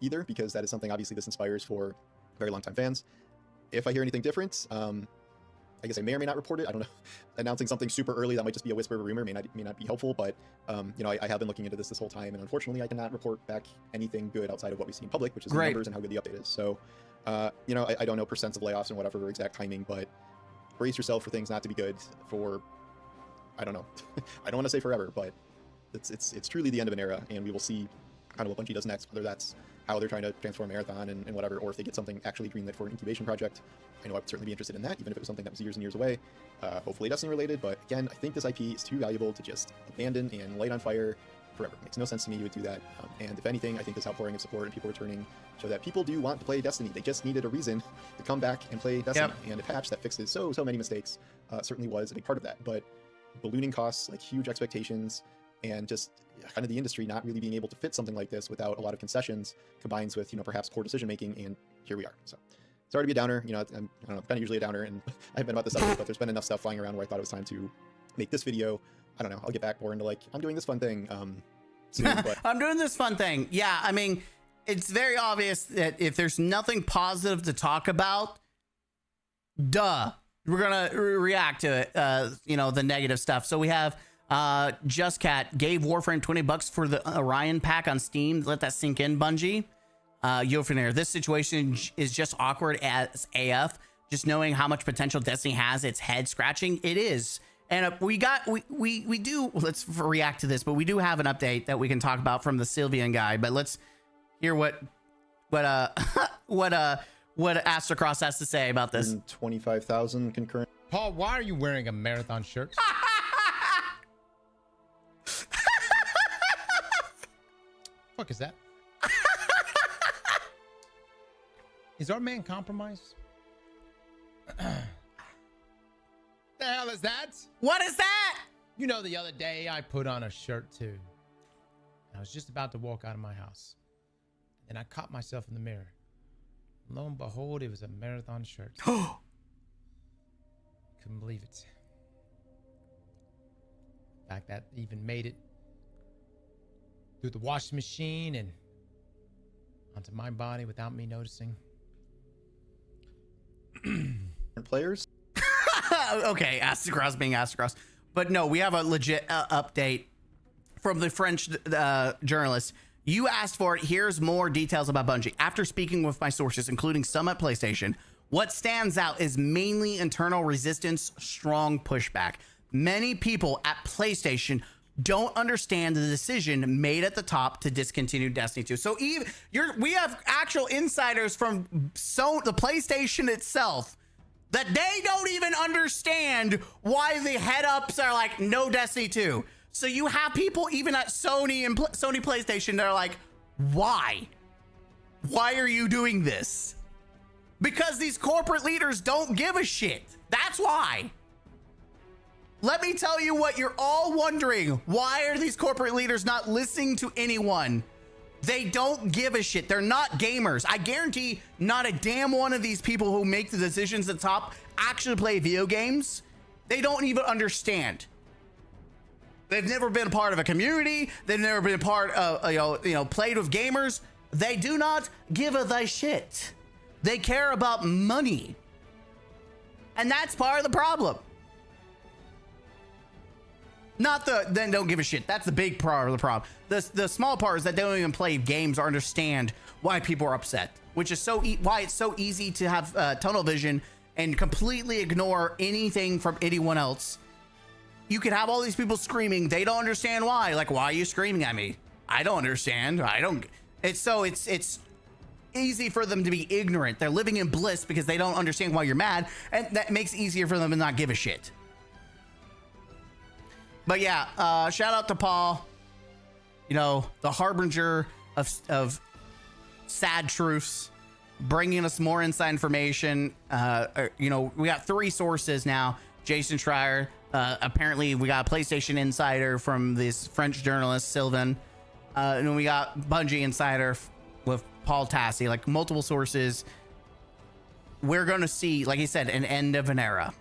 either, because that is something obviously this inspires for very long time fans. If I hear anything different, I guess I may or may not report it. I don't know. Announcing something super early that might just be a whisper or a rumor may not be helpful, but you know, I have been looking into this whole time, and unfortunately I cannot report back anything good outside of what we see in public, which is the numbers and how good the update is. So you know, I don't know percents of layoffs and whatever exact timing, but brace yourself for things not to be good for, I don't know. I don't want to say forever, but it's truly the end of an era, and we will see kind of what Bungie does next, whether that's how they're trying to transform Marathon and whatever, or if they get something actually greenlit for an incubation project. I know I'd certainly be interested in that, even if it was something that was years and years away. Hopefully Destiny related, but again, I think this IP is too valuable to just abandon and light on fire forever. It makes no sense to me you would do that. And if anything, I think this outpouring of support and people returning show that people do want to play Destiny. They just needed a reason to come back and play Destiny. And a patch that fixes so many mistakes certainly was a big part of that. But ballooning costs, like huge expectations, and just kind of the industry not really being able to fit something like this without a lot of concessions combines with, you know, perhaps poor decision making, and here we are. So sorry to be a downer. You know, I don't know, I'm kind of usually a downer, and I've been about this update, but there's been enough stuff flying around where I thought it was time to make this video. I don't know, I'll get back more into like, I'm doing this fun thing soon, but
I'm doing this fun thing. Yeah, I mean, it's very obvious that if there's nothing positive to talk about, we're gonna react to it, you know, the negative stuff. So we have Just Cat gave Warframe $20 for the Orion pack on Steam. Let that sink in, Bungie. Yofinir, this situation is just awkward as AF. Just knowing how much potential Destiny has, it's head scratching. It is. And we do, let's react to this, but we do have an update that we can talk about from the Sylvian guy. But let's hear what Astrocross has to say about this.
25,000 concurrent.
Paul, why are you wearing a Marathon shirt? Fuck is that? Is our man compromised? The hell is that?
What is that?
You know, the other day I put on a shirt too. I was just about to walk out of my house. And I caught myself in the mirror. Lo and behold, it was a marathon shirt. Couldn't believe it. In fact, that even made it through the washing machine and onto my body without me noticing.
Players?
Okay, asked across being asked across. But no, we have a legit update from the French journalist. You asked for it. Here's more details about Bungie. After speaking with my sources, including some at PlayStation, what stands out is mainly internal resistance, strong pushback. Many people at PlayStation don't understand the decision made at the top to discontinue Destiny 2. So we have actual insiders from the PlayStation itself that they don't even understand why the head-ups are like, no Destiny 2. So you have people even at Sony and Sony PlayStation that are like, why? Why are you doing this? Because these corporate leaders don't give a shit. That's why. Let me tell you what you're all wondering. Why are these corporate leaders not listening to anyone? They don't give a shit. They're not gamers. I guarantee not a damn one of these people who make the decisions at the top actually play video games. They don't even understand. They've never been a part of a community. They've never been a part of, played with gamers. They do not give a shit. They care about money. And that's part of the problem. Not then don't give a shit. That's the big part of the problem. The small part is that they don't even play games or understand why people are upset, which is why it's so easy to have tunnel vision and completely ignore anything from anyone else. You could have all these people screaming. They don't understand why. Like, why are you screaming at me? I don't understand. It's easy for them to be ignorant. They're living in bliss because they don't understand why you're mad, and that makes it easier for them to not give a shit. But yeah, shout out to Paul, the harbinger of sad truths, bringing us more inside information. We got 3 sources now. Jason Schreier, apparently we got a PlayStation insider from this French journalist, Sylvain. And then we got Bungie insider with Paul Tassi, like multiple sources. We're going to see, like he said, an end of an era.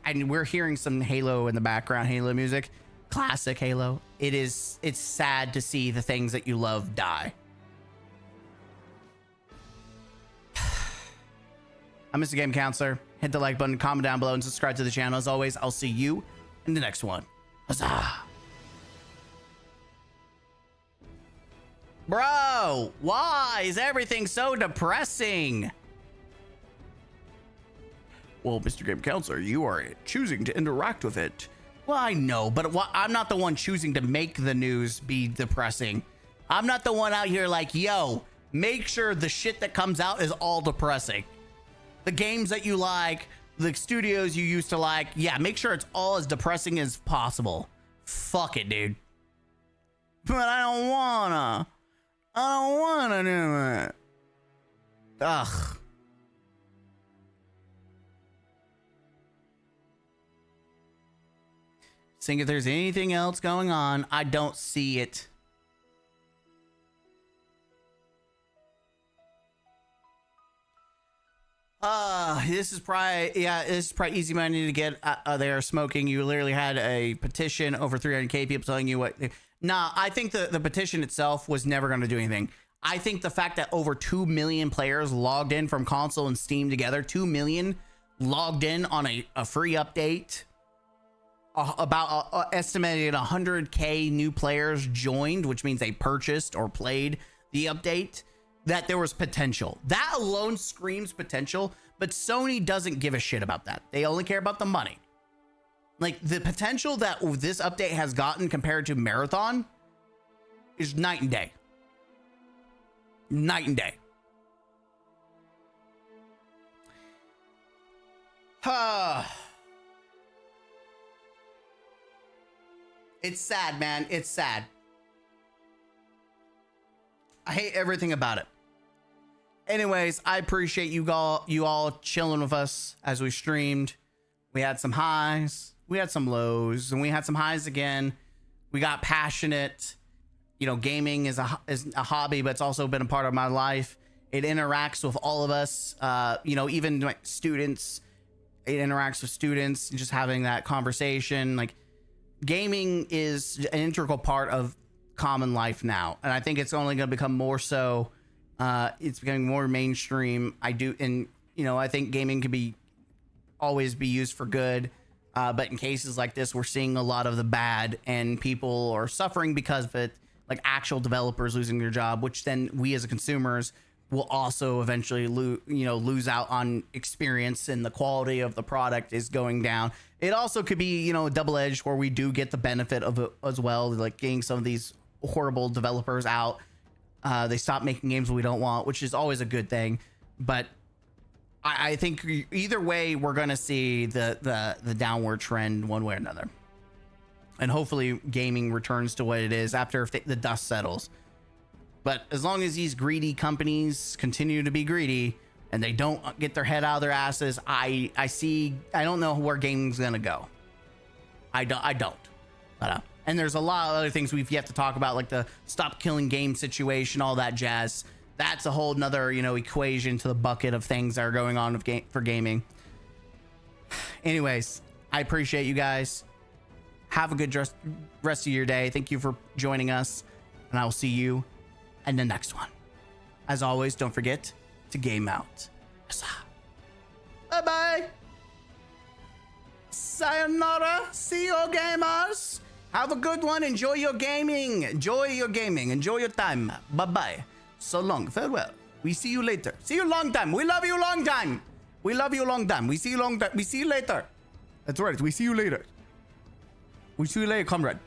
And we're hearing some Halo in the background, Halo music, classic Halo. It's sad to see the things that you love die. I'm Mr. Game Counselor. Hit the like button, comment down below, and subscribe to the channel. As always, I'll see you in the next one. Huzzah! Bro, why is everything so depressing? Well, Mr. Game Counselor, you are choosing to interact with it. Well, I know, but I'm not the one choosing to make the news be depressing. I'm not the one out here like, yo, make sure the shit that comes out is all depressing. The games that you like, the studios you used to like, yeah, make sure it's all as depressing as possible. Fuck it, dude. But I don't wanna do it. Ugh. Seeing if there's anything else going on. I don't see it. This is probably easy money to get there smoking. You literally had a petition over 300k people telling you what. Nah, I think the petition itself was never going to do anything. I think the fact that over 2 million players logged in from console and Steam together, 2 million logged in on a free update. About estimated 100k new players joined, which means they purchased or played the update, that there was potential. That alone screams potential, but Sony doesn't give a shit about that. They only care about the money. Like, the potential that this update has gotten compared to Marathon is night and day. Night and day. It's sad, man. It's sad. I hate everything about it. Anyways, I appreciate you all chilling with us as we streamed. We had some highs, we had some lows, and we had some highs again. We got passionate. You know, gaming is a hobby, but it's also been a part of my life. It interacts with all of us. You know, even like students, it interacts with students. Just having that conversation, like gaming is an integral part of common life now, and I think it's only going to become more so. It's becoming more mainstream. And you know, I think gaming can always be used for good. But in cases like this, we're seeing a lot of the bad, and people are suffering because of it. Like actual developers losing their job, which then we as consumers will also eventually lose out on experience, and the quality of the product is going down. It also could be, you know, double-edged, where we do get the benefit of it as well, like getting some of these horrible developers out. They stop making games we don't want, which is always a good thing. But I think either way, we're gonna see the downward trend one way or another. And hopefully gaming returns to what it is after the dust settles. But as long as these greedy companies continue to be greedy and they don't get their head out of their asses, I don't know where gaming's gonna go. I don't. And there's a lot of other things we've yet to talk about, like the stop killing game situation, all that jazz. That's a whole nother, you know, equation to the bucket of things that are going on for gaming. Anyways, I appreciate you guys. Have a good rest of your day. Thank you for joining us, and I will see you in the next one. As always, don't forget to game out. Bye-bye. Sayonara. See you, gamers. Have a good one. Enjoy your gaming. Enjoy your gaming. Enjoy your time. Bye-bye. So long. Farewell. We see you later. See you long time. We love you long time. We love you long time. We see you long time. We see you later. That's right. We see you later. We see you later, comrade.